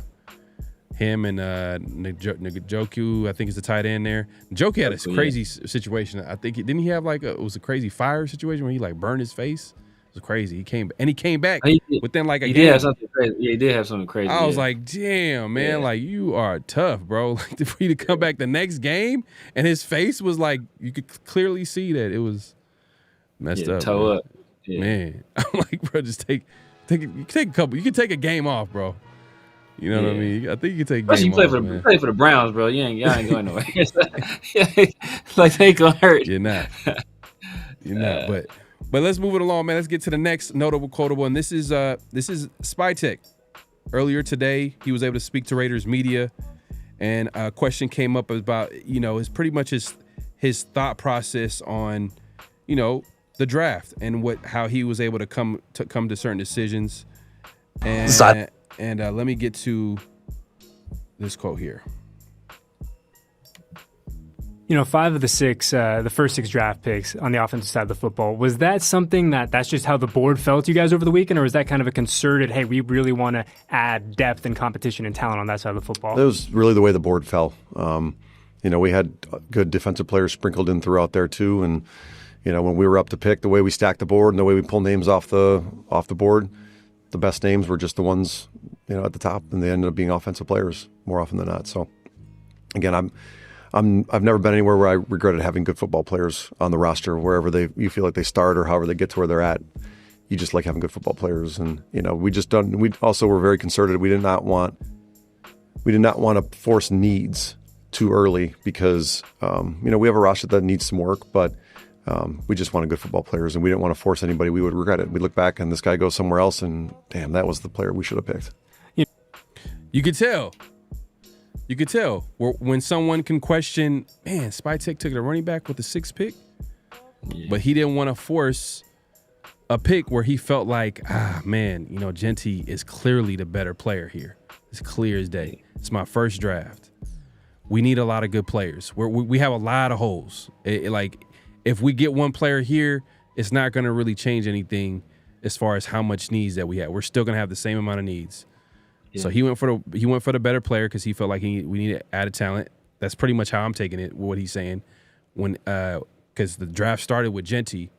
Him and Njoku, I think is the tight end there. Njoku had a crazy situation. I think didn't he have it was a crazy fire situation where he burned his face. It was crazy. He came back within a game. He did have something crazy. Yeah, he did have something crazy. I was like, damn, man, you are tough, bro. For you to come back the next game and his face was you could clearly see that it was messed up. Toe up. Yeah. Man. I'm like, bro, just take a couple. You can take a game off, bro. You know what I mean? I think you can take a game off. You play for the Browns, bro. Y'all ain't going nowhere. They ain't gonna hurt. You're not. But let's move it along, man. Let's get to the next notable quotable, and this is Spytek. Earlier today, he was able to speak to Raiders media, and a question came up about his pretty much his thought process on the draft and how he was able to come to certain decisions. And let me get to this quote here. 5 of the first 6 draft picks on the offensive side of the football, was that something that's just how the board felt to you guys over the weekend, or was that kind of a concerted, hey, we really want to add depth and competition and talent on that side of the football? It was really the way the board fell. We had good defensive players sprinkled in throughout there too, and when we were up to pick, the way we stacked the board and the way we pull names off the board, the best names were just the ones at the top, and they ended up being offensive players more often than not. So again, I've never been anywhere where I regretted having good football players on the roster. Wherever you feel like they start or however they get to where they're at, you just like having good football players. And we also were very concerted. We did not want to force needs too early because we have a roster that needs some work, but we just wanted good football players, and we didn't want to force anybody. We would regret it. We look back and this guy goes somewhere else, and damn, that was the player we should have picked. You could tell when someone can question, man, Spytek took a running back with the 6th pick, but he didn't want to force a pick where he felt like, Genty is clearly the better player here. It's clear as day. It's my first draft. We need a lot of good players. We have a lot of holes. If we get one player here, it's not going to really change anything as far as how much needs that we have. We're still going to have the same amount of needs. Yeah. So he went for the better player because he felt like we needed added talent. That's pretty much how I'm taking it. What he's saying, because the draft started with Genty,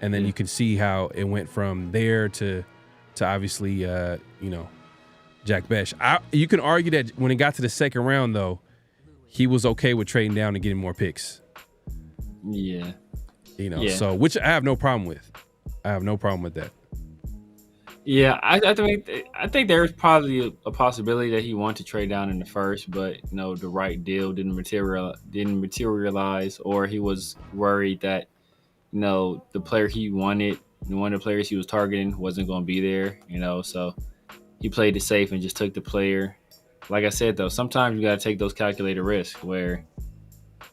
and then you can see how it went from there to obviously Jack Besh. You can argue that when it got to the second round though, he was okay with trading down and getting more picks. Yeah. So which I have no problem with. I have no problem with that. Yeah, I think there's probably a possibility that he wanted to trade down in the first, but the right deal didn't materialize, or he was worried that the player he wanted, one of the players he was targeting, wasn't going to be there. So he played it safe and just took the player. Like I said though, sometimes you got to take those calculated risks where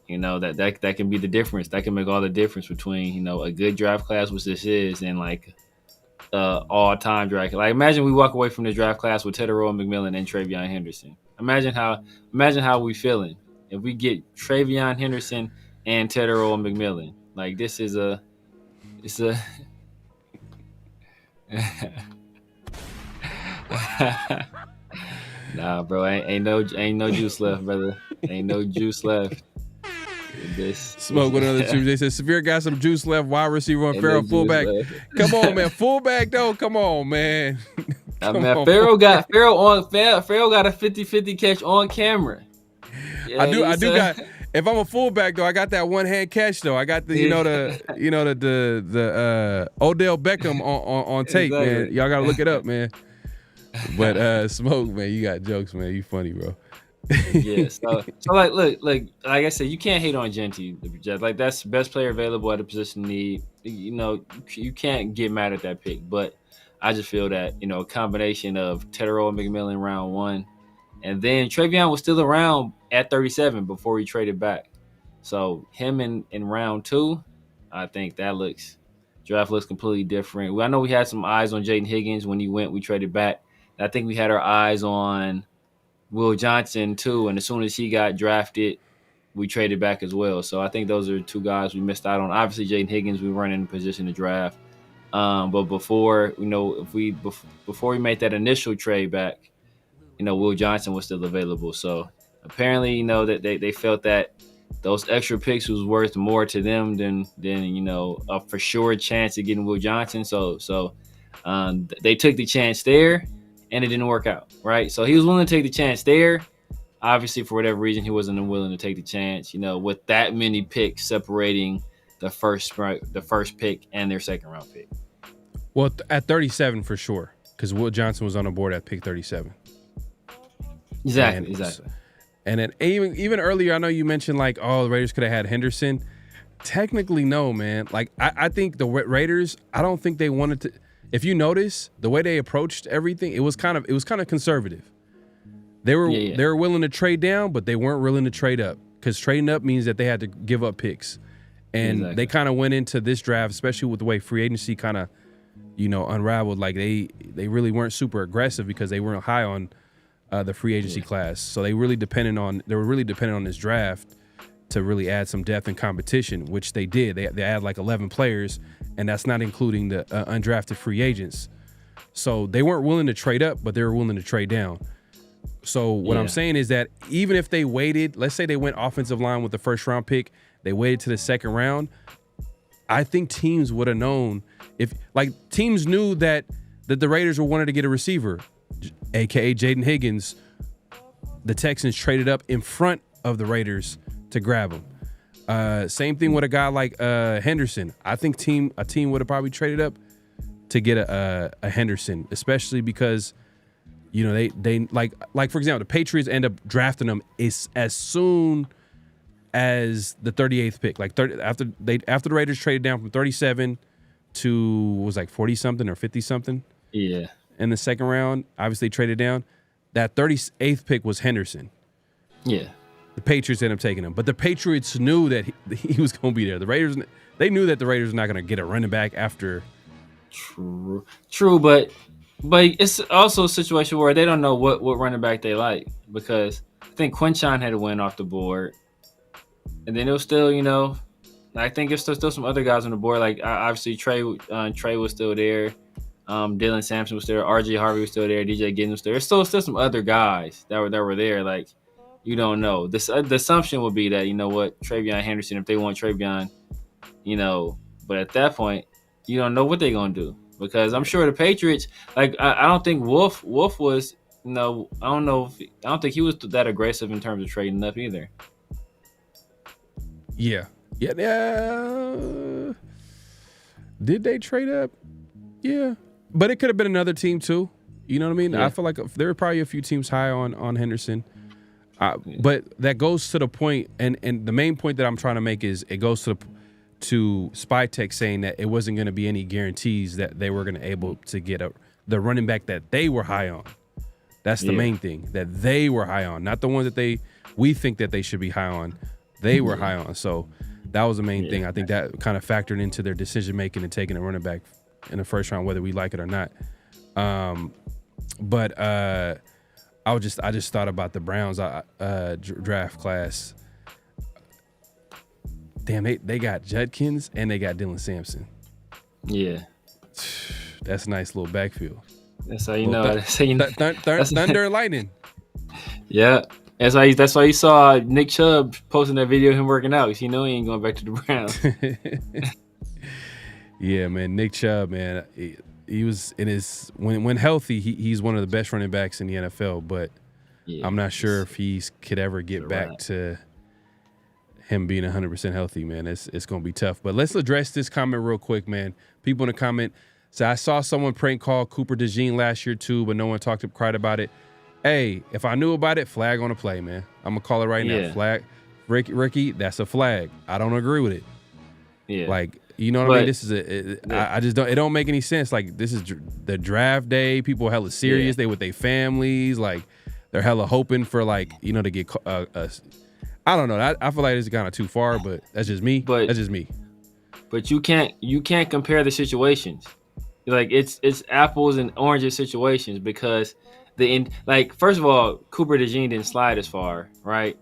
that can be the difference. That can make all the difference between a good draft class, which this is, and all-time draft. Imagine we walk away from the draft class with Teteroa McMillan and Travion Henderson. Imagine how we feeling if we get Travion Henderson and Teteroa McMillan. This is nah, bro, ain't no juice left, brother. Ain't no juice left. Smoke with another juice. They said Severe got some juice left. Wide receiver on Pharaoh fullback. Come on, man. Fullback though. Come on, man. Pharaoh got a 50-50 catch on camera. Yeah, I do got. If I'm a fullback though, I got that one hand catch though. I got the Odell Beckham on tape, exactly. Man. Y'all gotta look it up, man. But Smoke, man, you got jokes, man. You funny, bro. Yeah, so look, like I said, you can't hate on Genty. That's the best player available at a position need. You can't get mad at that pick. But I just feel that a combination of Teteroa McMillan round 1, and then Travion was still around at 37 before he traded back. So him in round 2, I think draft looks completely different. I know we had some eyes on Jaden Higgins when he went. We traded back. I think we had our eyes on Will Johnson too, and as soon as he got drafted, we traded back as well. So I think those are two guys we missed out on. Obviously, Jaden Higgins, we weren't in a position to draft. But before we made that initial trade back, Will Johnson was still available. So apparently, that they felt that those extra picks was worth more to them than a for sure chance of getting Will Johnson. So they took the chance there, and it didn't work out, right? So he was willing to take the chance there. Obviously, for whatever reason, he wasn't willing to take the chance. With that many picks separating the first pick and their second round pick. Well, at 37 for sure, because Will Johnson was on the board at pick 37. Exactly. And then even earlier, I know you mentioned the Raiders could have had Henderson. Technically, no, man. I think the Raiders, I don't think they wanted to. If you notice the way they approached everything, it was kind of conservative. They were willing to trade down, but they weren't willing to trade up, because trading up means that they had to give up picks. And They kind of went into this draft, especially with the way free agency kind of unraveled. They really weren't super aggressive because they weren't high on the free agency class. So they were really dependent on this draft to really add some depth and competition, which they did. They add 11 players, and that's not including the undrafted free agents. So they weren't willing to trade up, but they were willing to trade down. So what I'm saying is that even if they waited, let's say they went offensive line with the first round pick, they waited to the second round, I think teams would have known teams knew that the Raiders wanted to get a receiver, aka Jaden Higgins. The Texans traded up in front of the Raiders to grab him. Same thing with a guy like Henderson. I think a team would have probably traded up to get a Henderson, especially because they for example, the Patriots end up drafting them as soon as the 38th pick. After the Raiders traded down from 37 to 40 something or 50 something. Yeah. In the second round, obviously traded down. That 38th pick was Henderson. Yeah. The Patriots ended up taking him, but the Patriots knew that he was going to be there. The Raiders, they knew that the Raiders were not going to get a running back after. True, but it's also a situation where they don't know what running back they like, because I think Quinchon had to win off the board, and then it was still, I think there's still some other guys on the board. Obviously Trey was still there, Dylan Sampson was there, RJ Harvey was still there, DJ Giddens was there. There's still some other guys that were there. You don't know. The assumption would be that, Travion Henderson, if they want Travion, but at that point, you don't know what they're gonna do, because I'm sure the Patriots, I don't think Wolf was, I don't think he was that aggressive in terms of trading up either. Yeah. Did they trade up? Yeah, but it could have been another team too. You know what I mean? Yeah. I feel like there were probably a few teams high on Henderson. But that goes to the point, and the main point that I'm trying to make is it goes to SpyTech saying that it wasn't going to be any guarantees that they were going to able to get the running back that they were high on. That's the main thing, that they were high on, not the ones that we think that they should be high on. They were high on. So that was the main thing. I think that kind of factored into their decision making and taking a running back in the first round, whether we like it or not. But I just thought about the Browns draft class. Damn, they got Judkins and they got Dylan Sampson. Yeah, that's a nice little backfield. That's how you know. That's how you know. Thunder and lightning. Yeah, that's why you saw Nick Chubb posting that video of him working out. He know he ain't going back to the Browns. Yeah, man, Nick Chubb, man, he was in his when healthy. He's one of the best running backs in the NFL, but I'm not sure if he could ever get back to him being 100% healthy, man. It's going to be tough. But let's address this comment real quick, man. People in the comment say, I saw someone prank call Cooper DeJean last year too, but no one cried about it. Hey, if I knew about it, flag on the play, man. I'm going to call it right now. Flag. Ricky, that's a flag. I don't agree with it. Yeah. You know what I mean? This is I just don't. It don't make any sense. This is the draft day. People are hella serious. They with their families. They're hella hoping for to get. I don't know. I feel like it's kind of too far, but that's just me. That's just me. But you can't compare the situations. It's apples and oranges situations, because first of all, Cooper DeJean didn't slide as far, right?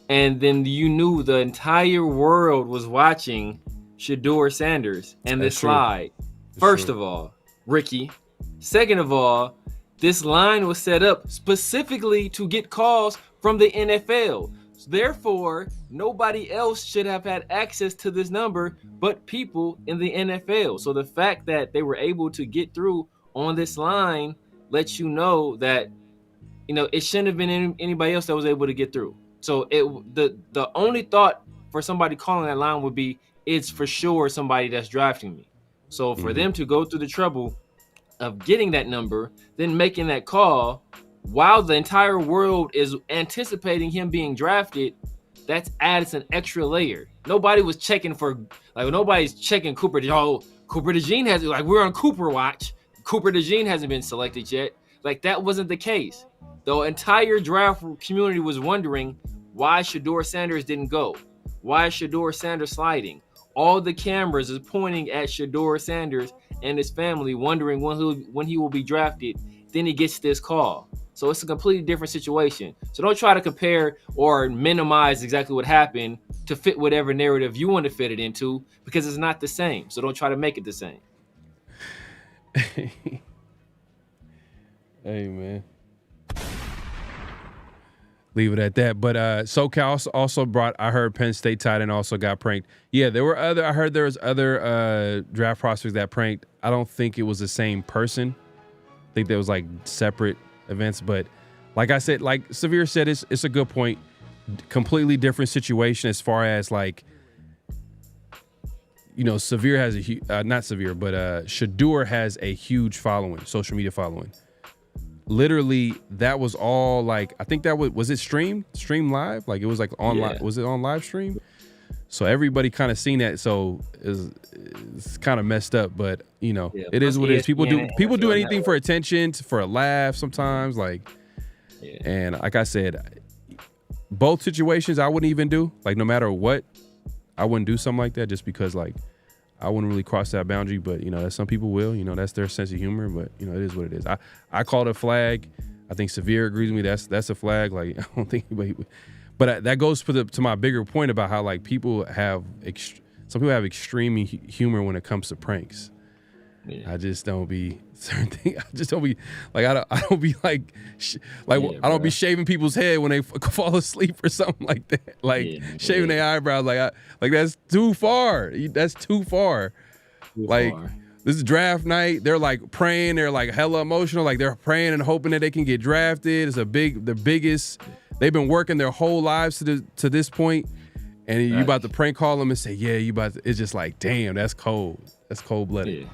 and then you knew the entire world was watching Shedeur Sanders and this slide. First of all, Ricky. Second of all, this line was set up specifically to get calls from the NFL. Therefore, nobody else should have had access to this number but people in the NFL. So the fact that they were able to get through on this line lets you know that, it shouldn't have been anybody else that was able to get through. So the only thought for somebody calling that line would be, it's for sure somebody that's drafting me. So for them to go through the trouble of getting that number, then making that call while the entire world is anticipating him being drafted, that's adds an extra layer. Nobody was checking for, nobody's checking Cooper. Cooper DeJean has, we're on Cooper watch. Cooper DeJean hasn't been selected yet. That wasn't the case. The entire draft community was wondering why Shedeur Sanders didn't go. Why is Shedeur Sanders sliding? All the cameras is pointing at Shedeur Sanders and his family, wondering when he will be drafted. Then he gets this call. So it's a completely different situation. So don't try to compare or minimize exactly what happened to fit whatever narrative you want to fit it into, because it's not the same. So don't try to make it the same. Hey, man. Leave it at that. But SoCal also brought, I heard Penn State tight end also got pranked. Yeah, I heard there was other draft prospects that pranked. I don't think it was the same person. I think there was separate events. But like I said, like Severe said, it's a good point. Completely different situation as far as Severe has not Severe, but Shedeur has a huge following, social media following. Literally, that was all I think that was it streamed live? It was online. Was it on live stream? So everybody kind of seen that. So it's kind of messed up, but it is what it is. People do anything for attention, for a laugh sometimes. And like I said, both situations I wouldn't even do. No matter what, I wouldn't do something like that just because I wouldn't really cross that boundary, but that some people will. That's their sense of humor. But it is what it is. I called a flag. I think Severe agrees with me. That's a flag. I don't think anybody would. But that goes to my bigger point about how some people have extreme humor when it comes to pranks. Yeah. I just don't be certain things. I just don't be I don't be I don't be shaving people's head when they fall asleep or something like that. Shaving their eyebrows. That's too far. That's too far. This is draft night. They're praying. They're hella emotional. They're praying and hoping that they can get drafted. It's the biggest. They've been working their whole lives to this point, and you about to prank call them and say, yeah, you about to. It's just damn, that's cold. That's cold blooded. Yeah.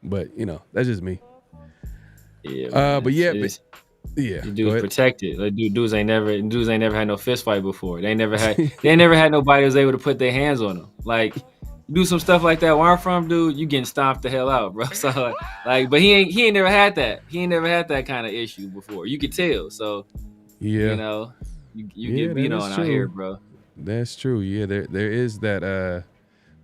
But that's just me. Yeah. Dudes protected. Dudes ain't never had no fist fight before. They never had nobody who was able to put their hands on them. Do some stuff like that where I'm from, dude, you getting stomped the hell out, bro. So but he ain't never had that. He ain't never had that kind of issue before. You could tell. So you get beat on out here, bro. That's true. Yeah, there is that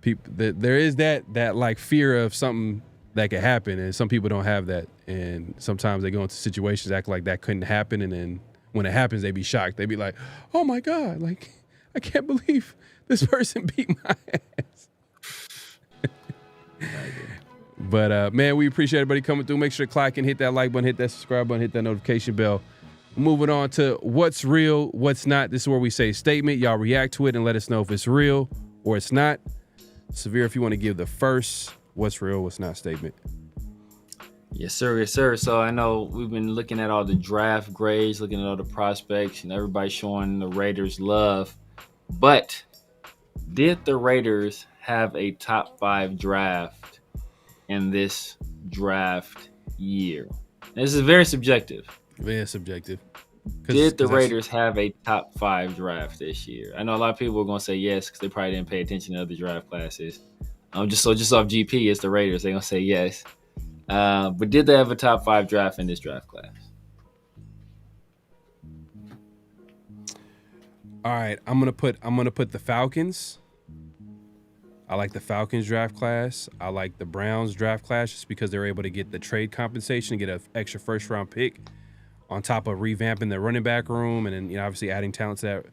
there is that fear of something that could happen, and some people don't have that, and sometimes they go into situations act like that couldn't happen, and then when it happens they be shocked. They be like, oh my God, I can't believe this person beat my ass. But man, we appreciate everybody coming through. Make sure to click and hit that like button, hit that subscribe button, hit that notification bell. Moving on to what's real, what's not. This is where we say a statement. Y'all react to it and let us know if it's real or it's not. Severe, if you want to give the first what's real, what's not statement. Yes, sir. Yes, sir. So I know we've been looking at all the draft grades, looking at all the prospects, and everybody showing the Raiders love. But did the Raiders have a top 5 draft in this draft year? This is very subjective. Very subjective. Did the Raiders have a top 5 draft this year? I know a lot of people are going to say yes because they probably didn't pay attention to other draft classes. Just off GP, it's the Raiders. They're going to say yes. But did they have a top 5 draft in this draft class? All right, I'm gonna put the Falcons. I like the Falcons draft class. I like the Browns draft class just because they're able to get the trade compensation, get an extra first round pick on top of revamping the running back room, and then obviously adding talent to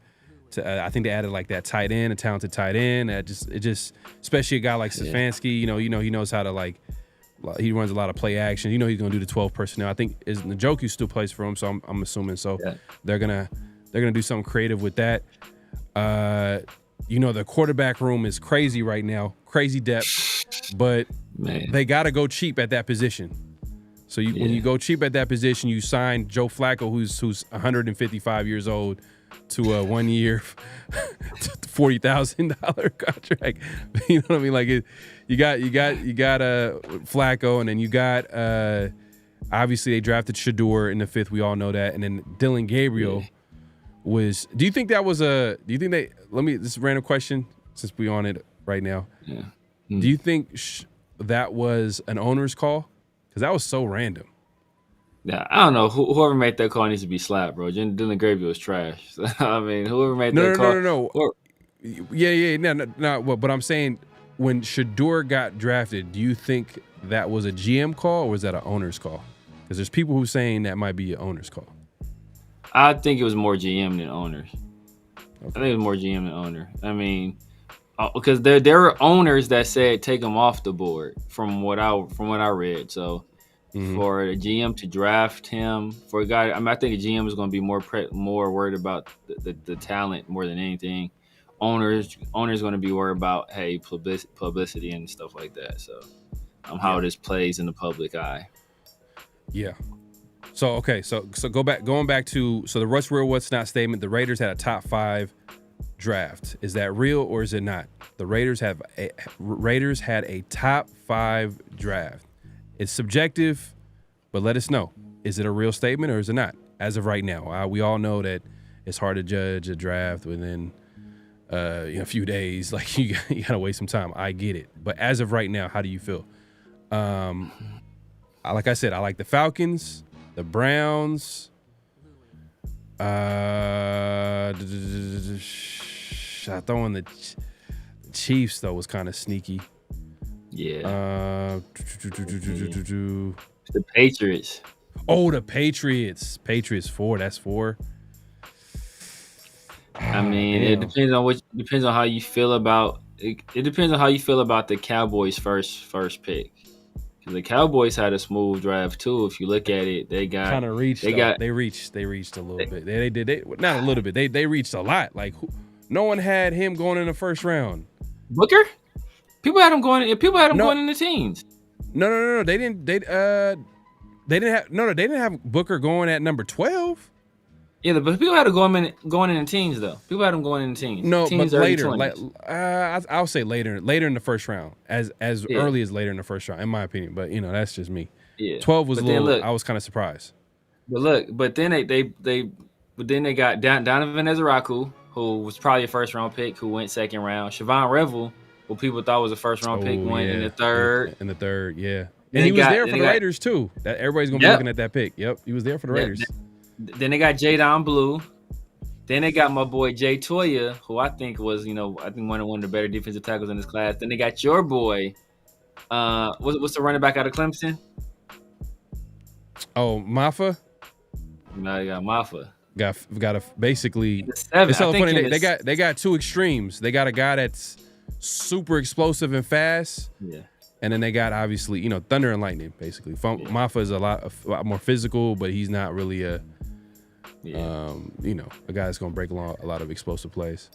I think they added like that tight end, a talented tight end. It just, especially a guy like Stefanski. He knows how to he runs a lot of play action. He's gonna do the 12 personnel. I think Njoku still plays for him, so I'm assuming so. Yeah. They're gonna do something creative with that. The quarterback room is crazy right now, crazy depth, but they gotta go cheap at that position. So when you go cheap at that position, you sign Joe Flacco, who's 155 years old, to a 1 year, $40,000 contract. You know what I mean? Like you got Flacco, and then you got obviously they drafted Shador in the 5th. We all know that, and then Dylan Gabriel was. Do you think that was a? Do you think they? This is a random question since we on it right now. Yeah. Mm. Do you think that was an owner's call? Because that was so random. Yeah, I don't know. Whoever made that call needs to be slapped, bro. Dylan Gabriel was trash. I mean, whoever made that call. No. No. But I'm saying when Shador got drafted, do you think that was a GM call or was that an owner's call? Because there's people who saying that might be an owner's call. I think it was more GM than owners. Okay. I think it was more GM than owner. I mean, because there were owners that said take him off the board from what I read. So. Mm-hmm. For a GM to draft him, for a guy, I think a GM is going to be more worried about the talent more than anything. Owners going to be worried about publicity and stuff like that. So, how this plays in the public eye. Yeah. So okay, so going back to the what's real, what's not statement. The Raiders had a top 5 draft. Is that real or is it not? The Raiders had a top 5 draft. It's subjective, but let us know. Is it a real statement or is it not? As of right now, we all know that it's hard to judge a draft within a few days. Like you gotta wait some time. I get it, but as of right now, how do you feel? Like I said, I like the Falcons, the Browns. I throw in the Chiefs though was kind of sneaky. Yeah. The Patriots. Oh, the Patriots. Patriots 4. That's 4. I mean, it depends on how you feel about it. It depends on how you feel about the Cowboys' first pick. Because the Cowboys had a smooth draft too. If you look at it, they got kind of reached. They reached a little bit. They did not a little bit. They reached a lot. Like no one had him going in the first round. Booker. People had him going in the teens. No. They didn't have Booker going at number 12. Yeah, but people had him going in the teens though. People had him going in the teens. No, teens, but later, I'll say later in the first round, as early as later in the first round, in my opinion. But that's just me. Yeah, 12 was I was kind of surprised. But then they got Donovan Ezeraku, who was probably a first round pick, who went second round. Siobhan Revel, who people thought was a first round pick, went in the third. In the third, yeah. And he was there for the Raiders too. That everybody's gonna be looking at that pick. Yep, he was there for the Raiders. Then they got Jadon Blue. Then they got my boy Jay Toya, who I think was, one of the better defensive tackles in this class. Then they got your boy, what's the running back out of Clemson? Oh, Maffa. No, they got Maffa. Got a basically. It's so funny. They got two extremes. They got a guy that's super explosive and fast. Yeah. And then they got obviously, thunder and lightning, basically. Maffa is a lot more physical, but he's not really a guy that's gonna break a lot of explosive plays.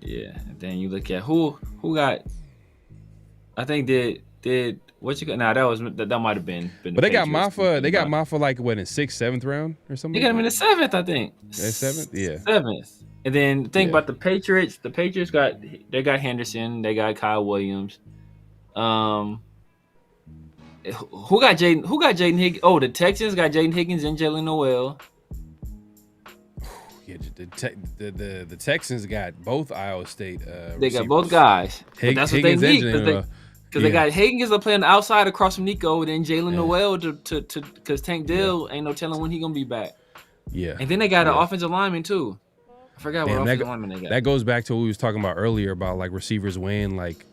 Yeah. And then you look at who got. I think did what you got? Nah, that might have been. But they got Maffa. They got Maffa like what in 6th, 7th round or something. They got him in the 7th, I think. 7th, yeah. 7th. And then think about the Patriots. The Patriots got Henderson. They got Kyle Williams. Who got Jaden Higgins? Oh, the Texans got Jaden Higgins and Jalen Noel. Yeah, the Texans got both Iowa State. They got both guys. But that's what Higgins they need because they got Higgins playing the outside across from Nico, and then Jalen Noel to because Tank Dill ain't no telling when he gonna be back. Yeah, and then they got an offensive lineman too. I forgot what offensive lineman they got. That goes back to what we was talking about earlier about like receivers weighing like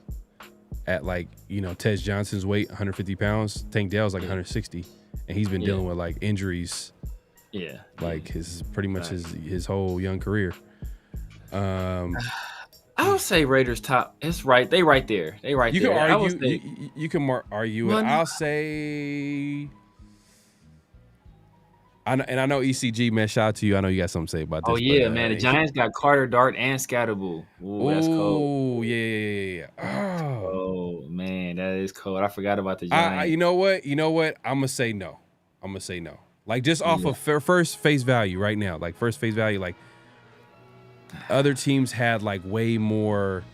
at like Tez Johnson's weight, 150 pounds. Tank Dell's like 160, and he's been dealing with like injuries. Yeah, like his pretty much his whole young career. I would say Raiders top. It's right. They right there. They right You there. can I would argue. say, You can argue it. Well, no. I'll say. I know ECG, man. Shout out to you. I know you got something to say about this. oh yeah, man. The Giants got Carter, Dart, and Scatterboo. Ooh, that's cold. Oh yeah. Oh man, that is cold. I forgot about the Giants. You know what? I'm gonna say no. Like just off of first face value right now. Like first face value. Like other teams had like way more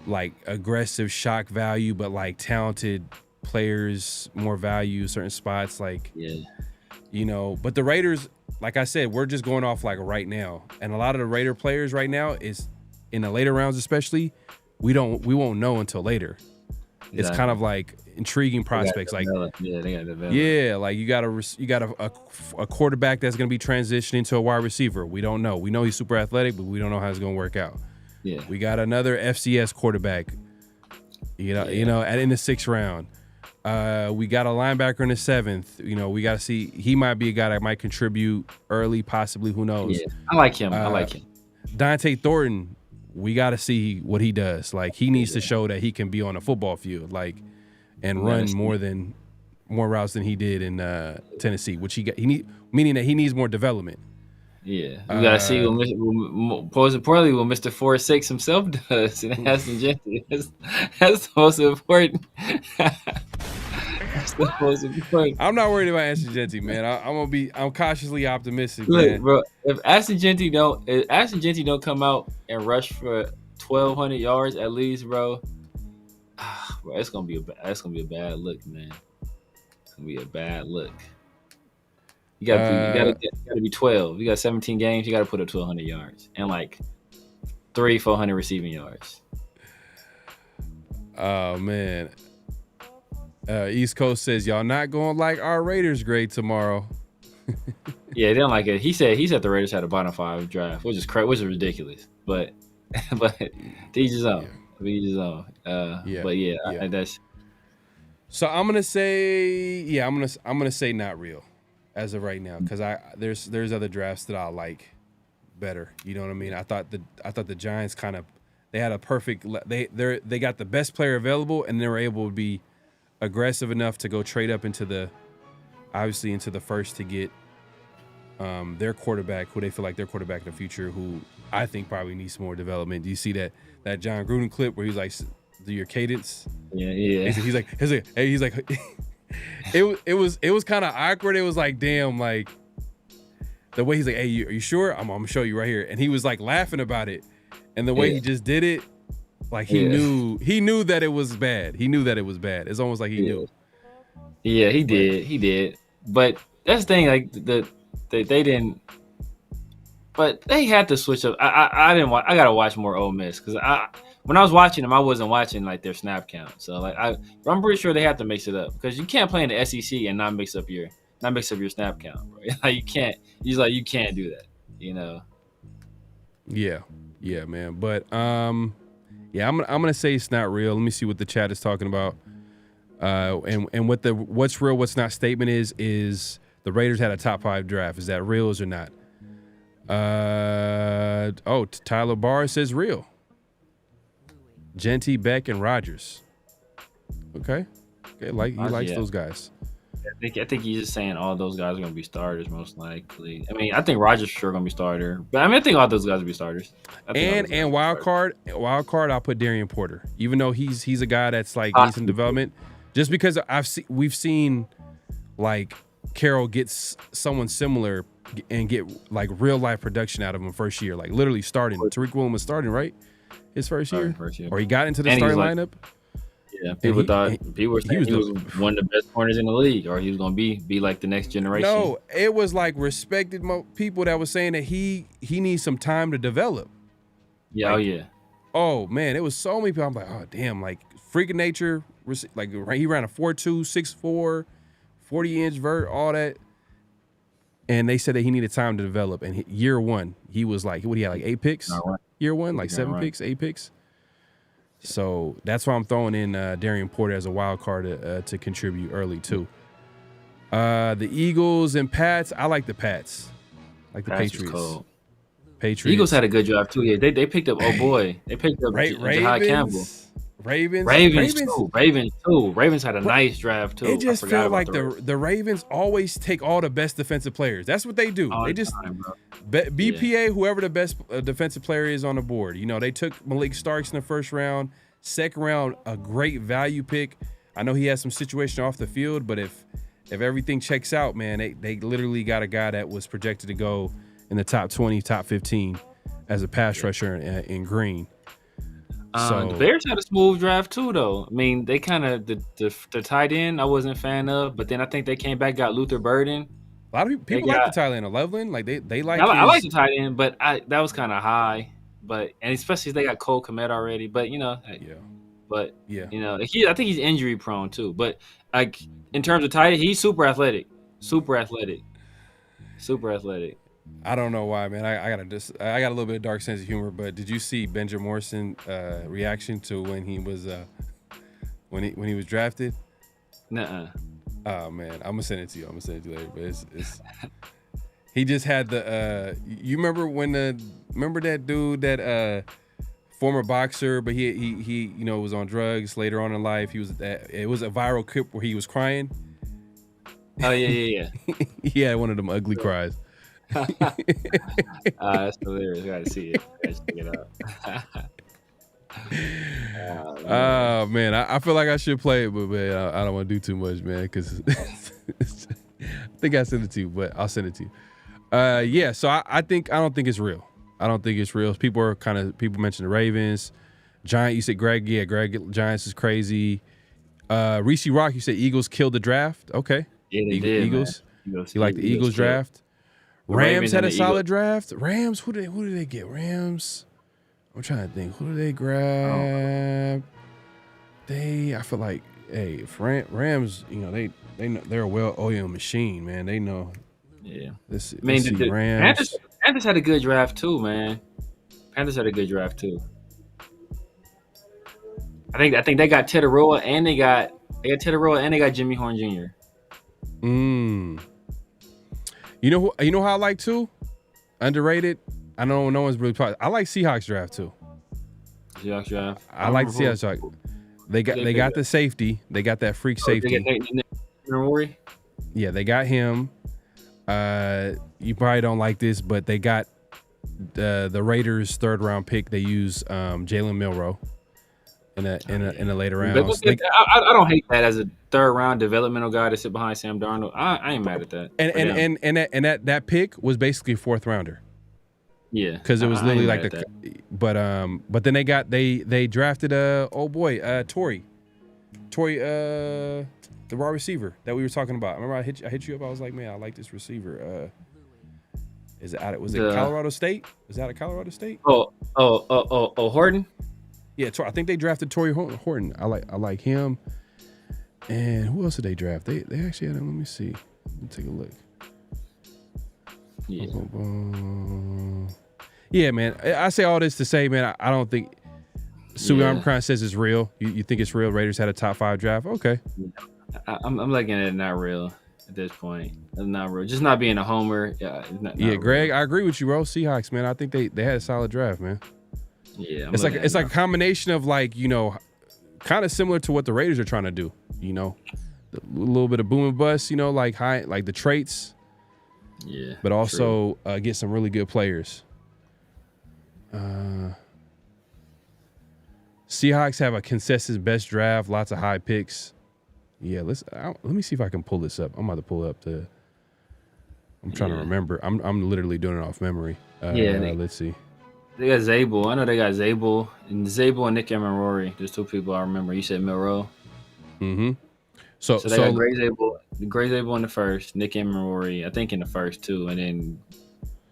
like aggressive shock value, but like talented players more value certain spots. Like but the Raiders, like I said, we're just going off like right now, and a lot of the Raider players right now is in the later rounds, especially. We won't know until later. Exactly. It's kind of like intriguing prospects. Like they got develop. Yeah, like you got a quarterback that's going to be transitioning to a wide receiver. We don't know. We know he's super athletic, but we don't know how it's going to work out. Yeah, we got another FCS quarterback. In the 6th round. We got a linebacker in the 7th. We got to see. He might be a guy that might contribute early, possibly. Who knows? Yeah, I like him. Dante Thornton. We got to see what he does. Like he needs to show that he can be on a football field, like, and run more routes than he did in Tennessee, which meaning that he needs more development. Yeah, we gotta see what importantly what Mr. 4-6 himself does in Ashton Jeanty. That's the most important. That's the most important. I'm not worried about Ashton Jeanty, man. I'm cautiously optimistic. Look, man. bro, if Ashton Jeanty don't come out and rush for 1,200 yards at least, bro, it's gonna be a bad look, man. It's gonna be a bad look. You gotta be 12. You got 17 games. You gotta put up 1,200 yards and like 300-400 receiving yards. Oh man. East Coast says y'all not gonna like our Raiders grade tomorrow. Yeah, they don't like it. He said the Raiders had a bottom 5 draft, which is ridiculous. But to each his own. But that's. So I'm gonna say I'm gonna say not real as of right now, because there's other drafts that I like better. You know what I mean? I thought the Giants they had a perfect they got the best player available, and they were able to be aggressive enough to go trade up into the first to get their quarterback, who they feel like their quarterback in the future, who I think probably needs some more development. Do you see that John Gruden clip where he's like, do your cadence? Yeah. He's like, it was kind of awkward. It was like, damn, like the way he's like, hey, are you sure? I'm gonna show you right here. And he was like laughing about it, and the way he just did it, like he knew that it was bad. He knew that it was bad. It's almost like he knew. Yeah, he did. But that's the thing, like they didn't. But they had to switch up. I didn't watch. I gotta watch more Ole Miss, because when I was watching them, I wasn't watching like their snap count. So like I'm pretty sure they have to mix it up, because you can't play in the SEC and not mix up your snap count, bro. Like you can't. You can't do that. Yeah, man. But I'm gonna say it's not real. Let me see what the chat is talking about. And what the what's real, what's not statement is the Raiders had a top 5 draft. Is that real or not? Tyler Barr says real. Jeanty, Beck, and Rodgers. Okay, he likes those guys. I think he's just saying all those guys are going to be starters most likely. I mean, I think Rodgers for sure going to be starter, but I think all those guys will be starters. And wild card, I'll put Darian Porter, even though he's a guy that's like needs some development. Just because we've seen like Carroll gets someone similar and get like real life production out of him first year, like literally starting. Tariq Woolen was starting, right? His first year, or he got into the starting lineup. Yeah, people were saying he was one of the best corners in the league, or he was going to be like the next generation. No, it was like respected people that was saying that he needs some time to develop. Yeah, like, oh man, it was so many people. I'm like, oh damn, like freak of nature. Like he ran a 4.2, 6'4", 40-inch vert, all that. And they said that he needed time to develop. And year one, he was like, what he had, like 8 picks? Year one, like 7 picks, 8 picks. So that's why I'm throwing in Darian Porter as a wild card to contribute early too. The Eagles and Pats, I like the Pats. Like the Patriots. Patriots. Eagles had a good draft too. Yeah, they picked up. Oh boy, they picked up Jahad Campbell. Ravens too. Ravens had a nice draft too. It just felt like the Ravens always take all the best defensive players. That's what they do. They just BPA whoever the best defensive player is on the board. You know, they took Malik Starks in the first round. Second round, a great value pick. I know he has some situation off the field, but if everything checks out, man, they literally got a guy that was projected to go in the top 20, top 15 as a pass rusher in Green. The Bears had a smooth draft too, though. I mean, they kind of the tight end I wasn't a fan of, but then I think they came back, got Luther Burden. A lot of people like the tight end, Loveland. Like they like. I like the tight end, but that was kind of high. But and especially if they got Cole Kmet already. But you know, you know, I think he's injury prone too. But like in terms of tight end, he's super athletic. I don't know why, man. I got a little bit of dark sense of humor. But did you see Benjamin Morrison reaction to when he was when he was drafted? Nuh-uh. Oh man, I'm gonna send it to you. Later. But it's he just had the you remember that dude that former boxer, but he you know was on drugs later on in life. It was a viral clip where he was crying. Oh yeah. He had one of them ugly cries. That's hilarious. I gotta see it. Check it out. Oh man, I feel like I should play it, but man, I don't want to do too much, man, because I think I sent it to you, but I'll send it to you. Yeah, so I don't think it's real. People mention the Ravens, Giants. You said Greg Giants is crazy. Reese Rock, you said Eagles killed the draft. Okay, yeah, they did. Eagles. You like the Eagles draft? Rams had a solid draft. Rams, who did they get? Rams. I'm trying to think. Who did they grab? I feel like, hey, if Rams, you know, they're a well-oiled machine, man. They know. Yeah. Rams. Panthers had a good draft too, man. I think they got Teteroa and they got Jimmy Horn Jr. You know how I like too? Underrated. I know no one's really probably. I like Seahawks draft too. Seahawks draft. I like the Seahawks draft. They got the safety. They got that freak safety. Yeah, they got him. You probably don't like this, but they got the Raiders' third round pick. They use Jalen Milroe in a later round. I don't hate that as a third round developmental guy to sit behind Sam Darnold. I ain't mad at that. And that pick was basically a fourth rounder. Yeah, because it was literally like but then they drafted Torrey, the wide receiver that we were talking about. Remember I hit you up. I was like, man, I like this receiver. Was it Colorado State? Is that a Colorado State? Horton. Yeah, I think they drafted Torrey Horton. I like him. And who else did they draft? They actually had him. Let me see. Let me take a look. Yeah. Yeah, man. I say all this to say, man, I don't think Sue Omicron says it's real. You think it's real? Raiders had a top 5 draft. Okay. I'm looking at it not real at this point. It's not real. Just not being a homer. Yeah. Not Greg, I agree with you, bro. Seahawks, man. I think they had a solid draft, man. Yeah. It's like a combination of like, you know, kind of similar to what the Raiders are trying to do. You know, a little bit of boom and bust. You know, like the traits. Yeah, but also get some really good players. Seahawks have a consistent best draft, lots of high picks. Yeah, let me see if I can pull this up. I'm about to pull up I'm trying to remember. I'm literally doing it off memory. Let's see. They got Zabel. I know they got Zabel and Nick Emery. There's 2 people I remember. You said Milroe. Mm-hmm. So they got Gray Zabel in the first, Nick Emery, I think in the first too, and then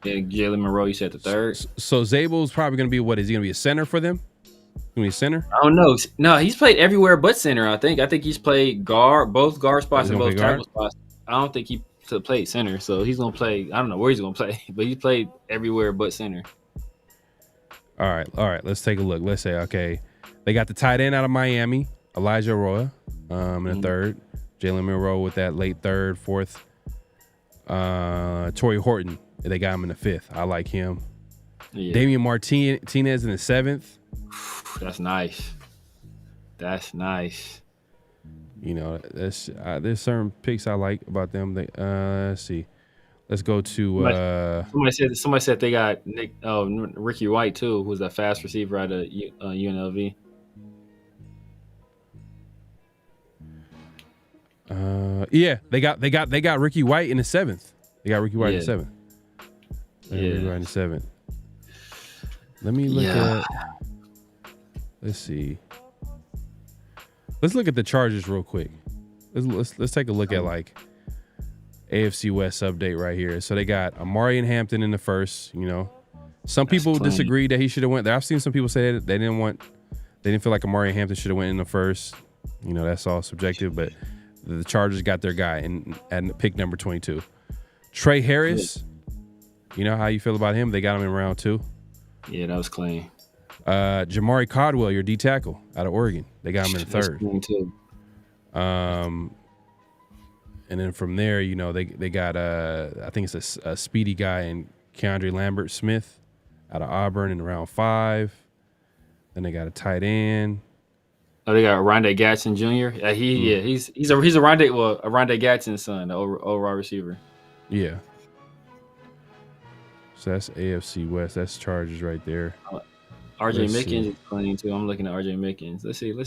Jalen Monroe, you said the third. So Zabel's probably going to be what? Is he going to be a center for them? Going to be a center? I don't know. No, he's played everywhere but center. I think he's played both guard spots and both tackle spots. I don't think he played center, so he's going to play. I don't know where he's going to play, but he played everywhere but center. All right. Let's take a look. Let's say, okay, they got the tight end out of Miami, Elijah Roy, in the third. Jalen Monroe with that late third, fourth. Torrey Horton, they got him in the 5th. I like him. Yeah. Damian Martinez in the 7th. That's nice. That's nice. You know, there's certain picks I like about them. Let's see. Let's go to. Somebody said they got Ricky White too, who's that fast receiver out of UNLV. Yeah, they got Ricky White in the 7th. They got Ricky White in the 7th. Ricky White in the 7th. Let me look at. Let's see. Let's look at the Chargers real quick. Let's take a look at like AFC West update right here. So they got Amari and Hampton in the first. You know, some people disagree that he should have went there. I've seen some people say that they didn't feel like Amari and Hampton should have went in the first. You know, that's all subjective, but the Chargers got their guy at pick number 22. Trey Harris. You know how you feel about him? They got him in round 2. Yeah, that was clean. Jamari Caldwell, your D tackle out of Oregon. They got him in the 3rd. Clean too. And then from there, you know, they got I think it's a speedy guy in Keandre Lambert Smith out of Auburn in round 5. Then they got a tight end. Oh, they got Rondé Gatson Jr. He's a Rondé Gatson's son, the old wide receiver. Yeah. So that's AFC West. That's Chargers right there. RJ Mickens is playing too. I'm looking at RJ Mickens. Let's see what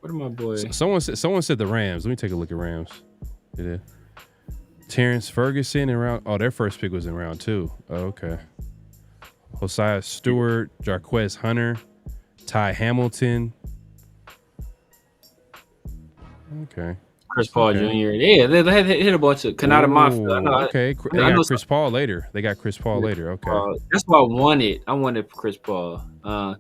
are my boys? Someone said the Rams. Let me take a look at Rams. Terrence Ferguson in round. Oh, their first pick was in round 2. Oh, okay. Hosea Stewart, Jarquez Hunter, Ty Hamilton. Okay. Chris Paul Jr. Yeah, they hit a bunch of Kanata Monfield. Okay. They got Chris Paul later. Okay. That's what I wanted. I wanted Chris Paul. Kanata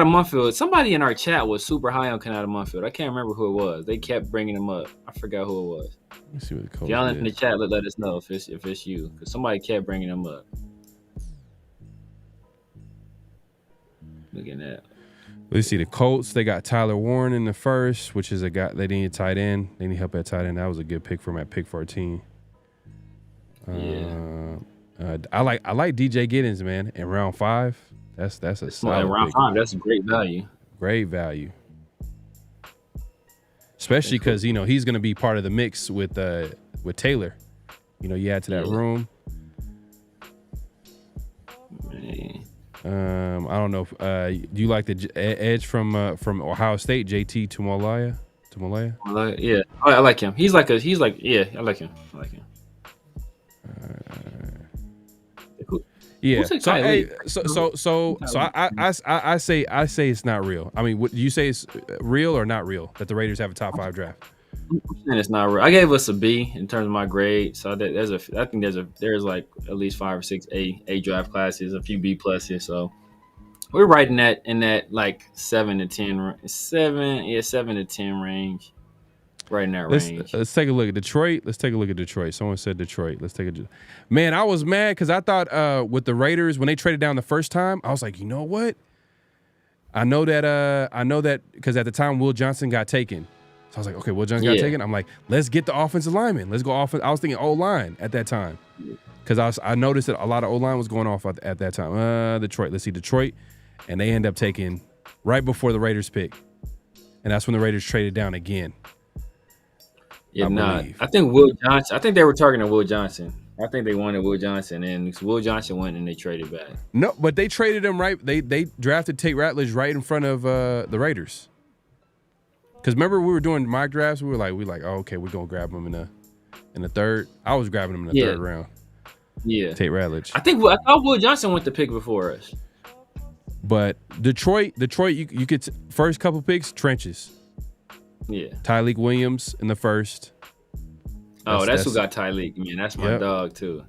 Monfield. Somebody in our chat was super high on Kanata Monfield. I can't remember who it was. They kept bringing him up. I forgot who it was. Let me see what the coach if y'all did. in the chat, let us know if it's you, because somebody kept bringing him up. Looking at. Let's see the Colts. They got Tyler Warren in the 1st, which is a guy they need a tight end. They need help at tight end. That was a good pick for him at pick 14. I like DJ Giddens, man, in round 5. That's a solid round pick. 5. That's a great value. Great value, especially because you know he's going to be part of the mix with Taylor. You know, you add to that room. Man. I don't know. Do you like the edge from Ohio State, JT Tuimoloau? Yeah, I like him. I like him. Yeah. So I say it's not real. I mean, do you say it's real or not real that the Raiders have a top 5 draft? I'm saying it's not real. I gave us a B in terms of my grade. So I think there's like at least 5 or 6 A draft classes, a few B pluses. So we're right in that like 7 to 10 range. Right in that range. Let's take a look at Detroit. Someone said Detroit. Man, I was mad because I thought with the Raiders when they traded down the first time, I was like, you know what? I know that because at the time Will Johnson got taken. So I was like, okay, Will Johnson got taken. I'm like, let's get the offensive lineman. Let's go offense. I was thinking O-line at that time because I noticed that a lot of O-line was going off at that time. Detroit. Let's see, Detroit. And they end up taking right before the Raiders pick. And that's when the Raiders traded down again. Yeah, I think Will Johnson. I think they were targeting Will Johnson. I think they wanted Will Johnson, and Will Johnson went and they traded back. No, but they traded him right. They drafted Tate Ratledge right in front of the Raiders. Because remember we were doing mock drafts. We were like, oh, okay, we're gonna grab him in the 3rd. I was grabbing him in the 3rd round. Yeah, Tate Ratledge. I thought Will Johnson went the pick before us. But Detroit, you could first couple picks trenches. Yeah. Tyleek Williams in the 1st. That's who got Tyleek. Man, that's my dog too.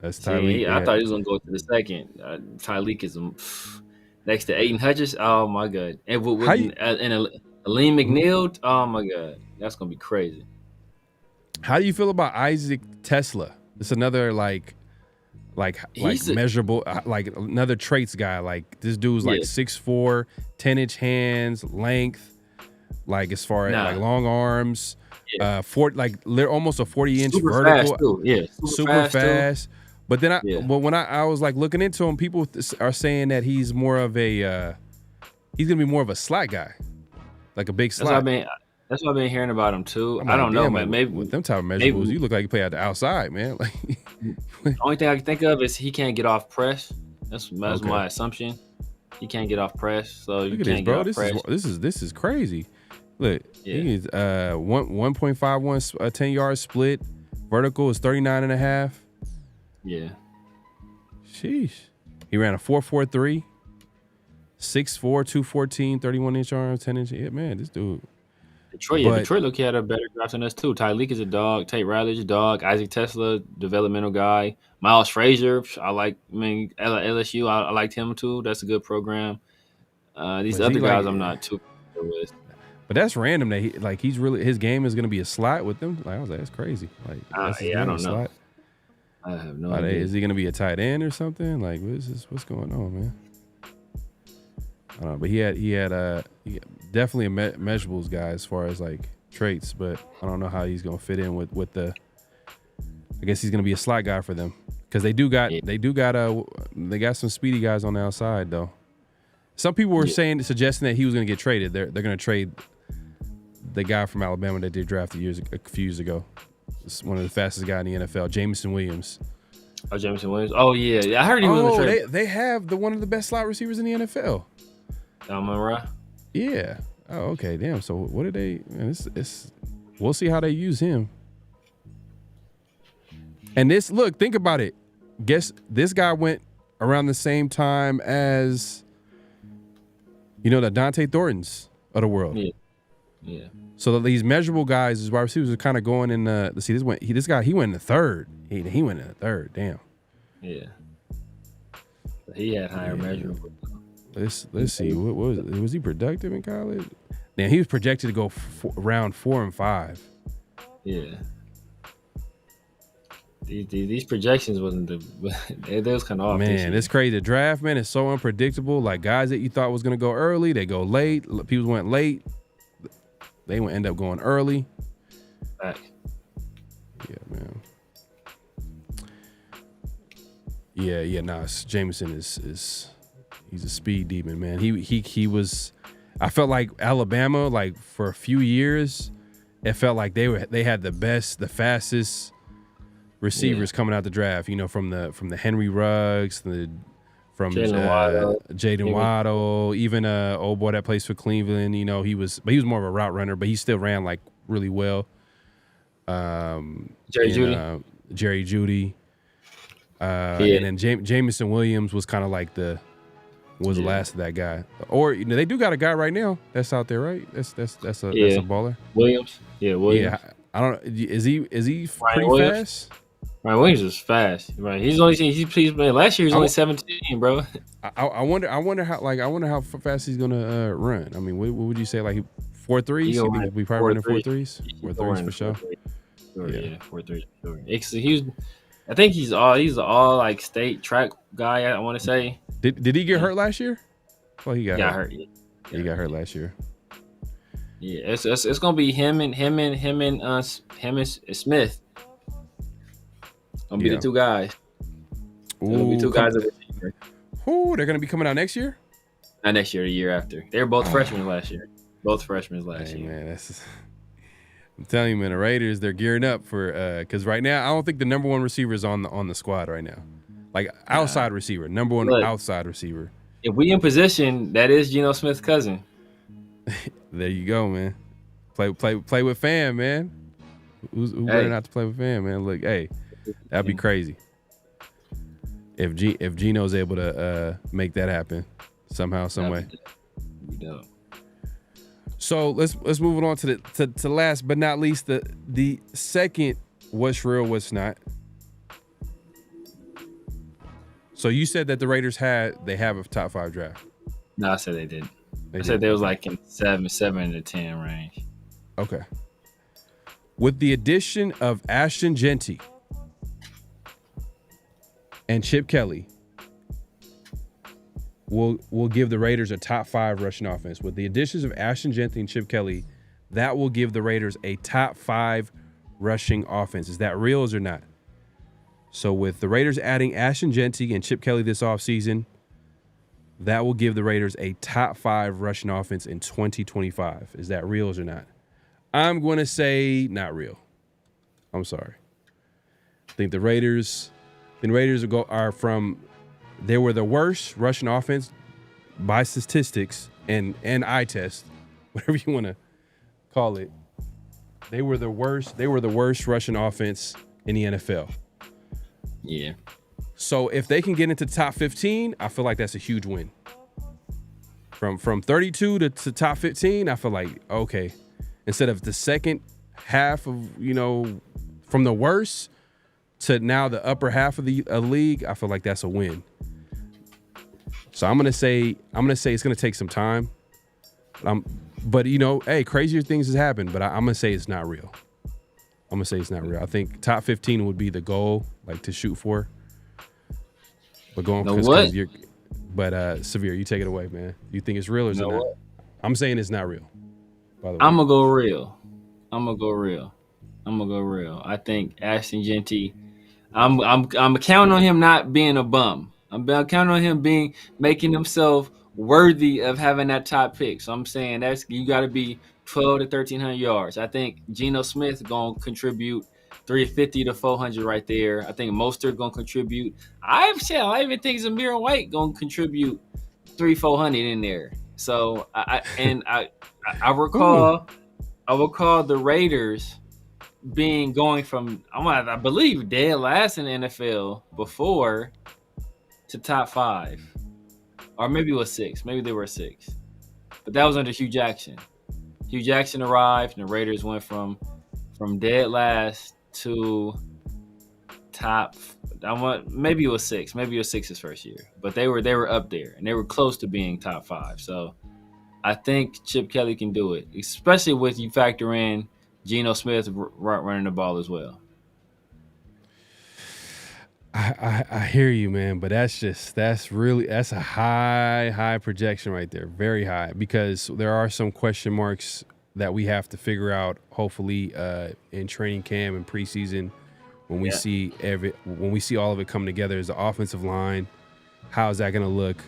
That's Tyleek. I thought he was gonna go to the 2nd. Tyleek is next to Aiden Hutchins. Oh my god! And Aleem McNeil. Oh my god, that's gonna be crazy. How do you feel about Isaac Tesla? It's another like measurable, like another traits guy. Like this dude's like 6'4", 10-inch hands, length. Like as far as like long arms, almost a 40-inch super vertical, fast too. Yeah, super fast. But then when I was like looking into him, people are saying that he's more of a he's gonna be more of a slot guy, like a big slot. That's what I've been hearing about him too. I'm I don't know, damn, man. like, Maybe with them type of measurables, you look like you play at the outside, man. Like the only thing I can think of is he can't get off press. That's my assumption. He can't get off press, so you can't get off press. This is crazy. Look, he is 1.51 10-yard split. Vertical is 39.5. Yeah. Sheesh. He ran a 4.43, 6'4", 214, 31-inch arms, 10-inch. Yeah, man, this dude. Detroit look had a better draft than us too. Tyreek is a dog. Tate Riley's a dog. Isaac Tesla, developmental guy. Miles Frazier, LSU, I liked him too. That's a good program. These other guys, I'm not too familiar with. But that's random that he's really, his game is going to be a slot with them. Like I was like, that's crazy. Like I don't know. Slot. I have no idea. Is he going to be a tight end or something? Like what's going on, man? I don't know, but he had definitely a measurables guy as far as like traits, but I don't know how he's gonna fit in with the. I guess he's gonna be a slot guy for them because they got some speedy guys on the outside though. Some people were suggesting that he was gonna get traded. They're gonna trade the guy from Alabama that they drafted a few years ago. It's one of the fastest guys in the NFL, Jameson Williams. Oh, Jameson Williams. Oh yeah, I heard he was gonna trade. They have one of the best slot receivers in the NFL. Amon-Ra? Yeah. Oh, okay. Damn. So what did they? Man, we'll see how they use him. And think about it. Guess this guy went around the same time as, the Dante Thorntons of the world. Yeah. So these measurable guys, his wide receivers, are kind of going in. He went in the third. He went in the third. Damn. Yeah. He had higher measurables. Let's see. What was he productive in college? Now he was projected to go round 4 and 5. Yeah. These projections wasn't they was kind of off. Man, it's crazy. The draft, man, is so unpredictable. Like guys that you thought was gonna go early, they go late. People went late. They would end up going early. Back. Yeah, man. Yeah. Nah, Jameson is. He's a speed demon, man. He was. I felt like Alabama, like for a few years, it felt like they had the fastest receivers coming out the draft. From the Henry Ruggs, from Jaden Waddle, even old boy that plays for Cleveland. He was more of a route runner, but he still ran like really well. Jerry Jeudy. And then Jameson Williams was kind of like the last of that guy. Or they do got a guy right now that's out there, right? That's a baller. Williams. Yeah, Williams. Yeah, I don't. Is he pretty Williams? fast? Ryan Williams is fast. Right, he's last year he's only 17, bro. I wonder how fast he's gonna run. I mean, what would you say? Like 4.3s? We probably running 4.3s. 4.3s for sure. Yeah, 4.3 for sure. I think he's all like state track guy. I want to say. Did he get hurt last year? Well, he got hurt. Yeah. He got hurt last year. Yeah, it's gonna be him and Smith. Gonna be the two guys. Gonna be two guys. They're gonna be coming out next year. Not next year, the year after. They were both freshmen last year. Man, I'm telling you, man, the Raiders, they're gearing up for because right now I don't think the number one receiver is on the squad right now. Like outside receiver, number one outside receiver. If we in position, that is Geno Smith's cousin. There you go, man. Play with fam, man. Who better not to play with fam, man? Look, hey, that'd be crazy. If Geno's able to make that happen somehow, some way. So let's move on to last but not least the second what's real, what's not. So you said that the Raiders have a top 5 draft. No, I said they didn't. I said they was like in 7 to 10 range. Okay. With the addition of Ashton Jeanty and Chip Kelly, will give the Raiders a top 5 rushing offense. With the additions of Ashton Jeanty and Chip Kelly, that will give the Raiders a top 5 rushing offense. Is that real or not? So with the Raiders adding Ashton Jeanty and Chip Kelly this offseason, that will give the Raiders a top 5 rushing offense in 2025. Is that real or not? I'm going to say not real. I'm sorry. I think the Raiders they were the worst rushing offense by statistics and eye test, whatever you want to call it. They were the worst rushing offense in the NFL. Yeah. So if they can get into top 15, I feel like that's a huge win. From 32 to top 15, I feel like, okay, instead of the second half of, from the worst to now the upper half of the league, I feel like that's a win. So I'm gonna say it's gonna take some time. But hey, crazier things has happened. But I'm gonna say it's not real. I think top 15 would be the goal, like to shoot for. But Severe, you take it away, man. You think it's real or is it not? What? I'm saying it's not real. By the way, I'm gonna go real. I think Ashton Jeanty. I'm counting on him not being a bum. I'm counting on him making himself worthy of having that top pick. So I'm saying you got to be 12 to 1,300 yards. I think Geno Smith gonna contribute 350 to 400 right there. I think Mostert gonna contribute. I even think Zamir White gonna contribute 300-400 in there. So I recall the Raiders going from I believe dead last in the NFL before to top 5, or maybe it was 6. Maybe they were 6, but that was under Hugh Jackson. Hugh Jackson arrived, and the Raiders went from dead last to top. Maybe it was 6. Maybe it was 6 his first year, but they were up there, and they were close to being top 5. So I think Chip Kelly can do it, especially with you factor in Geno Smith running the ball as well. I hear you, man, but that's a high projection right there, very high, because there are some question marks that we have to figure out. Hopefully, in training camp and preseason, when we see all of it come together, is the offensive line. How is that going to look?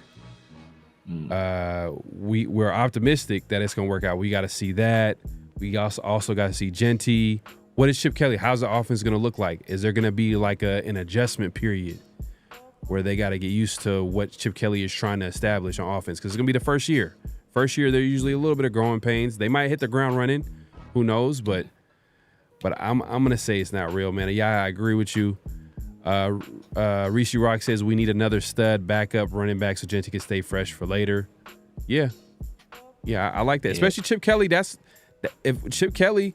We're optimistic that it's going to work out. We got to see that. We also got to see Jeanty. What is Chip Kelly? How's the offense going to look like? Is there going to be like an adjustment period where they got to get used to what Chip Kelly is trying to establish on offense? Because it's going to be the first year. First year, there's usually a little bit of growing pains. They might hit the ground running. Who knows? But I'm going to say it's not real, man. Yeah, I agree with you. Reese Rock says we need another stud backup running back so Jeanty can stay fresh for later. Yeah, I like that. Yeah. Especially Chip Kelly. If Chip Kelly...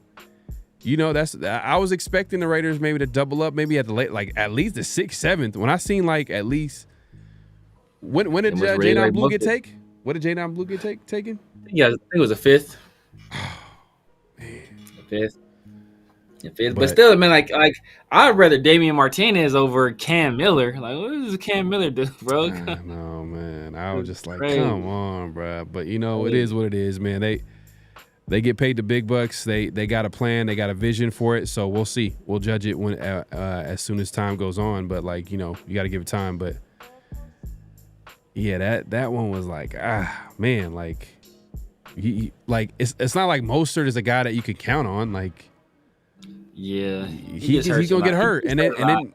I was expecting the Raiders maybe to double up, maybe at the late, like at least the 6th, 7th. When I seen like at least when did Jadon Blue get taken? What did Jadon Blue get taken? Yeah, I think it was a 5th. The 5th. But still, man, like I'd rather Damian Martinez over Cam Miller. Like, what does Cam Miller do, bro? No, man. I was just like, come on, bro. But it is what it is, man. They get paid the big bucks. They got a plan. They got a vision for it. So we'll see. We'll judge it when as soon as time goes on. But you got to give it time. But yeah, that one was like, man, like it's not like Mostert is a guy that you could count on. Like, yeah, he's gonna get hurt, and then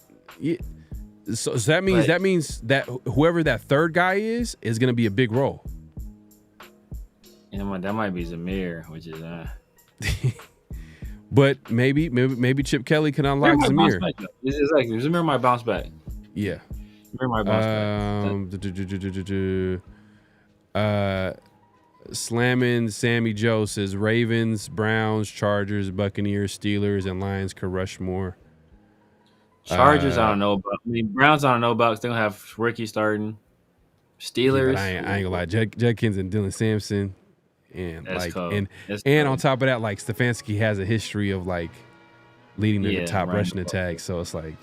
so that means that whoever that third guy is gonna be a big role. That might be Zamir, which is but maybe Chip Kelly can unlock Zamir. Exactly. Zamir might bounce back. Yeah. Zamir might bounce back. Slamming Sammy Joe says Ravens, Browns, Chargers, Buccaneers, Steelers, and Lions could rush more. Chargers, I don't know about. Browns, I don't know about because they're gonna have Ricky starting. Steelers, I ain't gonna lie. Judkins and Dylan Sampson. And that's cool. and on top of that, like Stefanski has a history of like leading the top rushing attack, so it's like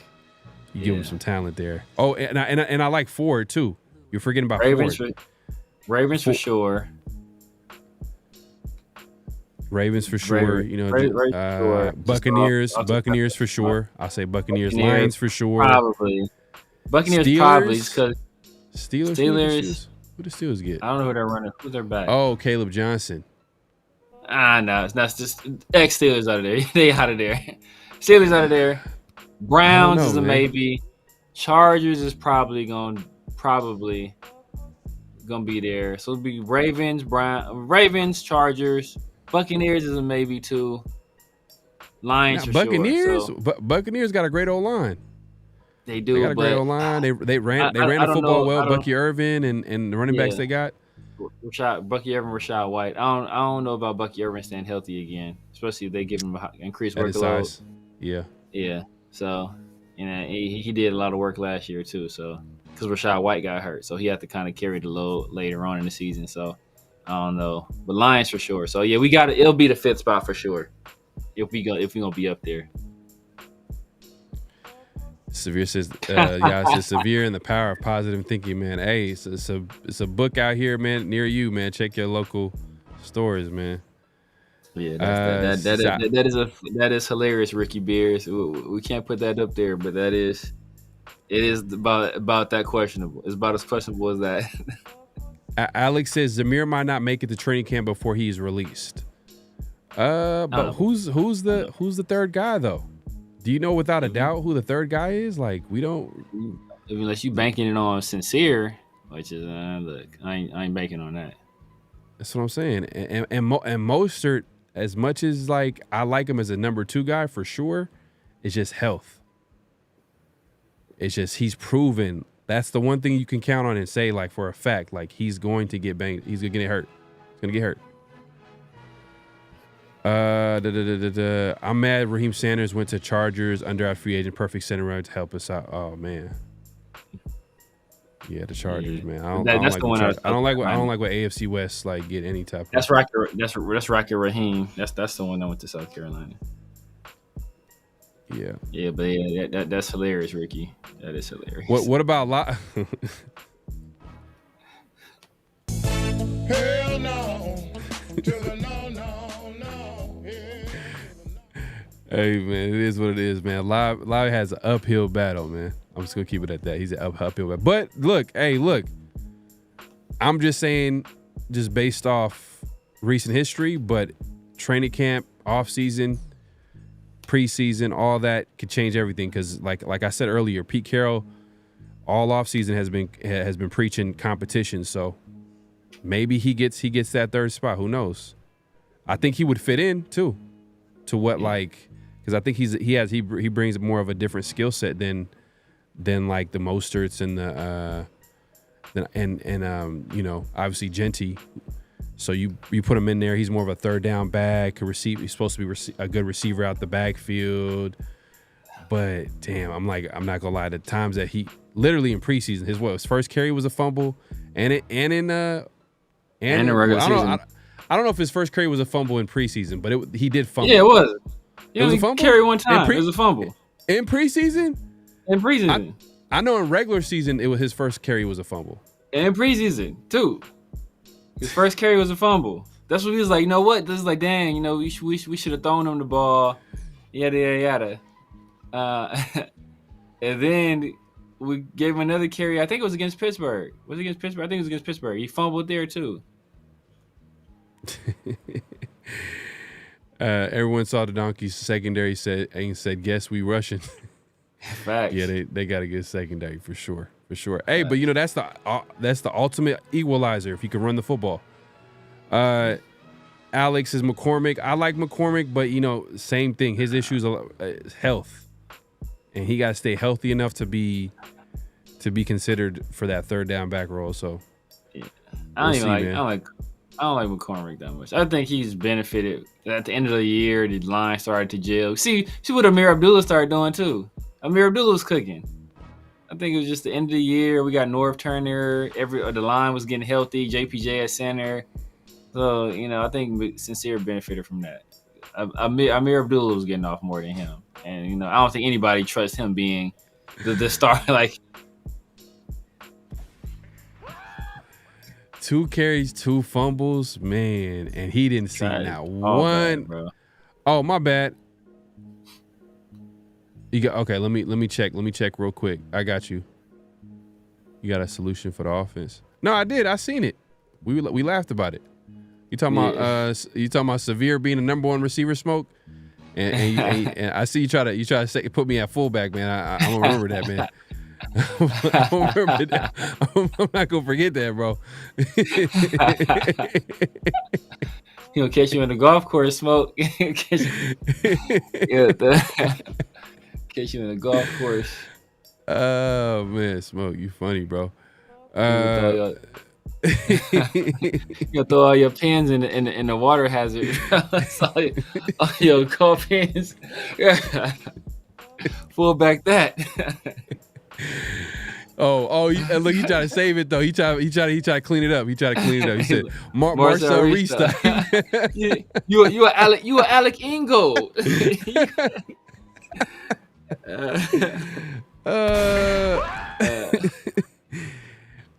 you give him some talent there. Oh, and I like Ford too. You're forgetting about Ravens Ford. Ravens for sure. Ravens for sure. You know, sure. Buccaneers for sure. I'll say Buccaneers. Lions for sure. Probably. Buccaneers Steelers? probably because Steelers. Who the Steelers get? I don't know who they're running. Who's their back? Oh, Caleb Johnson. No, it's just ex-Steelers out of there. They out of there. Steelers out of there. Browns is a maybe. Chargers is probably gonna be there. So it'll be Ravens, Chargers, Buccaneers is a maybe too. Lions for Buccaneers. Sure, Buccaneers got a great old line. They do. They got a great old line. They ran the football well. Bucky Irvin and the running backs they got. Bucky Irvin, Rashad White. I don't know about Bucky Irvin staying healthy again, especially if they give him an increased workload. Size. Yeah. Yeah. So, he did a lot of work last year too. So, because Rashad White got hurt, so he had to kind of carry the load later on in the season. So, I don't know, but Lions for sure. So yeah, it'll be the 5th spot for sure. If we gonna be up there. Severe says, it says Severe and the Power of Positive Thinking, man. Hey, it's a book out here, man, near you, man. Check your local stores, man. Yeah, that is hilarious, Ricky Beers. We can't put that up there, but it is about that questionable. It's about as questionable as that. Alex says Zamir might not make it to training camp before he's released. But who's the third guy though? Do you know without a doubt who the third guy is? Like, we don't. Unless you banking it on Sincere, which is look, I ain't banking on that. That's what I'm saying. And Mostert, as much as like I like him as a number 2 guy for sure, it's just health. It's just he's proven. That's the one thing you can count on and say like for a fact, like he's going to get banged. He's gonna get hurt. He's gonna get hurt. I'm mad Raheem Sanders went to Chargers, undrafted free agent, perfect center round to help us out. Oh man. Yeah, the Chargers, man. I don't like what AFC West like get any type of. That's Rocket Raheem. That's the one that went to South Carolina. Yeah. Yeah, but yeah, that's hilarious, Ricky. That is hilarious. What about Hell no. Hey man, it is what it is, man. Live has an uphill battle, man. I'm just gonna keep it at that. He's an uphill battle. But look, I'm just saying, just based off recent history, but training camp, off season, preseason, all that could change everything. Because like I said earlier, Pete Carroll, all off season has been preaching competition. So maybe he gets that third spot. Who knows? I think he would fit in too, to what because I think he brings more of a different skill set than like the Mosterts and the obviously Genty. So you put him in there. He's more of a third down back. Can receive. He's supposed to be a good receiver out the backfield. But damn, I'm not gonna lie. The times that he literally in preseason, his first carry was a fumble, and in the regular season. I don't know if his first carry was a fumble in preseason, but he did fumble. Yeah, it was. It was a fumble? Carry one time. It was a fumble. In preseason? In preseason. I know in regular season, his first carry was a fumble. In preseason, too. His first carry was a fumble. That's what he was like, you know what? This is like, dang, we should have thrown him the ball. Yada, yada, yada. And then we gave him another carry. I think it was against Pittsburgh. Was it against Pittsburgh? I think it was against Pittsburgh. He fumbled there, too. Everyone saw the Donkeys secondary said guess we Russian. Facts. Yeah, they got a good secondary for sure. Hey, but that's the ultimate equalizer if you can run the football. Alex is McCormick. I like McCormick, but same thing. His issues are health, and he got to stay healthy enough to be considered for that third down back role. So yeah. I don't like McCormick that much. I think he's benefited at the end of the year. The line started to gel. See what Amir Abdullah started doing too. Amir Abdullah was cooking. I think it was just the end of the year. We got Norv Turner. The line was getting healthy. JPJ at center. So I think Sincere benefited from that. Amir Abdullah was getting off more than him, and I don't think anybody trusts him being the star. Like 2 carries, 2 fumbles, man, and he didn't see not one. Bro. Oh, my bad. You got okay. Let me check. Let me check real quick. I got you. You got a solution for the offense? No, I did. I seen it. We laughed about it. You talking about Severe being the number 1 receiver, Smoke? And I see you try to put me at fullback, man. I don't remember that, man. I don't remember that. I'm not gonna forget that, bro. He'll catch you in the golf course, Smoke. Catch you in the golf course. Oh man, Smoke, you funny, bro. You'll throw all your pins in the water hazard. all your golf pins. Full back that. Look, he tried to save it though. He tried to clean it up. He said, Marcel Rista. You are Alec Ingold.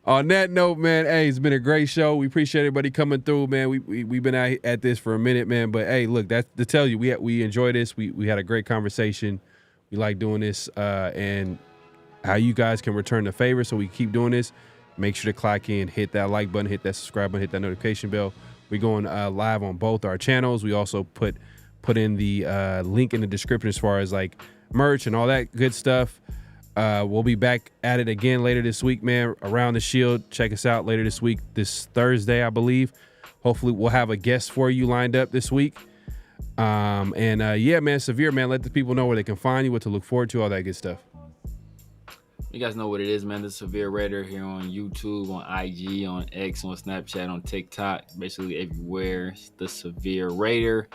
On that note, man, hey, it's been a great show. We appreciate everybody coming through, man. We've been out at this for a minute, man. But hey, look, that's to tell you, we enjoy this. We had a great conversation. We like doing this, and how you guys can return the favor so we keep doing this. Make sure to clock in, hit that like button, hit that subscribe button, hit that notification bell. We're going live on both our channels. We also put in the link in the description as far as like merch and all that good stuff. We'll be back at it again later this week, man. Around the Shield. Check us out later this week, this Thursday, I believe. Hopefully we'll have a guest for you lined up this week. Yeah, man, Severe, man, let the people know where they can find you, what to look forward to, all that good stuff. You guys know what it is, man. The Severe Raider here on YouTube, on IG, on X, on Snapchat, on TikTok, basically everywhere. It's the Severe Raider.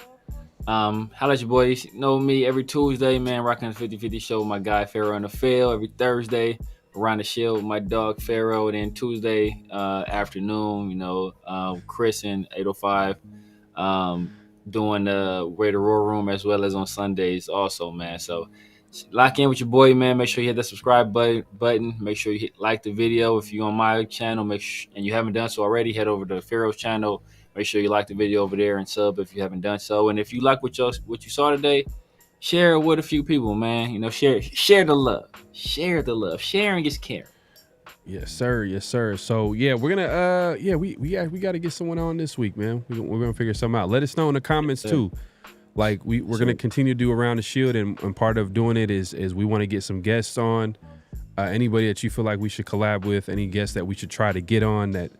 Holla at your boys. You know me every Tuesday, man, rocking the 50-50 show with my guy PharoahNFL. Every Thursday, around the shield with my dog Pharaoh. And then Tuesday afternoon, Chris and 805 doing the Raider Roar Room, as well as on Sundays also, man. So lock in with your boy, man. Make sure you hit that subscribe button. Make sure you like the video. If you're on my channel, and you haven't done so already, head over to Pharaoh's channel. Make sure you like the video over there and sub if you haven't done so. And if you like what you saw today, share it with a few people, man. Share the love. Share the love. Sharing is caring. Yes, sir. Yes, sir. So yeah, we're gonna we got to get someone on this week, man. We're gonna figure something out. Let us know in the comments too. Like we're gonna continue to do Around the Shield, and part of doing it is we want to get some guests on. Anybody that you feel like we should collab with, any guests that we should try to get on that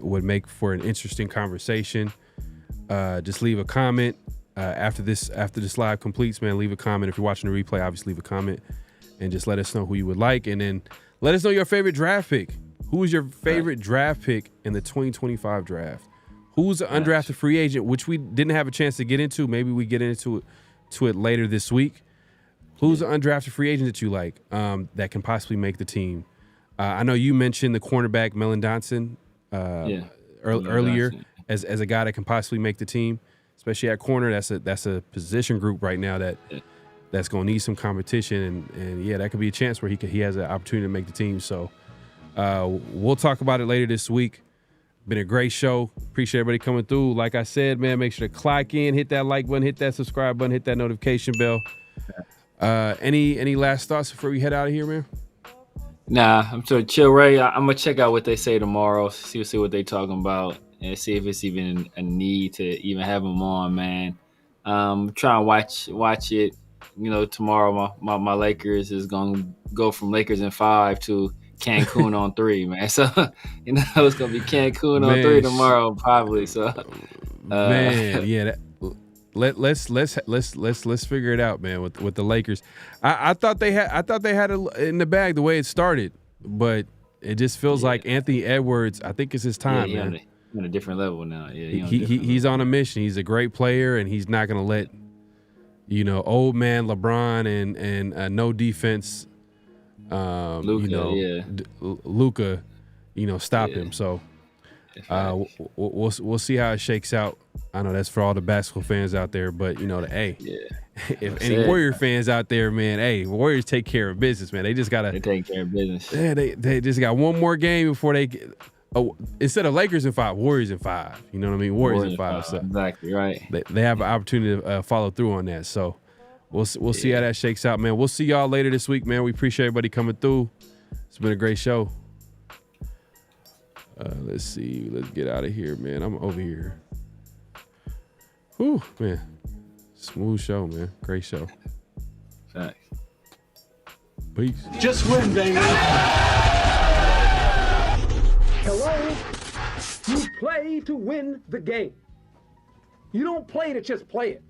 would make for an interesting conversation. Just leave a comment after this live completes, man. Leave a comment. If you're watching the replay, obviously leave a comment and just let us know who you would like, and then let us know your favorite draft pick. Who is your favorite draft pick in the 2025 draft? Who's an undrafted free agent, which we didn't have a chance to get into? Maybe we get into it later this week. Who's an undrafted free agent that you like that can possibly make the team? I know you mentioned the cornerback Melon Dotson earlier as a guy that can possibly make the team, especially at corner. That's a position group right now that's going to need some competition, and yeah, that could be a chance where he has an opportunity to make the team. So we'll talk about it later this week. Been a great show. Appreciate everybody coming through. Like I said, man, make sure to clock in, hit that like button, hit that subscribe button, hit that notification bell. Any last thoughts before we head out of here, man? Nah, I'm sure chill, Ray. I'm gonna check out what they say tomorrow. See what they talking about, and see if it's even a need to even have them on, man. Try and watch it. Tomorrow my Lakers is gonna go from Lakers in 5 to Cancun on 3, man. So it's gonna be Cancun on 3 tomorrow, probably. So man, yeah. Let's figure it out, man. With the Lakers, I thought they had it in the bag the way it started, but it just feels like Anthony Edwards. I think it's his time, man. On a different level now. Yeah, he's on a mission. He's a great player, and he's not gonna let old man LeBron and no defense. Luka, stop him. So we'll see how it shakes out. I know that's for all the basketball fans out there, but if any Warrior fans out there, man, Warriors take care of business, man. They just gotta take care of business. Yeah, they just got one more game before they instead of Lakers in 5, Warriors in 5. You know what I mean? Warriors in 5. So exactly right. They have an opportunity to follow through on that. So we'll see how that shakes out, man. We'll see y'all later this week, man. We appreciate everybody coming through. It's been a great show. Let's see. Let's get out of here, man. I'm over here. Whew, man. Smooth show, man. Great show. Thanks. Peace. Just win, baby. Hello? You play to win the game. You don't play to just play it.